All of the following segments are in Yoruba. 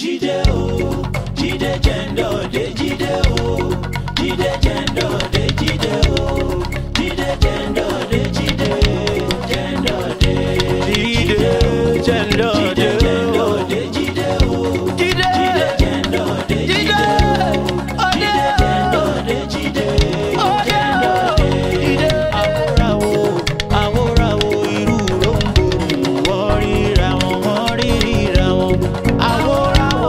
Jide o, Jide jendo de Jide o, Jide jendo de Jide o, Jide jendo de Jide, jendo de Jide, jendo de Jide o, Jide jendo de Jide, Jide jendo de Jide, jendo de Jide. Àwòràwò irú rombo wọ́n ríra wọn àwòràwò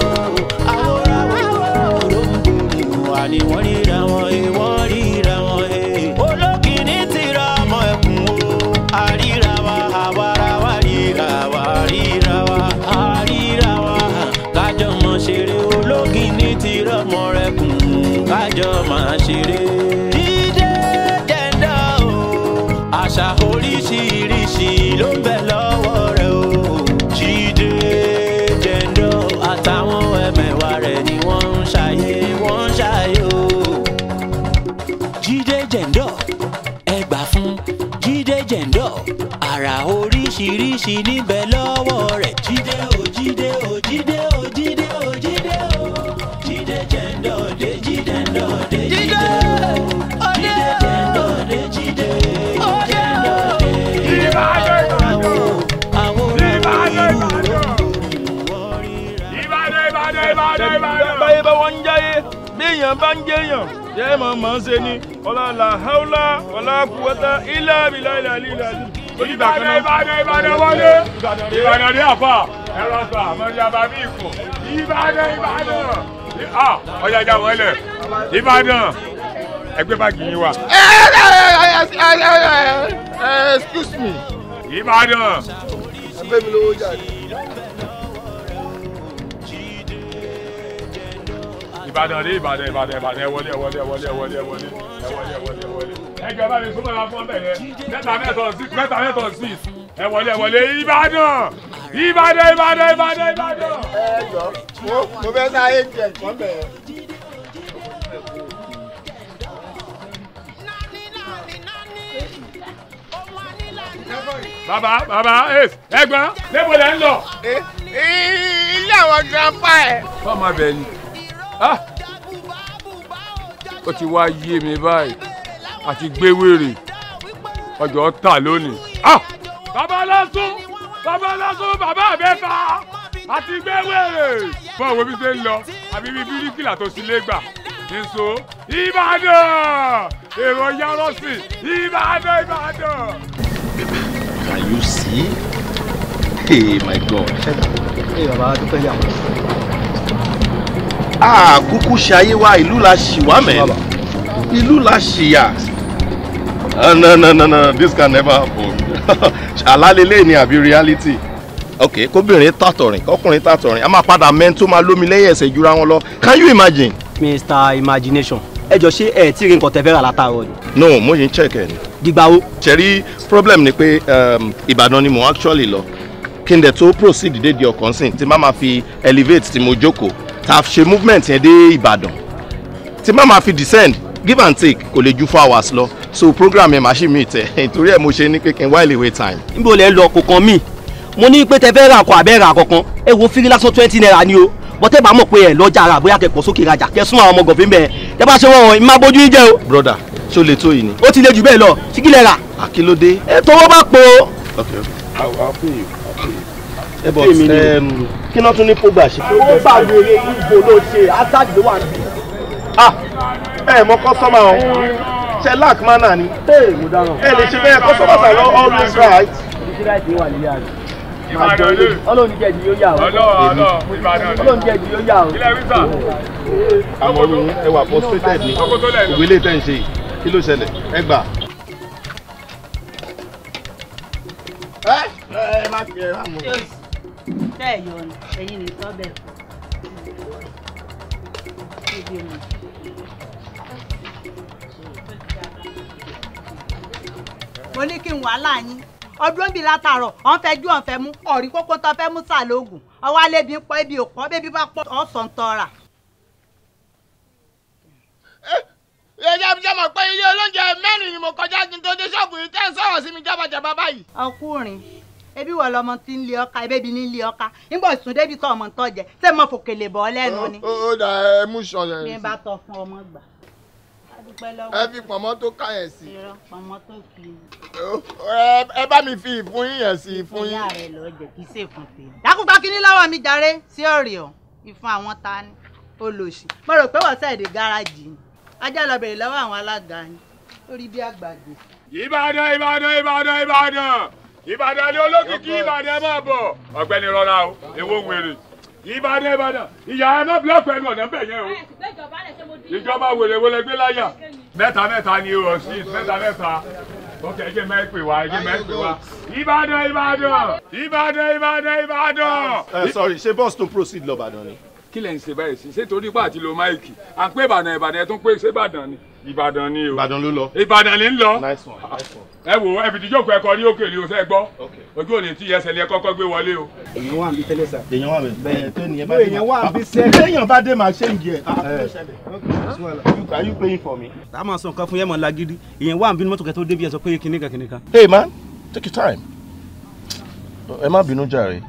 rombo àní wọ́n ríra wọn olókìní ti ra ọmọ ẹkùn o àríra wa àwarawa ríra wa kájọ mọ ṣeré olókìní ti ra ọmọ ẹkùn kájọ máa ṣeré. Jíde jẹ́ndà o àṣà oríṣiríṣi ló ń bẹ lọ́wọ́ rẹ̀ o. Jíde jẹ́ndà àtàwọn ẹ̀mẹ̀wà rẹ̀ ni wọ́n ń ṣayé o. Jíde jẹ́ndà ẹ gbà fún Jíde jẹ́ndà àrà oríṣiríṣi níbẹ̀ lọ́wọ́ rẹ̀. Jíde o Jíde o Jíde o Jíde o Jíde o Jíde jẹ́ndà dé Jíde jẹ́ndà dé Jíde o Jíde jẹ́ndà dé Jíde jẹ́ndà dé báyé bá wọ́n ń jáyé béèyàn bá ń jẹ́yàn yẹ́ mọ̀ ṣe ni ọlọ́lá haúlá ọlá kúwọ́tá ilá bìlá ilá ilá Ìbàdàn wọlé Ìbàdàn ní àfà ẹ̀rọ sọ àmọ́jà bá bí ìkọ̀ Ìbàdàn ọjà ìjà wọlé Ìbàdàn ẹgbẹ́ báàgì yín wà. Excuse me. Ìbàdàn. ẹgbẹ́ mi lówó jáde. Ìbàdàn dé Ìbàdàn ẹ wọlé. Ẹgbẹ́ bá mi súnmọ́ la fún bẹ̀rẹ̀ mẹ́ta mẹ́tọ̀ sí ẹ wọlé Ìbàdàn. Ẹ jọ mo fẹ́ sáyé jẹ nǹkan bẹ̀rẹ̀. Bàbá ẹ̀gbọ́n níbo lẹ ń lọ. Ilé àwọn grandpa ẹ̀. Fọ́ọ̀mù abẹ ni. Ó ti wá yé mi báyìí àti gbé wèrè ọjọ́ tà lónìí. Bàbá lásún bàbá àbẹ́fà àti gbé wèrè. Fún àwọn bí ṣe ń lọ àbí bí bíríkìlà tó sì lé gbà. Nso Ìbàdàn èrò yarọ́sì Ìbàdàn. Can you see? Hey, my God. Hey, bàbá tó fẹ́ yà wọ́n. Kúkú ṣayé wa ìlú la ṣì wá mẹ́. Ìlú la ṣì yà. No, this can never happen. Àlálélé ni àbí reality. Okay, kóbìnrin tàtọ̀rìn, kọkùnrin tàtọ̀rìn, a máa padà mẹ́ni tó máa lómi lẹ́yìn ẹsẹ̀ jura wọn lọ. Can you imagine? Mr. Imagination. Ẹ jọ ṣé ẹ tí rí nǹkan tẹ́ fẹ́ rà látàárọ̀ ni. No, mo yín check ẹ ni. Dìgbà wo? Ṣẹ̀rí problem ni pé Ìbàdàn ni mo actually lọ. Kí n dẹ̀ tó proceed dé di ọkàn sìn tí má máa fi elevate tí mo jókòó. Ta ṣe movement yẹn dé Ìbàdàn. Tí má máa fi descend give and take kò lè ju 4 hours lọ. So program yẹn máa ṣì mí tẹ̀. Nítorí ẹ̀ mo ṣe ní pé kí n while away time. Níbo lẹ ń lọ kò kàn mí? Mo ní pé tẹ́ fẹ́ ra nǹkan àbẹ́ ra kankan. Ẹ wo fírí lásán 20 naira ni o. Bọ́tẹ́ bá mọ̀ pé ẹ̀ lọ́jà ara bóyá kẹ́pọ̀ sókè rajà kẹ́ súnmọ́ àwọn ọmọ gọ̀fín bẹ́ẹ̀. Tẹ́ bá ṣe wọ́n ìmá bójú yín jẹ́ o. Brother, ṣé o lè tó yìí ni? Ó ti le jù bẹ́ẹ̀ lọ. Ṣí kí lẹ rà? Àkílódé. Ẹ tọwọ́ bá po. Okay. I'll pay you. But kí náà tún ní pọ́gbà ṣe. Ó bá wèrè ìbò ló ṣe ásáàdì ló wà níbí. Mọ kọ́sọ́mà o. Ṣé lack manner ni? Mo dáná. Ẹ lè ṣe bẹ́ẹ̀ customers are always right. Ìṣẹ́ láì wà nílé àná. Ìbàdàn lè. Ọlọ́run jẹ́ ìdí yóò yà o. Ọlọ́run jẹ́ ìdí yóò yà o. Ilé rí sà. Àwọn ọmọ ẹ wà frustrated ni. Ìwé ilé tẹ̀ ń ṣe kí ló ṣẹlẹ̀? Ẹ gbà. Ẹ má fi ẹ má mú. Ṣé ẹ̀yọ́ ni ẹ̀yin ní sọ́bẹ̀? Mo ní kí n wàhálà yín. Ọdún bíi látàárọ̀ ọ̀n fẹ́ jú ọ̀n fẹ́ mú ọ̀rí kókó tó fẹ́ mú sàlóògùn ọwọ́ alébi ń pọ̀ ebi ò pọ̀ bébí bá pọ̀ ọ̀sán tọ́ra. Ṣé mọ̀ pé ilé olóúnjẹ mẹ́rin ni mo kọjá kí n tó dé ṣọ́ọ̀bù yìí tẹ́ ń sọ̀rọ̀ sí mi jábàjábá báyìí. Ọkùnrin ebi wọ lọmọ tí ń lé ọkà ebi ní lé ọkà nígbà sùn débi tó ọmọ tó jẹ ṣé mo fòkèlè bọ lẹ́nu ni. ó dà ẹ mú sọ yẹn. bí n bá tọ fún ọmọ gbà. ẹ fi pọ̀nmọ́ tó ká yẹn sí. pọ̀nmọ́ tó fi. ẹ bá mi fi ìfún yín yẹn sí ìfún yín. ìyá rẹ lọ jẹ kí ṣe fún tèmi. dákúgbà kínní lọ́wọ́ mi jàre sí ọ̀rẹ́ ọ̀ ìfún àwọn ta ni olóṣì mo rò pé wọ́n sẹ́ẹ̀dẹ̀ gáràjì ni ajá lọ bèrè lọ́wọ́ àwọn alága ni lórí bí àgbàdo. Ìbàdàn Ìbàdàn Ìbàdàn Ìbàdàn Ìbàdàn ni olókìkí Ìbàdàn máa bọ̀ ọ̀gbẹ́ni rọra o èwo wèrè Ìbàdàn Ìbàdàn ìyá ẹ má bílọ̀kù ẹnu ọ̀nà bẹ̀ yẹn o ìjọba wèrè wọlé gbé láyà mẹ́ta ni o sí mẹ́ta ok ẹjẹ máa pè wá Ìbàdàn Ìbàdàn. Sorry ṣé bus tó proceed lọ Ìbàdàn ni. Kí lẹ̀ ń ṣe báyìí sí ṣé torí pa àti lo máìkì à ń pè Ìbàdàn ẹ tún pé ṣé Ìbàdàn ni Ìbàdàn ni o. Ìbàdàn ló lọ. Ìbàdàn ni ń lọ. Nice one. Ẹ wo ẹbí tí jókòó ẹkọ ní òkèlè o fẹ́ gbọ́ ojú òní tí ẹsẹ̀ ni ẹ kọ́kọ́ gbé wọlé o. èèyàn wà níbi tẹ́lẹ̀ sà. èèyàn wà bẹ́ẹ̀ tó nìyẹn bá dé. èèyàn wà níbi sẹ́. téèyàn bá dé máa ṣe ń jẹ. Are you paying for me? tá a máa sọ nǹkan fún yẹn mọ̀ lágídí èèyàn wà níbi mọ́tò kẹtọ́ débi ẹ̀ sọ pé kìnìkan. Hey man, take your time. Ẹ má bínú jàre.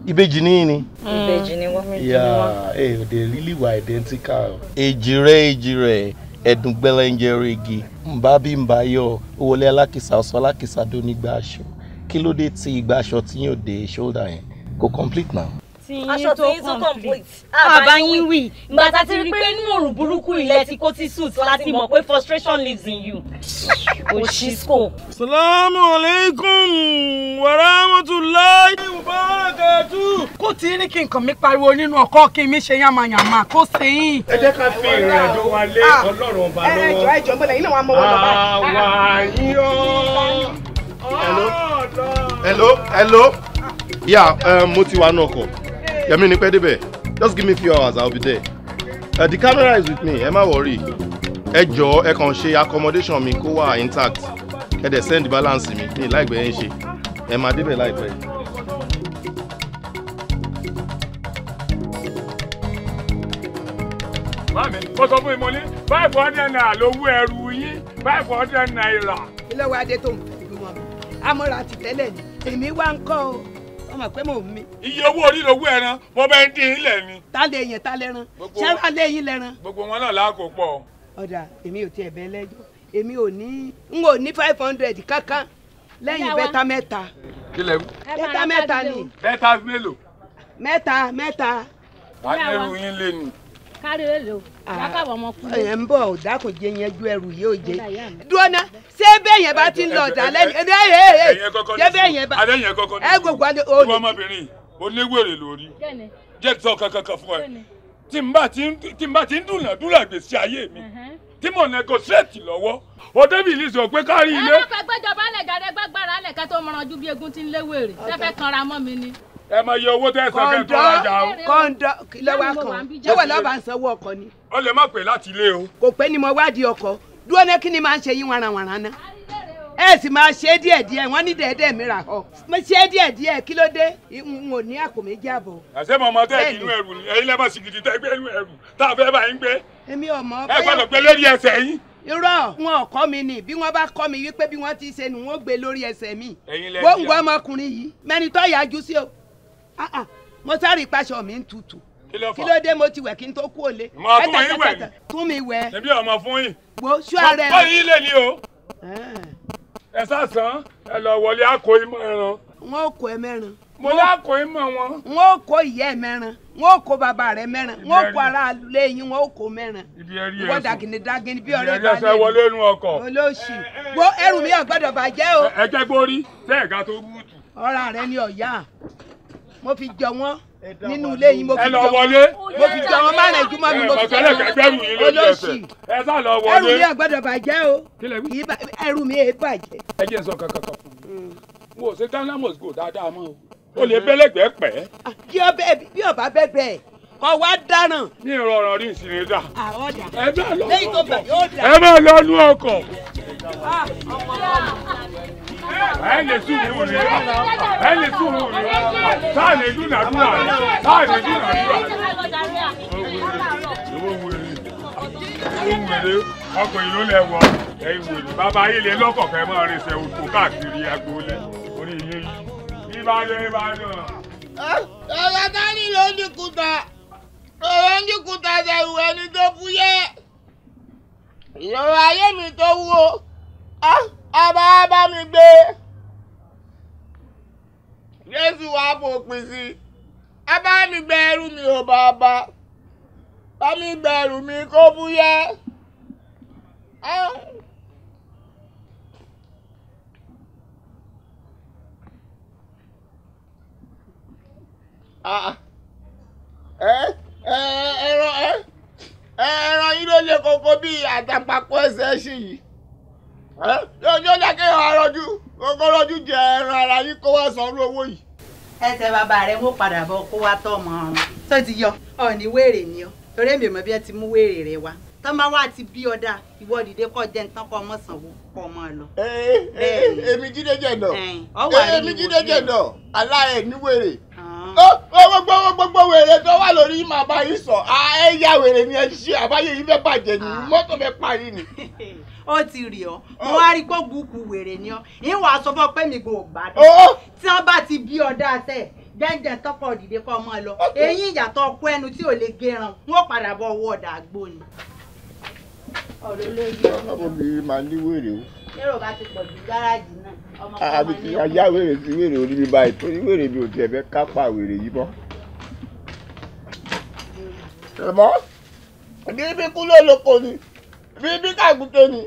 Ìbejì ni. Ìbejì ni wọ́n. Yeah, they really were identical. Èjìrẹ́ ẹ̀dùn gbẹ́lẹ́njẹ́ regi nbábí nbáyọ̀ owólé alákìsà ọ̀sán alákìsà dó nígbà aṣọ kí ló dé tí ìgbà aṣọ tí yóò dé shoulder yẹn kò complete now. Aṣọ tí yín tó complete. Àbá yín wí ìgbà tá a ti rí pé nínú òrùn burúkú ilẹ̀ tí kò ti suit láti mọ̀ pé frustration lives in you. Òṣìṣkò. Salamu alaikum wa rahmatullahi wa barakatuh. Kó tí ní kí nǹkan mi pariwo nínú ọkọ kí mi ṣe yàmàyàmà kó sẹ́yìn. Ẹ jẹ́ ká fi ìrìn àjò wa lé Ọlọ́run ọba lọ́wọ́. ẹjọ́ gbọ́dọ̀ yín náà wàá mọ́wọ́ lọ́ba. Àwa yín o. Hello. Yeah, mo ti wà náà kọ. Yẹmi ni pẹ́ débẹ̀. Just give me a few hours, I'll be there. The camera is with me, ẹ má worry. Ẹ jọ̀ọ́ ẹ kàn ṣe accommodation mi kó wà intact. Ẹ dẹ̀ send balance mi ní láìpẹ́ yẹn ṣe. Ẹ máa débẹ̀ láìpẹ́. Mami, mo sọ fún ìmọ̀ ní 500 naira lówó ẹrù yín 500 naira. ilé wa dé tó ń fi wọn amúra ti tẹ́lẹ̀ ni èmi wá ń kọ́ o ọmọ pé mò ń mi. Iye owó orí lówó ẹran mo bẹ ń dín ilẹ̀ ni. ta lè yẹn ta lẹ́ran ṣé wàá lé yín lẹ́ran. Gbogbo wọn náà láàkó pọ̀. ọ̀dà èmi ò tiẹ̀ bẹ́ẹ̀ lẹ́jọ́ èmi ò ní 500 kankan lẹ́yìn bẹ́tà mẹ́ta. Kí lẹ wí? bẹ́tà mẹ́ta ni. Bẹ́tà mélòó? mẹ́ta. Wà á ẹrù yín lé ni. Kárí èlò lákàbọ̀ ọmọ kú. ẹ̀ ń bọ̀ dákun jẹ́ yẹn ju ẹrù yìí ò jẹ́. dúró ná ṣé bẹ́ẹ̀ yẹn bá ti ń lọ ọ̀dà lẹ́nu ṣé bẹ́ẹ̀ yẹn bá. Adéyẹn kọ́kọ́ ní. ẹ gbogbo adé o ní. ọmọbìnrin oníwèrè lórí. Jẹ́ sọ kankan fún ẹ. Tí n bá ti ń dúnàdúrà gbèsè ayé mi tí mo negotiate lọ́wọ́ o débi ní sọ pé kárí ilé. ẹ má fẹ́ gbẹ́jọba alẹ́ gàdé gbàgbára alẹ́ kẹ́ tó mọ̀ràn ju bí egun ti ń léwèrè tẹ́fẹ́ kanra mọ́ mi ni. Ẹ máa yẹ owó tẹ́ ẹ sọ kẹ́ tó rajà o. kọ́ńdọ́ lọ́wọ́ kan ṣé wọ́n lọ́ọ́ bá ń sanwó ọkọ ni. Ó lè má pè láti ilé o. kò pé ni mo wádìí ọkọ dúró ní kí ni máa ń ṣe yín wàràwàrà ná. ẹ sì máa ṣe díẹ̀díẹ̀ wọ́n ní dẹ́ẹ̀dẹ́ mi rà họ mo ṣe díẹ̀díẹ̀ kí ló dé n ò ní àpò méjì àbọ̀. àṣẹ mọ̀mọ́ tẹ́ inú ẹrù ni ẹ̀yin lẹ́mọ̀ sìgìdì tẹ́ gbé inú ẹrù tá a fẹ́ bá yín gbé. èmi ò mọ̀ ẹ gbọ́dọ̀ gbé lórí ẹsẹ̀ yín. irọ́ wọn ò kọ́ mi ni bí wọ́n bá kọ́ mi wípé bí wọ́n ti ṣe nù wọ́n gbé lórí ẹsẹ̀ mi. gbogbo ọmọkùnrin yìí mẹ́ni tó yájú sí o mo sáré ìpàṣọ mi ń tutù kí ló dé mo ti wẹ̀ kí n tó kú òle. mo tún yín wẹ̀ ni. tún mi wẹ̀. ẹbí ọmọ fún yín. wo sú ààrẹ. wọ́n yín lè ní o. ẹ sàsán ẹ lọ wọlé àkó ìmọ̀ ẹran. wọn ò kó ẹ mẹ́ran. mo lé àkó ìmọ̀ wọn. wọn ò kó ìyá ẹ mẹ́ran wọn ò kó bàbá rẹ mẹ́ran wọn ò kó ara lẹ́yìn wọn ò kó mẹ́ran. wọ́n dàgìnì bí ọ̀rẹ́ balẹ̀. ìyẹn wọlé inú ọkọ̀. olóòṣì wo ẹrù mi ò gbọ́dọ̀ bàjẹ́ o. ẹ jẹ́ gbórí tẹ́ ẹ̀ka tó búùtù. ọ̀rá rẹ ni ọ̀yá mo fi jọ wọn nínú ilé yìí mo fi jọ wọn má rẹ̀ jùmọ̀ mi mo fi jọ wọn olóṣì ẹrù mi ò gbọ́dọ̀ bàjẹ́ o ẹrù mi ò bàjẹ́. ẹ jẹ́ sọ kankan kan fún mi mo ṣe Ghana must go dáadáa mọ́ o lè bẹ́lẹ̀gbẹ́ pẹ́. bí ọba bẹ́ẹ̀ kọ wá dáràn. ní ìrọ̀rùn rí ìsinmi dà. ẹ máa lọ nú ọkọ̀. ẹ lè sùúrù rẹ táà lè dúnàdúrà ọkọ̀ ìlú lẹ́wọ̀ ẹ̀yìn wèrè bàbá yìí lè lọ́kọ̀ fẹ́ mọ́ rinṣẹ́ òkú káàkiri agboolé orí ilé yìí Ọ̀rọ̀ dání ló ń dìkúta. Ọ̀rọ̀ ń dìkúta ṣẹ̀rù ẹni tó fúyẹ́. Ìrora ayé mi tó wúwo. Bá mi gbé. Jésù wá fòpin sí. Bá mi gbé ẹrù mi ò bàbá. Bá mi gbé ẹrù mi kó fúyẹ́. Ẹran yìí ló lè kókó bí àtàpàkò ẹsẹ̀ ṣì yìí. Yóò jẹ́ kí ẹran rọjú kókó rọjú jẹ ẹran ara yìí kó wá sanwó owó yìí. Ẹsẹ̀ bàbá rẹ̀ mú padà bọ̀ kó wá tọ́ ọmọ ọ̀run tó ti yọ ọ̀ọ́ni wèrè ni ọ torí èmi ò mọ̀ bí ẹ ti mú wèrè rẹ wá tọ́mọ wá ti bí ọ̀dà ìwọ dìde kọ́ jẹ́ nǹkan kọ́ ọmọ sanwó kọ́ ọmọ lọ. Èmi Jídé Jẹ̀ndọ̀ èmi Jídé Jẹ̀ndọ̀ aláẹ̀ ní wèrè. Gbogbo wèrè tó wà lórí màmá yìí sọ ẹ̀yà wèrè ni ẹ ṣe àbáyé yìí fẹ́ bàjẹ́ ni mọ́tò fẹ́ parí ni. Ó ti rí ọ mo wá rí gbógbùkù wèrè ni ọ ìwà sọ fún pé mi kò gbádùn tí wọ́n bá ti bí ọ̀dà sẹ́ẹ̀ jẹ́ǹjẹ́ tọ́pọ̀ dìde kọ́ ọmọ lọ eyín ìyàtọ̀ ọkọ ẹnu tí ò lè gẹran wọ́n padà bọ̀ owó ọ̀dà àgbo ni. ọ̀rọ̀ lórí ọmọ mi máa ní wèrè o. lérò bá ti pọ̀ jù gáràjì náà ọmọ kan àbí ti ajá wèrè sí wèrè orí mi báyìí torí wèrè mi ò tiẹ̀ fẹ́ kápá wèrè yìí mọ́. ẹ̀mọ́ bíbí kú ló lóko ni bíbí kàgùtò ni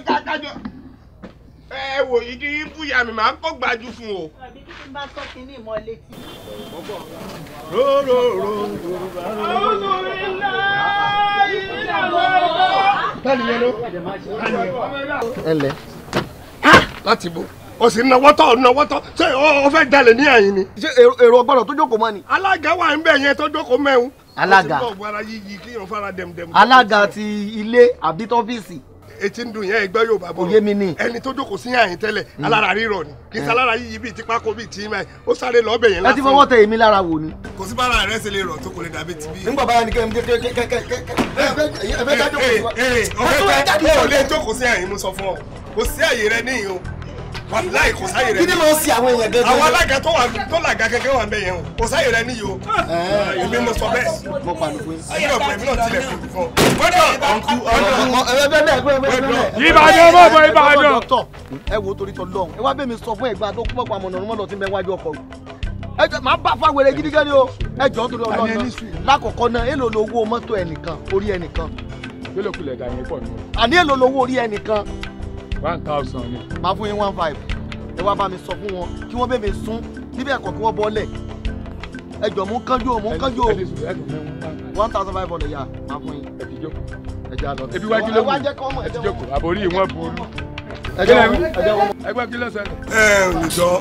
kákájọ. Ẹ wò yìí kí n búyà mi máa ń kọ́ gbájú fún o. àbí kí n bá sọ kínní ìmọ̀ létí. Ẹlẹ láti bo o sì nawọ́tọ̀ ṣé o fẹ́ jalè ní àyín ni. ṣé èrò ọgbọ́dọ̀ tó jókòó mọ́ ni. alága wà ń bẹ̀ yẹn tó jókòó mẹ́un. alága alága ti ilé àbí tọ́fíìsì. etí ń dùn yẹn ẹgbẹ́ Yorùbá bọ̀ òye mi ni. ẹni tó jókòó sí àyín tẹ́lẹ̀ alára rírọ̀ ni kì í sálára yíyí bíi ti pákó bíi ti máa ó sáré lọ́ọ́ bẹ̀ yẹn lásán. ẹ ti fọwọ́ tẹ èmi lára wò ni. kò sí bára rẹ ṣe lè rọ̀ tó kò lè dàbí ti bí. nígbà báyà ni kẹ́ ẹ lè jókòó sí àyín mo sọ fún ọ kò sí àyè rẹ níyìn o wàláì kò sáyè rẹ. kí ni mo ń ṣe àwọn èèyàn gẹ́gẹ́. àwọn alága tó làga gẹ́gẹ́ wà ń bẹ yẹn o kò sáyè rẹ níyì o. èmi mo sọ bẹ́ẹ̀. mo pa lóko yín. ayé ọ̀pọ̀ èmi náà tilẹ̀ fi fún ọ. Ìbàdàn ọmọ ọmọ Ìbàdàn. ẹ wo torí tọ lọ́hùn ẹ wá bẹ́ẹ̀ mi sọ fún ẹ̀gbọ́n àti okùnmọ́pọ̀ àmọ̀nà ọ̀rùn mọ́lọ tí ń bẹ wájú ọkọ̀ ẹ jọ máa bá fáwọn èrè gidigan ni o ẹ jọ torí ọlọ́run lákọ̀ọ́kọ́ náà èlò lówó mọ́tò ẹnìkan orí ẹnìkan. Yóò kulẹ̀ dà yín pọ̀ nù. àní èlò lówó orí ẹnìkan. 1000 ni. máa fún yín 15. ẹ wá bá mi sọ fún wọn kí wọ́n bẹ́ẹ̀ mi sún níbẹ̀ ẹ̀kọ́ kí wọ́n bọ́lẹ̀ ẹ jọ mú kánjú o 1500 yà máa fún yín. ẹ ti jókòó. ẹ jẹ́ àlọ́. ebi wájú ló wù ẹ ti jókòó àbórí wọn burú. ẹgbẹ́ kí ló ṣẹlẹ̀. ǹjọ́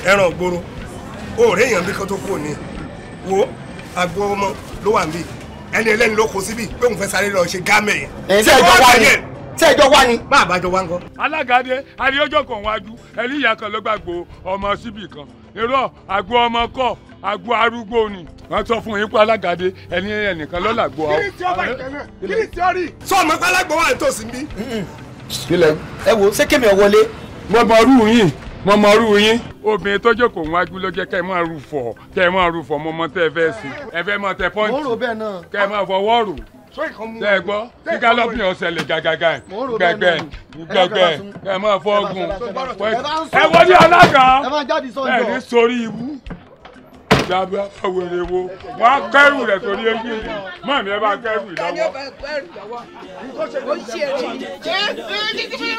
ẹran gbòòrò o ò réèyàn bí kan tó kú òní wo àgbo ọmọ ló wà níbí ẹni ẹlẹ́ni ló kó síbí pé òun fẹ́ sáré lọ ṣe gámẹ̀ yẹn. ṣé ẹjọ́ wá ni. má àbájọ wá ń kọ́. alágàdé àríyànjọ kan wájú ẹni ìyá kan ló gbàgbó ọmọ síbì kan irọ́ àgbo ọmọ kọ́ àgbo arúgbó ni wọ́n sọ fún yín pé alágàdé ẹni ẹnìkan ló làgbo ọ. kí ni tí ó bá ìtẹ́nà kí ni tí ó rí. sọ ọmọ pálágbó wà nítòsí bí. kílẹ̀ ẹ wo ṣé kémi ọ̀ wọlé. mo mọ rú yín obìnrin tó jókòó wájú ló jẹ́ kẹ́ ẹ máa rú fọ̀ mo mọ tẹ́ ẹ fẹ́ sí ẹ fẹ́ máa tẹ pọ́ǹtì mo rò bẹ́ẹ̀ náà. kẹ́ ẹ máa fọwọ́ rò tẹ́ ẹ gbọ́ kí gálọ́pì ọ̀sẹ̀lẹ̀ gàgàgà gbẹgbẹ ẹ máa fọ́ọ̀gùn ẹ wọlé alága ẹ ní sórí ibú dábàá wèrè wo wọn á kẹrù rẹ torí ojú ìlú mọ mi ẹ bá kẹrù ìlọ́wọ́. ó ṣe é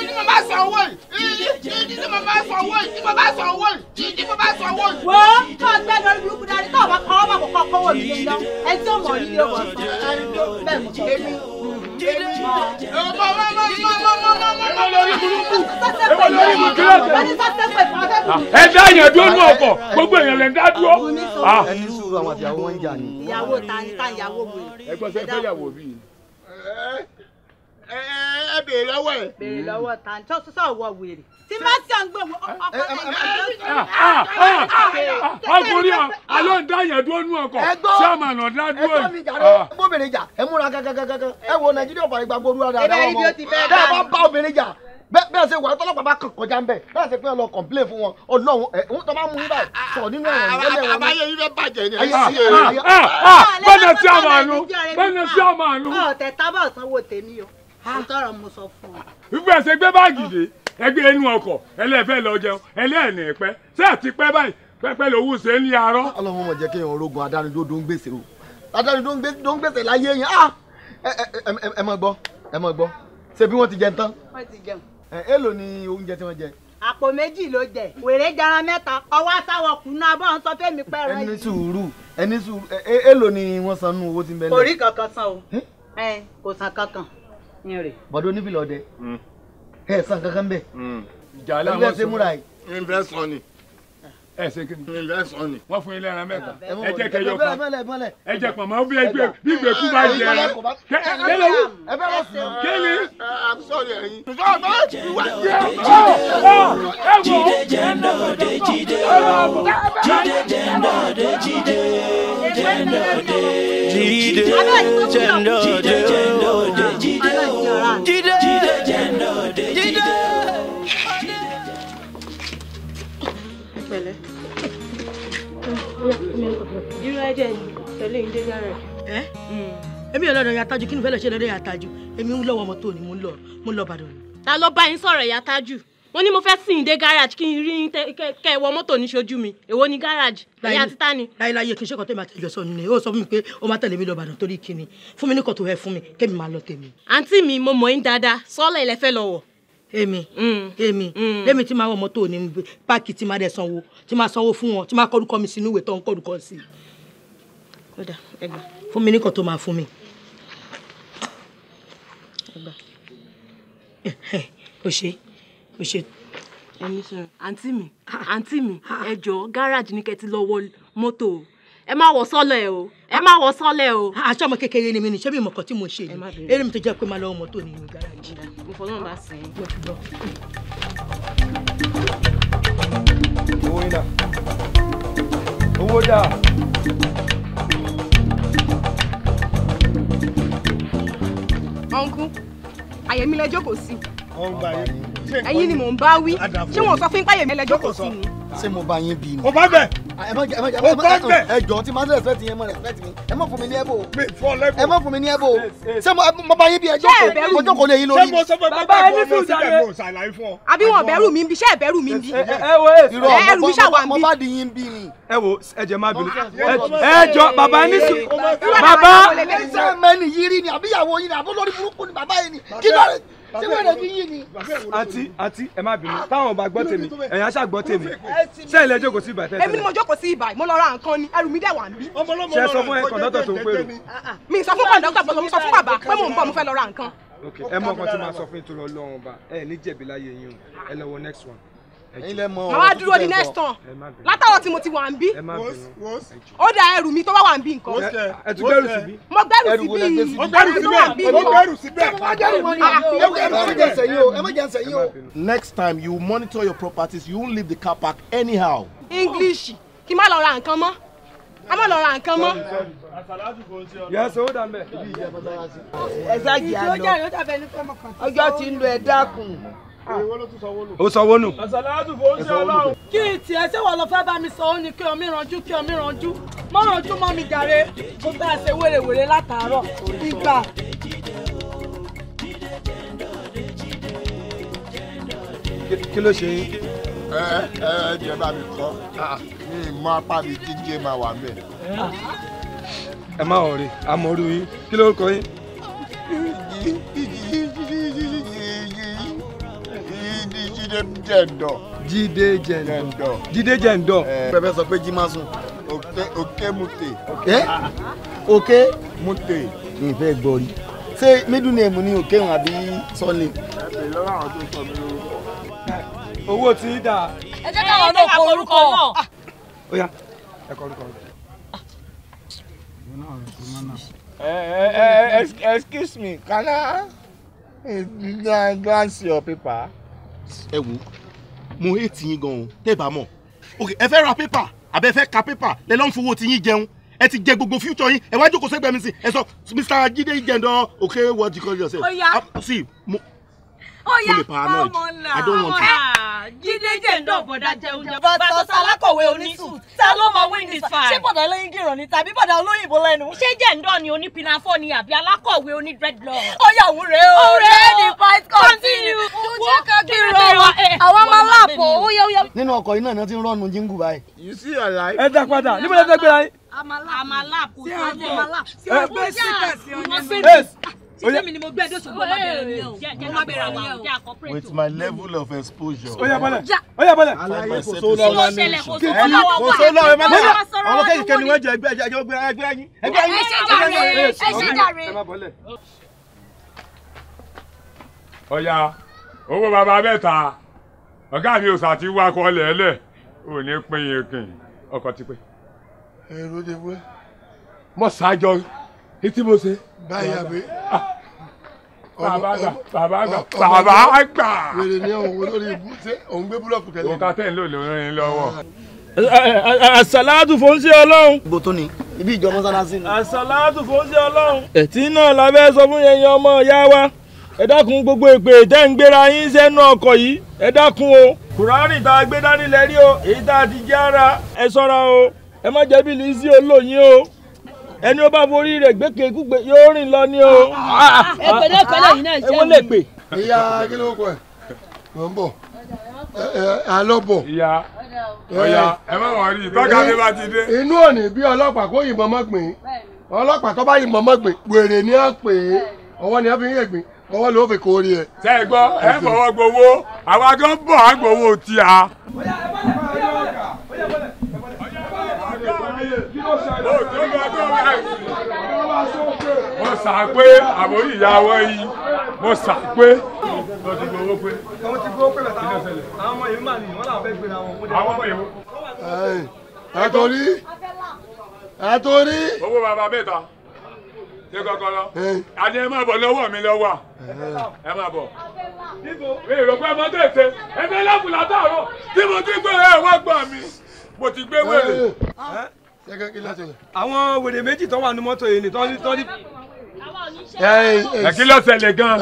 tí mo bá san owó yìí tí mo bá san owó yìí tí mo bá san owó yìí tí mo bá san owó yìí. wo tó gbẹ lórí burúkú dárí tó bá kọ́ ọ́ bá kọ́kọ́ kọ́wọ́ mi lé lọ ẹ tí ó mọ̀ ní ilé wọn sọ bẹ́ẹ̀ mo sọ. ẹ dá èèyàn dúró ní ọkọ̀ gbogbo èèyàn lè dá dúró. ẹni sùúrù àwọn àti àwọn wọn ń jà ní. ìyàwó ta ni ká ìyàwó wò. ẹ gbọ́ sẹ́ fẹ́ yàwó bí. ẹ béèrè lọ́wọ́ ẹ̀. béèrè lọ́wọ́ ta ni tó sọ̀wọ́ wèrè. tí má sí à ń gbé ọkùnrin àlọ́ ń dá èèyàn dúró ní ọkọ̀ sí àmàlà dá dúró yìí. bóbìnrin jà ẹ múra kankan ẹ wo Nàìjíríà fàyè gbàgbọ́ olúwa dáadáa ebe ibi ó ti fẹ́ dá bá bá obìnrin jà bẹ́ẹ̀ ṣe wà tọ́lọ́pàá bá kàn kọjá ń bẹ̀ bẹ́ẹ̀ ṣe pé ọ lọ complain fún wọn ọlọ́run òun tó bá mú yín báyìí sọ nínú ẹ̀wọ̀n ìwọ́lẹ̀ wọn. àbáyé yín fẹ́ bàjẹ́ ni. bẹ́ẹ̀ sí àmàlú bẹ́ẹ̀ sí àmàlú. ọ̀tẹ̀ tábà sanwó tèmi o mo tọrọ mo sọ fún ọ. ìgbà ẹsẹ̀ gbé báàgì dé ẹgbẹ́ inú ọkọ̀ ẹlẹ́fẹ́ lọ jẹun ẹlẹ́ẹ̀nì ẹ̀pẹ́ ṣé àti pẹ́ báyìí pẹ́pẹ́ lòwú ṣe ní arọ́. ọlọ́run mọ̀ jẹ́ kí èèyàn rogun adánidó ń gbèsè o adánidó ń gbèsè láyé yẹn ẹ mọ̀ gbọ́ ṣé bí wọ́n ti jẹun tán. wọ́n ti jẹun. èló ni oúnjẹ tí wọ́n jẹ. àpò méjì ló jẹ wèrè jaran mẹ́ta ọwọ́ sáwọ kùnú abọ́ ń sọ fẹ́mi pẹ́rẹ́ yìí. ẹni sùúrù èló ni wọ́n san nú owó tí ń bẹ lẹ. kò rí kankan san o kò san kankan ní rè. bọ́dọ̀ oníbìlẹ̀ ọdẹ ẹ san kankan bẹ́ẹ̀. ìjà aláwọ̀ sọ investment ni. ẹ ṣe kí ni. investment ni. wọ́n fún ilé ẹran mẹ́ta ẹ jẹ́ kẹyọ kan ẹ jẹ́ pọ̀ mọ́ bí ìgbẹ́ kú bá jẹ ẹran kéle. I'm sorry ẹyin. Jide jendo de jide o jide jendo de jide jendo de jide jendo de jide o jide jendo de jide. Pẹ̀lẹ́. Irú ẹ̀jẹ̀ ni tẹ̀lé ìdè gárẹ̀. Èmi ò lọ́dọ̀ Yàtájú kí ni fẹ́ lọ ṣe lọ́dọ̀ Yàtájú èmi ń lọ́wọ́ mọ́tò ni mo ń lọ Ìbàdàn ni. Ta ló bá yín sọ̀rọ̀ Yàtájú? Mo ní mo fẹ́ sìn dé garage kí n rí kẹ́ wọ mọ́tò ní ṣojú mi. Èwo ni garage? Ẹ̀yà títà ni. Láyéláyé kí n ṣe kọ́ tèmi àtẹ̀jọ́ sọ ni ó sọ fún mi pé ó máa tẹ̀lé mi lọ Ìbàdàn torí kíni fún mi ní kò tó ẹ fún mi kémi máa lọ tèmi. Àǹtí mi mo mọ̀ yín dáadáa sọ́ọ̀lẹ̀ ilẹ̀ fẹ́ lọ wọ̀. Èmi tí máa wọ mọ́tò ní páàkì tí máa dẹ̀ sanwó tí máa sanwó fún wọn tí máa kọ́dúkọ́ mi sínú ìwé tó ń kọ́dúkọ́ sí. Kódà ẹgbà. Fún mi ní kò tó máa fún mi. Ẹgbà. O ṣe. Ẹni sọ àǹtí mi ẹ jọ̀ọ́ gáràjì ní kẹ́ ti lọ wọ mọ́tò o. Ẹ má wọ sọ́lẹ̀ o. Aṣọ ọmọ kékeré ni mi ni ṣé bí ìmọ̀kàn tí mo ṣe ni. Eré mi tó jẹ́ pé máa lọ́wọ́ mọ́tò nínú gáràjì. Mo fọlọ́run bá sìn ín. owó iná owó dà. Ọ̀nkú, àyèmí lẹ jókòó sí. wọ́n ń bá yín. Ẹ̀yin ni mò ń bá wí. Ṣé wọ́n sọ fún pé àyèmí lẹ jókòó sí ni? Ṣé mo bá yín bí ni? Mo bá bẹ̀. Ẹ jọ̀ọ́ tí máa ń respect yín, ẹ mọ̀ respect mi. Ẹ má fún mi ní ẹ̀bò. Ẹ má fún mi ní ẹ̀bò. Ṣé mo bá yín bí ẹ jókòó? Mo jókòó lé yín lórí. Ṣé mo sọ fún bàbá ẹni sùn jáde? Mo ṣàlàyé fún ọ. Àbí wọn bẹ̀rù mi ń bí, ṣé ẹ bẹ̀rù mi ń bí? Ẹrù mi ṣàwà ń bí. Mo bá di yín bí ni. Ẹ wo ẹ jẹ́ má bínú. Ẹ jọ̀ọ́ bàbá ẹni sùn. Bàbá. Ṣé mẹ́ni yìí rí ni àbíyàwó yín ni àbólórí burúkú ni bàbá yín ni? Kí ló rẹ̀? Ṣé wọ́n rẹ̀ bí yín ni? Àǹtí ẹ má bínú. Táwọn bá gbọ́ tèmi, ẹ̀yin á ṣá gbọ́ tèmi. Ṣé ilé jókòó sí ìbàtẹ́? Èmi ni mo jókòó sí ibà, mo lọ ra nǹkan ni, ẹrù mi dẹ̀ wà ń bí. Ṣé ẹ sọ fún kọ̀ńdọ́tọ̀ tó ń pèrò? Mi sọ fún kọ̀ńdọ́tọ̀ pé mo sọ fún bàbá pé mò ń bọ̀ mo fẹ́ lọ ra nǹkan. Ẹ mọ̀ kan tí máa sọ fún ìtura Ọlọ́run ọba ẹ ní jẹ̀bi láyé yín o ẹ lọ wọ next one. Màá wá dúró di next one látàwọn tí mo ti wà ń bí. Ó da ẹrù mi tó wá wà ń bí nǹkan. Ẹ tún gbẹ́rù síbí. Mo gbẹ́rù síbí. Mo gbẹ́rù síbẹ̀. Mo gbẹ́rù síbẹ̀. Next time you monitor your properties, you won't leave the car park anyhow. English kí n má lọ ra nǹkan mọ́. A má lọ ra nǹkan mọ́. Yes, hold on there. Ẹ ṣáàjì àlọ́. Ọjọ́ ti ń lo ẹ dákun. Ó sanwó nù. Kí tiẹ̀ ṣé wọ́n lọ fẹ́ bá mi sọ ó ní kí omi ranjú mọ́ ranjú mọ́ mi jàre mo fẹ́ ṣe wèrèwèrè látàárọ̀ ìgbà. Kí ló ṣe yín? Ẹ jẹ́ bá mi kọ́ ní mọ apá mi jíjẹ máa wà mẹ́. Ẹ má ọ̀rẹ́ àmọ́rú yín kí ló kọ yín? Jídé jẹ̀ǹdọ̀. Pẹ̀pẹ̀ sọ pé jí máa sùn. Òkè mute. Òkè mute. Mi fẹ́ gbọ́ rí. Ṣé middle name ni òkè wọn àbí sọ́ọ̀lì? Lọ́wọ́ àwọn tó sọ mí lórúkọ. Owó tí ń dà. Ẹ jẹ́ káwọn náà kọ orúkọ náà. Ó yá ẹ kọ orúkọ. Excuse me, can I glance your paper? Ẹ wo mo hate yín gan-an tẹ́ bá mọ̀. Okay, ẹ fẹ́ ra paper àbẹ fẹ́ ka paper lẹ lọ́n fowó tí yín jẹun ẹ ti jẹ gbogbo future yín ẹ wá jókòó sẹ́gbẹ̀ẹ́ mi sí ẹ sọ Mr. Jide Jendo okay what you call yourself. Ó yá. See Oya, paranoid. I don't want to. Jídé jẹ̀ndọ̀ bọ̀dá jẹun jẹ. Bàtọ̀ sálákọ̀wé onísùn. Ta ló máa win this fight? Ṣé bọ̀dá olóyin gíràn ni tàbí bọ̀dá olóyìnbó lẹ́nu? Ṣé jẹ̀ndọ̀ ni onípinafọ́ ni àbí alákọ̀wé oní dreadlock? Oya wúre o. Ọ̀rẹ́ the fight continue. Jẹ́ ká gbèrò wa. Àwọn máa láàpọ̀. Oya. Nínú ọkọ̀ iná náà ti ń rọ́ọ̀nù jíngù báyìí. You see your life. Ẹ dá padà níbo lẹ fẹ́ gbéra yín. Àmàlà kò sí àmàlà. Ṣé o gbé síkà sí ọ̀nà? Sísèmi ni mo gbé ẹjọ́ ṣùgbọ́n má bẹ̀rẹ̀ ní o. Jẹ́ má bẹ̀rẹ̀ ní o. With my level of exposure. Oya bọ́lẹ̀. Aláyé kò só lọ́wọ́ ní ìṣù. Kò só lọ́wọ́ ẹ má dá. Àwọn kéèké ni wọ́n jẹ ẹgbẹ́ yín. Ẹ ṣe jàre. Ọya owó bàbá mẹ́ta ọ̀gá mi ò sà ti wá kọ́ lẹ́lẹ̀ ò ní pín in kìn ọkọ̀ ti pé. Èrò de wẹ́. Mo ṣàjọ etí mo ṣe. Báyà bí. Bàbá àgbà. Wèrè ní ọ̀hún olórí ibú ṣé òun gbé búlọ̀kù tẹ̀lé. Òǹkà tẹ̀ ń lò lórí lọ́wọ́. Àsàlátù fún sí Ọlọ́run. Ibo tó ni ibi ìjọ mọ́sálásí ni. Àsàlátù fún sí Ọlọ́run. Ẹ̀tí náà la fẹ́ sọ fún yẹn ọmọ ìyá wa. Ẹ dákun gbogbo èpè tẹ́ ń gbéra yín sẹ́nu ọkọ̀ yìí. Ẹ dákun o. Kùránì tá a gbé dání lẹ́rí o. Èyí tá a ti jẹ́ ara. Ẹ ṣọ́ra o. Ẹ má jẹ́ bí Lizzy olóyin o. Ẹni ó bá forí rẹ̀ gbékègbè yóò rìn lọ ní o. Ẹ̀pẹ̀lẹ́pẹ̀lẹ́ yìí náà jẹ́. Èwo lè pè. Ìyá kí ló kọ ẹ̀? Mò ń bọ̀. Alọ́bọ̀. Ìyá ọ̀yà ẹ má wọ̀ rí tọ́ka mi bá ti dé. Inú òní bí ọlọ́pàá kó yìnbọn mọ́ gbìn. Ọlọ́pàá tó bá yìnbọn mọ́ gbìn wèrè ni á pè é. Ọwọ́ ni á fi ń yẹ̀gbìn. Ọwọ́ ló fi kórè ẹ̀. Ṣé ẹ gbọ́ ẹ fọwọ́ gbowó àwa gan bọ̀ á gbowó tí a. Mo sà pé àbórí ìyàwó yìí mo sà pé. Mo ti gbowó pé. Àwọn ti gbowó pé bẹ̀tà àwọn ọmọ yìí mà ní wọ́n làwọn fẹ́ gbéra wọn. Àwọn ọmọ yìí. Ẹ torí. Owó bàbá mẹ́ta. Ṣé kọ́kọ́ lọ? Àní ẹ máa bọ̀ lọ́wọ́ mi lọ́wọ́. Ẹ máa bọ̀. Mi ò rò pé ọmọdé ṣe ẹgbẹ́ lábùlà látàárọ̀ tí mo ti gbé ẹ̀ wá gbà mí. Mo ti gbé wèrè. Àwọn wèrè méjì tó wà ní mọ́tò yìí ni tọ́ni. Ẹ kí ló ṣẹlẹ̀ gan-an?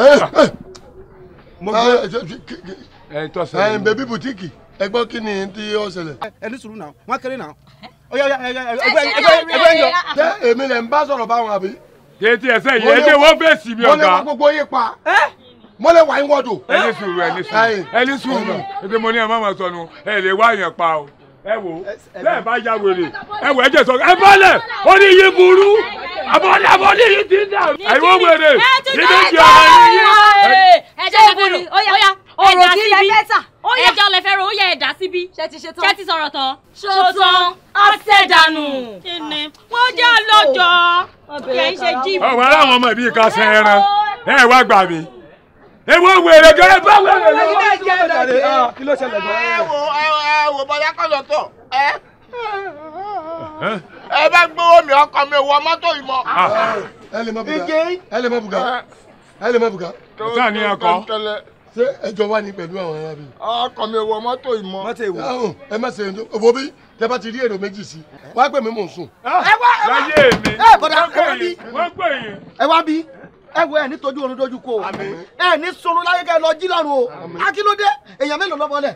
Bẹ̀bí bùtíìkì ẹgbọ́n kí ni tí ó ṣẹlẹ̀. Ẹni sùúrù náà, wọ́n kéré náà. Ẹgbẹ́ yọ. Ṣé èmi lè ń bá sọ̀rọ̀ báwọn àbí? Kéétì ẹsẹ̀ yìí ẹgbẹ́ wọ́n fèsì mi ọ̀gá. Mo lè wá gbogbo yín pa. Mo lè wá yín wọ́dọ̀. Ẹni sùúrù. Ẹgbẹ́ mo ní ẹ má máa sọnù ẹ lè wá yẹn pa o. Ẹ wò ó lẹ́ẹ̀ bá ya wèrè ẹ wò ẹ jẹ́ sọ ẹ bọ́lẹ̀ ó ní yín burú àbọ̀lẹ̀ yìí ti dà. Àìwọ́ wèrè níbi ìjọ ọmọ yìí. Ẹ jẹ́ ìbúni óyá ọ̀rọ̀ tí ilẹ̀ fẹ́ta ẹjọ́ lẹ fẹ́ràn ó yẹ ẹ̀dá síbí ṣé ti sọ̀rọ̀ tán ṣòtán àtẹ̀dànù kíni wọ́n jẹ́ lọ́jọ́ kì í ṣe jíìpù. Ọ̀wọ́ aláwọn ọmọ ìbí kan ṣe ẹran ẹ wá gbà mí. Ewo wèrè gẹ́gẹ́ bá wèrè lọ. Kí ló ṣẹlẹ̀ gan? Ẹ wò bọ́lá kọ́lọ̀ tọ̀. Ẹ bá gbówó mi ọkọ mi wọ mọ́tò yìí mọ́. Ẹ lè mọ bùgá. Sáà ní ọkọ. Ṣé ẹjọ́ wà ní pẹ̀lú àwọn ará mi? Ọkọ mi wọ mọ́tò yìí mọ́. Mọ́tò ìwò. Ẹ má ṣe ẹjọ́. Òbó bí tẹ bá ti rí èrò méjì sí. Wá pè mí mò ń sùn. Láyé mi. Wọ́n pè yín. Ẹ wá bí. Ẹ wo ẹ ní tójú oorun dójú kó o ẹ ní sunun láyé ká ẹ lọ jí lọ́run o akílódé èèyàn mélòó ló bọ́lẹ̀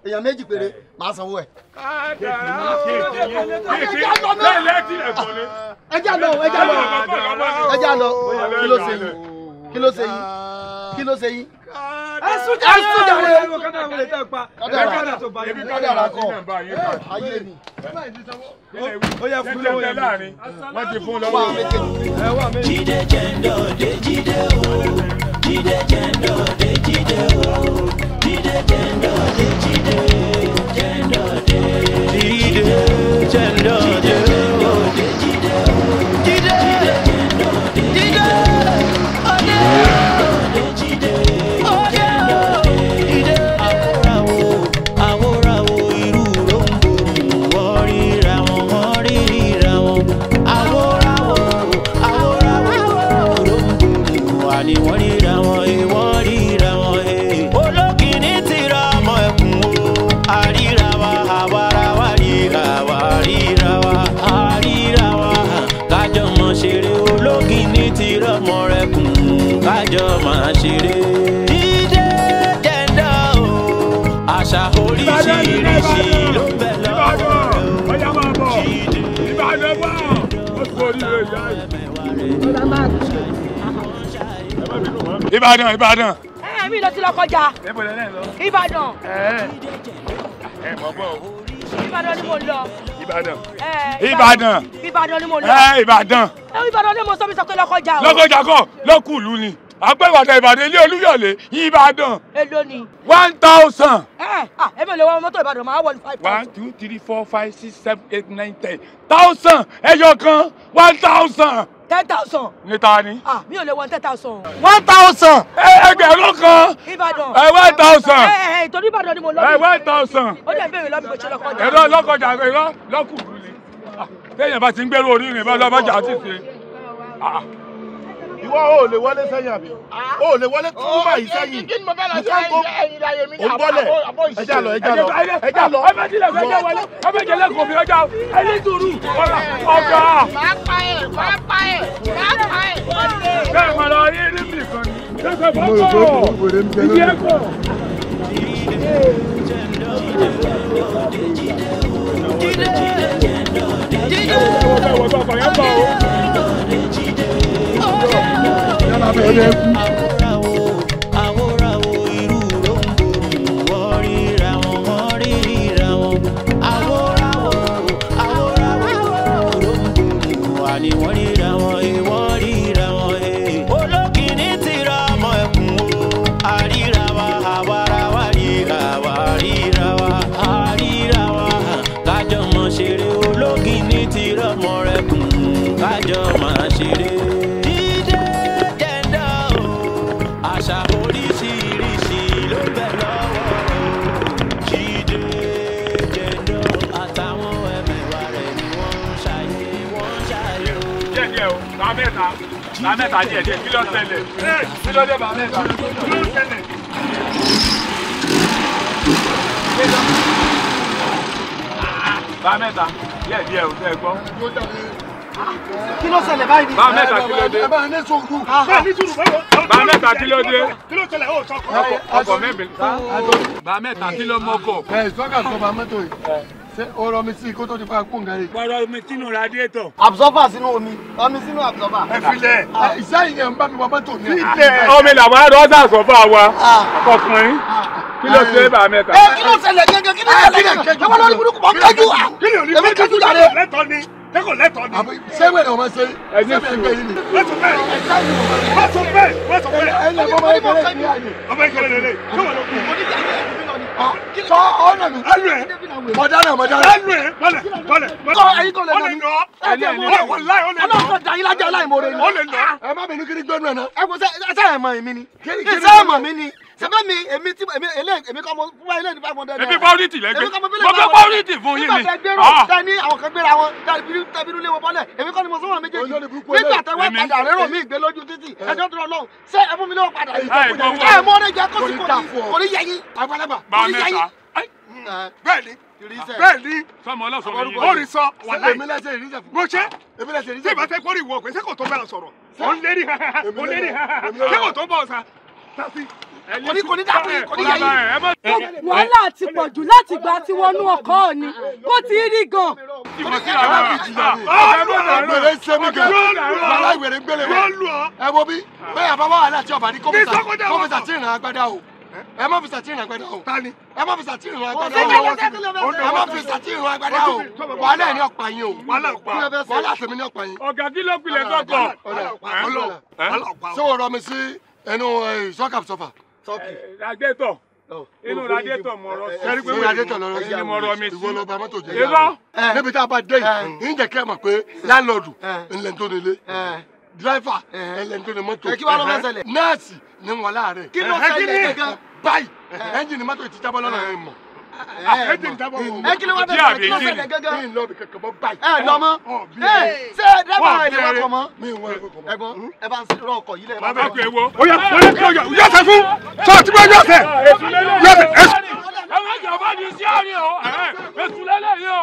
èèyàn méjì péré màá sanwó ẹ. ẹ já lọ kí ló ṣe yín. ẹ sún jáde. Kádàrá kọ ayé ni. Ó yẹ fún lọ́wọ́ yẹn láàrin wọ́n ti fún lọ́wọ́ yẹn. Jídé jẹ́ndọ̀ dé jídé o jídé jẹ́ndọ̀ dé jídé o jídé jẹ́ndọ̀ dé jídé jẹ́ndọ̀ dé jídé jẹ́ndọ̀ dé jídé o jídé jẹ́ndọ̀ dé jídé ọdẹ jídé jẹ́ndọ̀ dé jídé àwòràwò irú ròǹgbòrò wọ́n ríra wọn àwòràwò ni wọ́n ríra wọn olókìní ti ra ọmọ ẹkùn o àríra wa àwara wa ríra wa kájọ mọ ṣeré olókìní ti ra ọmọ ẹkùn kájọ máa ṣeré. àṣà oríṣiríṣi ló ń bẹ lọ́wọ́ rẹ̀ o. Jíde Ìbàdàn bọ̀ ó sórí rẹ̀ yá yìí. Ìbàdàn. Mi lọ sí lọ kọjá. Ìbàdàn. Mọ̀ bọ̀ o. Ìbàdàn ni mo lọ. Ìbàdàn. Ìbàdàn ni mo lọ. Ìbàdàn. Ìbàdàn ni mo sọ mi sọ pé lọ́kọjá o. Lọ́kọjá kọ́ lọ́kùlù ni. Àgbẹ̀wàdà Ìbàdàn ilé Olúyọ̀lé Ìbàdàn. Èló ni. 1000. Èmi ò lè wọ mọ́tò Ìbàdàn máa wọ ní 5,000. 1 2 3 4 5 6 7 8 9 10 1000 ẹyọ kan 1000. 10,000. Ní ta ni? Mi ò lè wọ 10,000. 1000. Ẹgbẹ̀rún kan. Ìbàdàn. 1000. Torí Ìbàdàn ni mo lọ. 1000. Ó dẹ̀ bẹ̀rẹ̀ lọ́bí kò ṣe lọ́kọjá. Ẹ̀rọ lọ́kọjá ẹ̀rọ lọ́kùlù ni. Téèyàn bá ti ń gbèrò orí rìn bá lọ́bàjà àti ṣe. Ìwọ ò lè wọlé sẹ́yìn àbí? O lè wọlé túbú báyìí sẹ́yìn. Kí ni mo fẹ́ lọ sí ẹ̀yìn láyé mi? O bọ́lẹ̀. Ẹja lọ. Ẹ bá tilẹ̀ fẹ́ jẹ́ wọlé. Ẹ bá jẹ́ lẹ́kọ̀ọ́ mi ọjà ẹni sùúrù. Ọ̀gá. Máa pa ẹ̀. Bẹ́ẹ̀ mọ̀ lọ rí níbi kan ni. Ṣé kò bọ́ ìdí ẹ̀kọ́? Àwòràwò irú ròǹgbòrò wọ́n ríra wọn. Àwòràwò ròǹgbòrò wà ní wọ́n ríra wọn. Olókìní ti ra ọmọ ẹkùn o. Àríra wa àwara wa ríra wa. Kájọ mọ̀ ṣeré olókìní ti ra ọmọ ẹkùn. Kájọ máa ṣeré. Àṣà oríṣiríṣi ló bẹ lọ́wọ́ Jíde jẹ̀ndọ̀ àtàwọn ẹ̀mẹ̀wà rẹ̀ ni wọ́n ń ṣàyè díẹ̀ o bá mẹ́ta díẹ̀ kí ló ṣẹlẹ̀ kí ló dé bá mẹ́ta kí ló ṣẹlẹ̀. Bá mẹ́ta díẹ̀ o tẹ́ ẹ gbọ́. Kí ló ṣẹlẹ̀ báyìí? Bá mẹ́ta kí ló dé? Bá mẹ́ta kí ló dé? Ọkọ̀ mẹ́bìnrin. Bá mẹ́ta kí ló mọ́kọ̀? Sọ́kà tó bá mẹ́tò yìí. Ṣé o rọ mi sí kó tó di pa kó nǹkan yìí? Pọ̀rọ̀ omi sínú radiator. Absorber sínú omi. Omi sínú absorber. Ẹ filẹ̀. Ìṣe ìyẹn ń bá mi wọ mọ́tò ní. Filẹ̀. Omi làwọn arọ sàṣọ̀fà wa. Ọkùnrin. Kí ló ṣe bá mẹ́ta? Kí ló ṣẹlẹ̀ gẹ́gẹ́? Kí ló ṣẹlẹ̀ gẹ́gẹ́? Ẹ wọ́n lórí burúkú mọ́ kájú. Kí ni òní kájú jáde? Lẹ́tọ̀ ni. Tẹ́kọ̀ lẹ́tọ̀ ni. Ṣé wẹ̀rẹ̀ ọmọ ṣe? Ẹ̀yin fi wẹ̀. Wẹ́sùn bẹ́ẹ̀. Ẹ̀yin ẹ̀fọ́ máa ń kéré ní àyè. Ọmọ ìkẹlẹ̀ lélẹ̀. Ṣé wọ́n lọ kú? Sọ ọ̀nà mi. Ẹnu ẹ̀. Mọ̀dánà. Ẹnu ẹ̀. Bọ́lẹ̀. Ẹ̀yin kò lè nà mí. Ọlọ́run dà yín lájà aláìmoore ni. Ó lè nà. Ẹ má bínú kiri gbẹ́nu ẹ̀ náà. Ẹ kò sẹ́ ẹ̀ mọ̀ èmi ni. Ṣé ẹ̀ mọ̀ mi ni? Sẹ́fẹ́ mi èmi kọ́ mo fún wa ilé ní 500. Èmi pọ́lítì lẹ́gbẹ̀ẹ́. Mo fẹ́ pọ́lítì fún yín ni. Tẹ ní àwọn kan gbéra wọn tẹbínú lé wọn bọ́lẹ̀. Èmi kọ́ ni mo sọ́wọ́n méjèèjì. Nígbà tẹ wá padà rérò mi ìgbé lójú títì. Ẹjọ́ tó lọ lọ́hùn. Ṣé ẹ fún mi lọ́wọ́ padà yìí? Ẹ mọ ọ̀rẹ́ jẹ́ kó sì kò ní yẹ yín. Àgbàlagbà kò ní yẹ yín. Bẹ́ẹ̀ni sọmọ ọlọ́sọ̀rọ̀ yìí. Ó rí sọ wàláì. Èmi lẹ́sẹ̀ ìrísẹ̀ fún. Mo ṣe. Èmi lẹ́sẹ̀ Tí ìrísẹ̀ ìbá fẹ́ kórìí wọ̀ pé sẹ́kọ̀ tó bẹ̀rẹ̀ sọ̀rọ̀. Ó ń lérí sẹ́kọ̀ tó bọ̀ ọ̀sà. Kò ní dàbí kò ní yẹ yín. Wàhálà ti pọ̀ jù láti gbà tí wọnú ọkọ̀ ni. Bó ti rí gan. Ìmọ̀ sí àwọn àbíjìyà. Ìgbèrè ń ṣe mí gan. Wàhálà ìgbèrè ń gbélé mi. Ẹ wo bí bẹ́ẹ̀ àbábá wà láti ọ̀bà ní kọ́mọ̀sà tí ìrìn agbádá o. Ẹ má fi sàtìrìn agbádá o. Ẹ má fi sàtìrìn agbádá o. Ẹ má fi sàtìrìn agbádá o. Wàhálà ẹ̀ ní ọ̀pá yín o. Wàhálà tèmi ní ọ̀pá yín. Ọ̀gá kí ló pilẹ̀ kọ̀kọ̀? Ṣé o rọ mi sí ẹnu sọ́kà sọ́fà? Radiator. Inú radiator mọ̀ ọ̀rọ̀ sí. Inú radiator lọ́rọ̀ sí. Ẹni mọ̀ ọ̀rọ̀ mi sí. Ìwọ lọ bá mọ́tò jẹ́. Irọ́. Níbi tá a bá dé yìí, ń jẹ́ kẹ́ ẹ mọ̀ pé láńlọ́ọ̀dù ńlẹ̀ tó nílé. Dírẹ́fà ńlẹ̀ tó ní mọ́tò. Kí wàá lọ máa ṣẹlẹ̀? Nọ́ọ̀sì ní wọn láàárẹ̀. Kí ló ṣẹlẹ̀ gẹ́gẹ́? Báyìí ẹ́ńjìnì mọ́tò ti jábọ́ lọ́nà ẹ̀ mọ̀. Ẹ kí ló wá bẹ̀rẹ̀ kí ló ṣẹlẹ̀ gẹ́gẹ́? Mi ń lọ bí kankan mọ́ báyìí. Ẹ lọ mọ́. Ṣé dẹ́gbà ẹ̀ lè wá kọ̀ mọ́? Mi ń wọ ẹ̀kọ́ kọ̀ mọ́. Ẹ̀gbọ́n ẹ bá ń rọ ọkọ̀ yìí lẹ̀. Bàbá kò ewo. Ó yá yóò fẹ́ fún. Sọ ti bọ́ yóò fẹ́. Yóò fẹ́. Ẹ má jẹ́ ọba di sí àárín o. Èsù lélẹ̀ yìí o.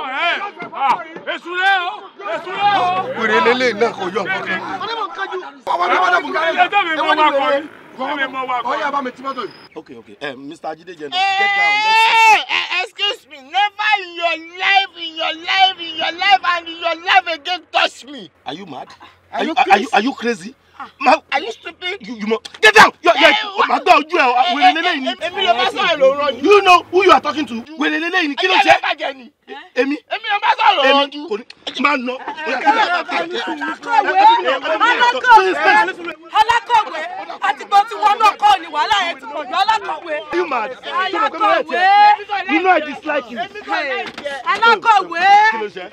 Èsù lé o. Èsù lé o. Wèrè lélẹ̀ náà kò yọ ọ̀pọ̀ kan. Ọdẹ mọ̀ ń kájú. Ọmọ mi wọ́n dẹ̀ bùkárẹ̀. Ẹjọ́ mi mọ́ máa kọ́ ni. Ọ̀yá bá mi tí mọ́tò yìí. Okay. Mr. Ajide Jendo, Hey, get down. Excuse me. Never in your life, and in your life again touch me. Are you mad? Are you crazy? Are you stupid? You get down! You know who you are talking to? Emi. Alákọ̀wé àti gbọ́ tí wọ́n náà kọ́ ni wàhálà ẹ̀ ti pọ̀jù alákọ̀wé. You mad? You know I dislike you. Alákọ̀wé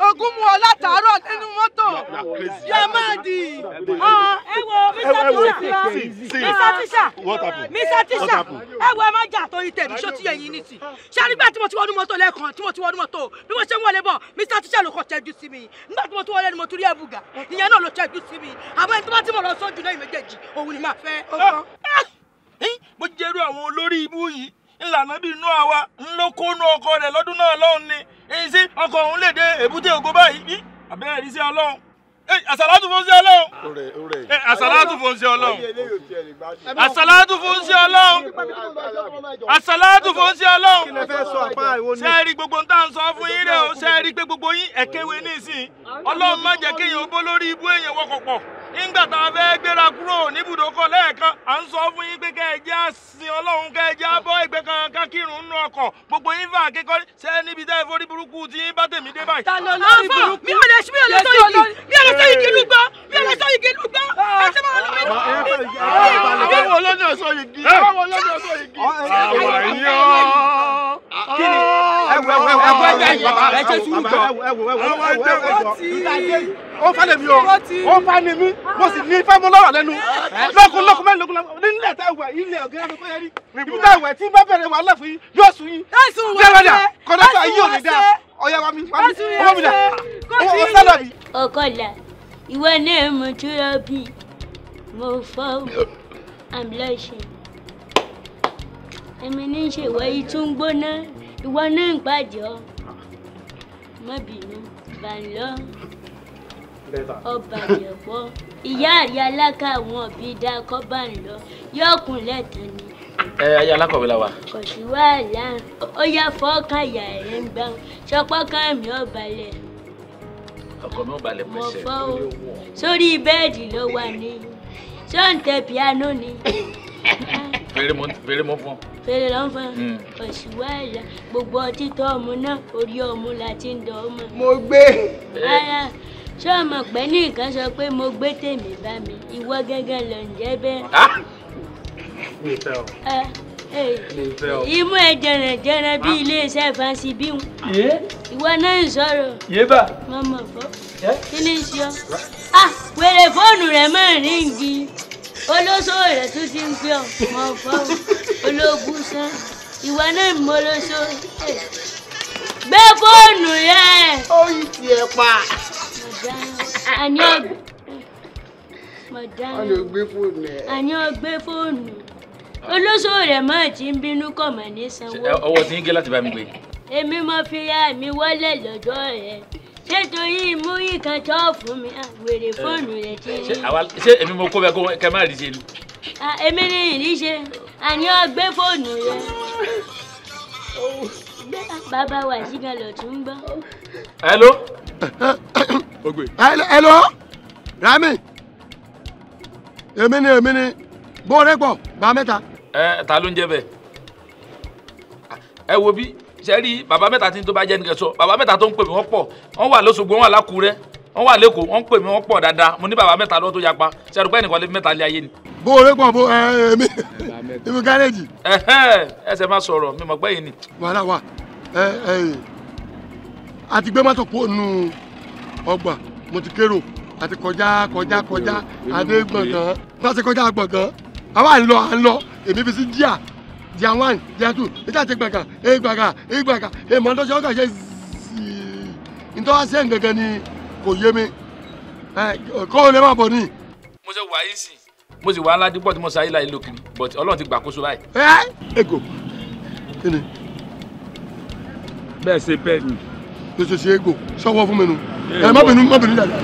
ogun mu ọ látàárọ̀ nínú mọ́tò. Yẹ máa di. Ẹ wo Mr. Tisha. What happened? Mr. Tisha. Ẹ wo ẹ má jà torí tèmi ṣó ti yẹ̀yìn ní sí. Ṣé nígbà tí mo ti wọnú mọ́tò lẹ́ẹ̀kan tí mo ti wọnú mọ́tò bí mo ṣe ń wọlé bọ̀ Mr. Tisha ló kọ́ ṣẹ́jú sí mi. Nígbà tí mo ti wọlé ni mo tún rí ẹ̀bùgà. Ìyẹn náà ló ṣẹ́jú sí mi. Àmọ́ ẹni tó bá ti mọ̀ lọ sọ́jú lẹ́yìn méjèèjì òun ni máa fẹ́. Mo jẹ́rú àwọn olórí ibú yìí ńlànà bíi inú àwa ńlọkọ́nù ọkọ rẹ̀ lọ́dún náà lọ́hùn ni èyí sí ọkọ òun lè dé èbúté ògo báyìí àbẹ́rẹ́ rí sí ọlọ́run àsàlátù fún sí ọlọ́run àsàlátù fún sí ọlọ́run àsàlátù fún sí ọlọ́run àsàlátù fún sí ọlọ́run ṣé ẹ rí gbogbo ń tà ń sọ fún yín rẹ o ṣé ẹ rí pé gbogbo yín ẹ̀kẹ́wé nísìn ọlọ́run má jẹ́ kéèyàn ó bó lórí ibú èèyàn wọ́kọ̀ pọ̀ nígbà tá a fẹ́ gbéra kúrò níbùdókọ̀ lẹ́ẹ̀kan à ń sọ fún yín pé kẹ́ ẹ jẹ́ àsìn ọlọ́run kẹ́ ẹ jẹ́ abọ́ ìgbẹ́ kankan kírun nínú ọkọ̀ gbogbo yín fà kékọ́ ṣé níbi tẹ́ ẹ forí burúkú tí yín bá tèmi dé báyìí. Tàlọ́ lórí burúkú mi ò lè sọ igi lúgbọ́ ẹ ṣe máa lọ mí. Báwo ló ní ọ̀sọ́ igi? Báwo ló ní ọ̀sọ́ igi? Kí ni? Ẹ ṣe sùúrù jọ. Ó fẹ́ lè mi o, ó fẹ́ ni mí, mo sì ní fẹ́ mú lọ́rọ̀ lẹ́nu. Lọ́kùn mẹ́rin nílẹ̀ tẹ́ wẹ̀ ilẹ̀ ọ̀gá ẹ̀rọ fẹ́ rí. Ibi tẹ́ wẹ̀ tí bá bẹ̀rẹ̀ wàhálà fún yín yóò sùn yín. Dẹ́rẹ́dà kọ́dọ́tà yìí ò ní dá. Ọ̀yá wa mi, owó mi dà. Ó sálọ̀ mi. Ọ̀kọ̀lá, ìwọ náà mo túra bí mo fọ́ I'm blushing. Èmi ní ṣèwọ́ yìí tún gbóná, ìwọ náà ń gbàjọ́. Má bínú, bà ń lọ. Ọba ìyẹ̀pọ̀ ìyá àrí aláka àwọn òbí dá kọ́ bá ń lọ yọ̀ọ̀kùn lẹ́tàn ni. Ayé alákọ̀wé la wa. Kò sí wàhálà ó yá fọ́ọ̀kan ìyá rẹ̀ ń gbà ṣọpọ́ kan mi ò balẹ̀. Ọkọ mi ò balẹ̀ pẹ̀sẹ̀. Mo fọ́ o sórí bẹ́ẹ̀dì ló wà ní ṣọ́ǹtẹ̀ piano ni. Fèrè mọ́ fún. Fèrè ló ń fún kò sí wàhálà gbogbo ọtí tó ọmọ náà orí ọmọ la ti ń dọ̀ ọmọ. Mo gbé. Ṣé ọmọ pẹ́ ní nǹkan sọ pé mo gbé tèmi bá mi ìwọ gángan ló ń jẹ́ bẹ́ẹ̀. Mi fẹ́ o. Mi fẹ́ o. Imú ẹ jẹrẹjẹrẹ bí iléeṣẹ́ fansi bí wọn. Ìwọ náà ń sọ̀rọ̀. Yébà. Mọ̀mọ́ fọ́. Kí ni ń ṣe ọ́? Wèrè fóònù rẹ̀ máa ń ríǹgì. Olóṣó rẹ̀ tún ti ń pẹ́ ọ́. Mọ̀ fọ́ ológun sán. Ìwọ náà ń mọ olóṣó. Gbé fóònù yẹn. Ó yí tiẹ̀ pa. Àní ọgbẹ́ fóònù. Olóṣó rẹ̀ máa ti ń bínú kọ̀ mọ̀ ní sanwó. Ọwọ́ tí ń gé láti bá mi gbé. Èmi mo fi ya mi wọlé lọ́dọ̀ rẹ̀. Ṣètò yìí mú ìkan tó fún mi. Wèrè fóònù rẹ̀ ti rí. Ṣé èmi mo kó bẹ kó kẹ má rí ṣe ni? Èmi ní ìrí ṣe. Àní ọgbẹ́ fóònù rẹ̀. Bàbá wa sí gan lọ tún gbọ́. Hello. Hello. Rami. Èmi ni. Bọ́ọ̀rẹ́ pọ̀ bá mẹ́ta. Ta ló ń jẹ́ bẹ́ẹ̀? Ẹ wo bí ṣe rí bàbá mẹ́ta tí tó bá jẹ́ nìkan sọ bàbá mẹ́ta tó ń pè mí wọ́n pọ̀ wọ́n wà l'Óṣogbo wọ́n wà l'Ákúrẹ́ wọ́n wà l'Ékòó wọ́n ń pè mí wọ́n pọ̀ dáadáa mo ní bàbá mẹ́ta lọ́wọ́ tó yapa ṣe àdúgbò ẹnìkan lé mẹ́ta lé ayé ni. Bọ́ọ̀rẹ́ pọ̀ èmi gáréèjì. Ẹsẹ̀ máa sọ̀rọ̀ mi mọ̀ pé yìí ni. Wàhálà wà a ti gbé mọ́tò kúrò nínú ọgbà mo ti kérò àti kọjá adé gbọ̀ngàn bá ti kọjá gbọ̀ngàn àwa à ń lọ èmi fi sí díà 1 díà 2 ìjà ti gbàgà èèmọ̀ tó ṣe ọ́ kà ṣe ìtọ́wá sí ẹ̀ǹgẹ̀gẹ̀ ni kò yé mi kọ́ ò lè má bọ̀ ní. mo ṣe wà yìí sìn mo sì wà aládìpọ̀ tí mo ṣe ayé láyé lókiri but Ọlọ́run ti gbàkóso báyìí. Ego kí ni. Bẹ́ẹ̀ ṣe bẹ́ẹ̀ ni. Ló ṣe ego sọ́wọ́ fún mi nu má bínú dàda.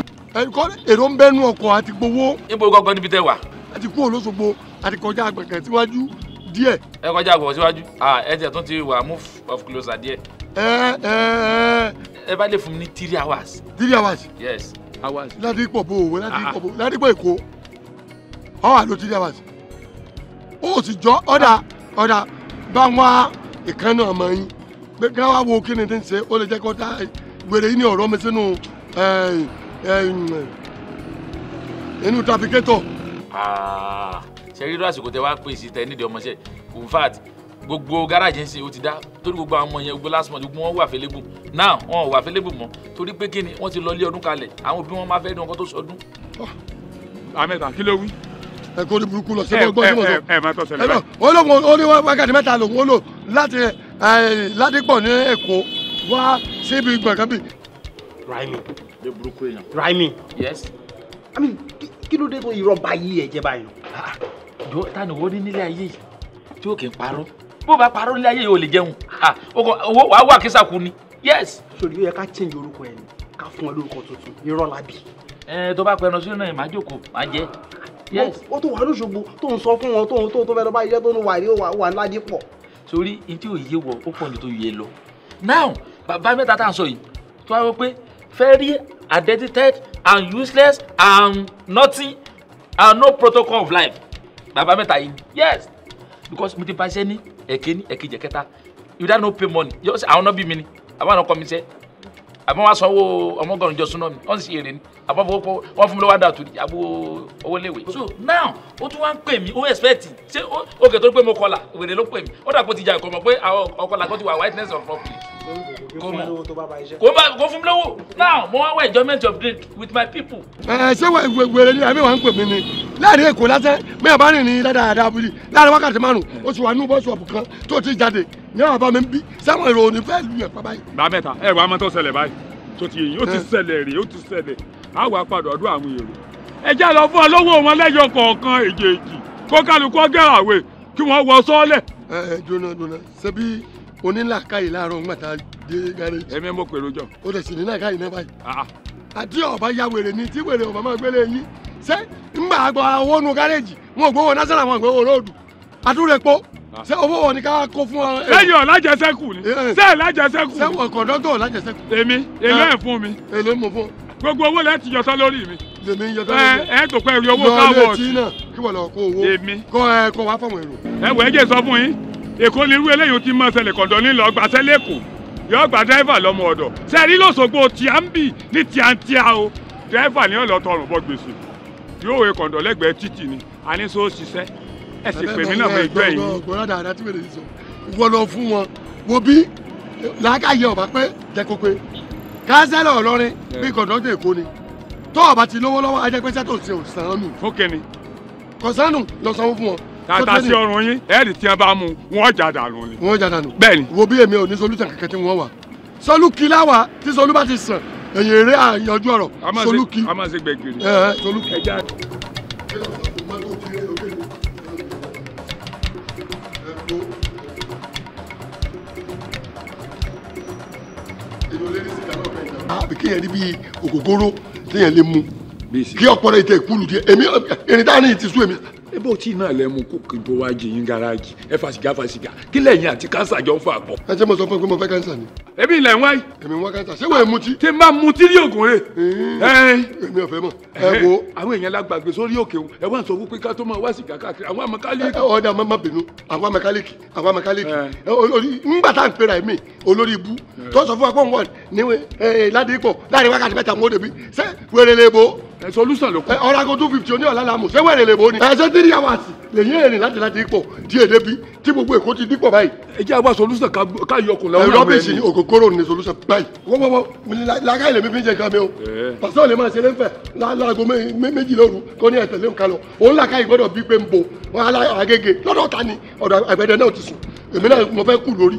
Èrò ń bẹ́nu ọkọ̀ àti gbowó. Níbo gangan níbi tẹ́ wà. Àti kú Olóṣogbo àti kọjá àgbẹ̀kẹ̀ síwájú díẹ̀. ẹ kọjá àgbọ̀ síwájú ẹ tẹ̀ tún ti wà move of closer díẹ̀. ẹ bá lè fún mi ní 3 hours. 3 hours. yes. hours. Ládìpọ̀ bò ó Ládìpọ̀ Èkó ọ wà ló 3 hours. ó sì jọ ọ̀dà bá wá ìkànnì ọmọ yín pé ká wá wo kí ni tí ń ṣe ó lè jẹ́ kó dá gbèrè yín ní ọ̀rọ̀ mi sínú inú trafficator. ṣe rí lásìkò tẹ wá pè sí tẹ nídìí ọmọọṣẹ in fact gbogbo gáràjì ń sìn ó ti dá torí gbogbo àwọn ọmọ yẹn gbogbo last month gbogbo wọn wà fẹlẹ́bù now wọn ò wà fẹlẹ́bù mọ́ torí pé kí ni wọ́n ti lọ lé ọdún kalẹ̀ àwọn òbí wọn máa fẹ́ dún ọkọ tó sọdún. àmẹ́ta kí ló wí. ẹ kó ní burúkú lọ sí ọgbọ́n tí mo sọ. ẹ máa tọ́ sẹ́lẹ̀ báyìí. olóhùn ó ní wákàtí mẹ́ta lòun ó lò láti Ládìpọ̀ ní Èkó wá síbi gbọ̀ngàn bíi. Raimi. lè burúkú èèyàn. Raimi. yes. I mean kí ló dé tó irọ́ bá yí ẹ̀ jẹ́ báyìí. jọ tani wo ní nílé ayé yìí tí ó kì í parọ́ bó bá parọ́ nílé ayé yìí ò lè jẹun owó wàá wà kísà kú ni yes. sori ó yẹ ká change orúkọ ẹ ní ká fún ọ lórúkọ tuntun irọ́ la bí. tó bá pẹnu sínú náà màá jókòó màá jẹ. yes. ó tó wà lóṣogbo tó ń sọ fún wọn tó fẹ́ lọ bá iṣẹ́ tó ń wà ní wà Ládìpọ̀. sórí ní tí ò yé wọ ó pọ̀ ní tó yé lọ now bàbá mẹ́ta tá à ń sọ yìí tó wá wọ pé very addicted and useless and nothing and no protocol of life bàbá mẹ́ta yìí yes because mo ti bá iṣẹ́ ní ẹ̀kẹ́ni ẹ̀kejì ẹ̀kẹta you don't no pay money yọ sí àwọn náà bí mi ni àwọn náà kọ́ mi sẹ́ àbọ̀ wọn sanwó ọmọgọ́rùn jọ súná mi wọ́n sì ṣe èrè ni àbọ̀ wọ́n fún mi lọ́wọ́ dàtú àbọ̀ owó léwé. so now ó tún wá ń pè mí ó expect ṣé òkè tó pé mo kọlà wèrè ló pè mí ó dà kó ti jà ìkọ̀ mọ̀ pé àwọn ọkọlà kan ti wà whiteness of property. kò fún mi lówó now mo wá wá enjoyment of drink with my people. ṣé wèrè ni àbí wà ń pè mí ni láàrin Èkó lásán mẹ́rin bá rìn ní dáadáa abúlé láàrin wákàtí márùn-ún oṣù wà nínú bọ́ọ̀sù ọ̀bù kan tó ti jáde ní àwọn bá mi ń bí sẹ́wọ̀n èrò òní fẹ́ẹ́ lu ẹ̀pá báyìí. bá mẹ́ta ẹ wàá mọ tó ṣẹlẹ̀ báyìí tó ti yìí ó ti ṣẹlẹ̀ rí ó ti ṣẹlẹ̀ á wàá padà ọdún àwọn èrò ẹ jẹ́ lọ fún ọ lọ́wọ́ wọn lẹ́yọ kọ̀ọ̀kan èjèèjì kó kálukú gẹ́ràwé kí wọ́n wọ sọ́ọ́lẹ̀. jóná ṣebí onílàkàyè láàárọ̀ ńgbà tá a dé gárẹ́jì. ẹ̀mí mo pèrò jọ. o lè sì ní làkàyè náà báyìí. àti ọba ya wèrè ni tí wèrè ọba máa gbélé yín ṣé ńgbà àgbà owó nu gárẹ́jì wọn ò gbowó násàlà wọn ò gbowó róòdù àtúrẹ́pọ̀ ṣé owó wọn ni ká kó fún ọ. sẹ́yìn ọ̀làjẹsẹ́kù ni sẹ́yìn ọ̀làjẹsẹ́kù. sẹ́wọ̀n kọ̀dọ́tọ̀ ọ̀làjẹsẹ́kù. èmi ẹ̀ fún mi. èlé mo fún. gbogbo owó lẹ́ẹ̀ ti yọtọ́ lórí mi. lèmi yọtọ́ lórí mi. ẹ tó pẹ́ rí owó káwọ̀ lọ létí náà kí wọ́n lọ kó owó. èmi. kọ́ wá fáwọn èrò. ẹ wọ ẹjẹ sọ fún yín Èkó ni irú eléyìí ti máa ṣẹlẹ̀ kọ̀dọ̀ ní lọ gbàṣẹ́ lẹ́kọ̀ọ́ yọ gba dẹ́fà lọ́mọ ọ̀dọ̀ sẹ́ẹ̀rí lọ́sọ̀gbọ̀ tíá ń bì ní tíátíá o dẹ́fà ni ọ̀lọ́ tọrùn bọ́ gbèsè yóò wé kọ̀dọ̀ lẹ́gbẹ̀ẹ́ títì ni a ní sọ ṣiṣẹ́ ẹ sì pè mí náà fẹ́ gbẹ́ yìí. gbọ́dọ̀ dáadáa tí wèrè sọ wọ́n lọ fún wọn wo bí làákàyè ọ̀bá pé jẹ́ kó pé kánsẹ́lọ̀ Ọlọ́rin bí kọ̀dọ̀tọ̀ Èkó ni tó ọba ti lówó lọ́wọ́ ajẹ́pẹ́sẹ́ tó ṣe òsànánù. fún kẹ́ni. kọ̀sánù lọ sanwó fún wọn. tata sí ọrùn yín ẹ̀ẹ́dì tí wọ́n bá mú wọn jà dànù ni. wọn jà dànù. bẹ́ẹ̀ni. wo bí èmi ò ní solútàn kẹ̀kẹ́ tí wọ́n wà solúkì láwà tí solú bá ti sàn èyí eré àyànjú ọ̀rọ̀ solúkì. a máa ṣe gbẹ̀gìrì. solúkì. ẹja. àbí kéèyàn rí bíi ògógóró téèyàn lè mu kí ọpọlọ ètò ìkúlù díẹ̀ èmi erin táwọn ní ti sú èmi. ebe tí náà lẹ mú kó kí n tó wá jí yín gáràjì ẹ fa sìgá kí lẹ́yìn àti kánsà jọ ń fà pọ̀. ẹ jẹ́ mo sọ fún ẹ pé mo fẹ́ kánsà ni. èmi ilẹ̀ ń wáyé. èmi ń wá kánsà ṣé wọ́n ẹ̀ mutí. tí n bá mutí ní ògùn rẹ̀. èmi ò fẹ́ mọ̀. ẹ wo. àwọn èèyàn lágbàgbé sórí òkè o ẹ wá sọ wípé ká tó máa wá sìgá káàkiri àwọn mẹkáníìkì. ọ̀dà má bínú àwọn mẹkáníìkì ńgbà tá à ń pera ẹ̀mí olórí ibú tó sọ fún wa pé òun wà ní Ládìpọ̀ láàrin wákàtí mẹ́ta mọ́ débi ṣé wèrè lè bo. solution ló kọ. ọ̀ràgò 250 oní ọ̀la làmù ṣé wèrè lè bo ni. ṣé 3 hours lèyìn èrìn láti Ládìpọ̀ díẹ̀ débi tí gbogbo Èkó ti dípọ̀ báyìí. ẹ jẹ́ àwa solution ká yọkùn lọ́wọ́ àwọn ẹ̀rọ ní ògógóró ní solution báyìí. wọ́n lákàyè lèmi fi ń jẹ nǹkan mi o. pàṣẹ ò lè máa ṣe lẹ́fẹ̀ láago méjì lóru kó ní ẹ̀tẹ̀lé nǹkan lọ. òun lákàyè gbọ́dọ̀ bí pé ń bo wọn agége lọ́dọ̀ ta ni ọ̀dọ̀ àgbẹ̀dẹ náà ti sùn èmi náà mo fẹ́ kú lórí.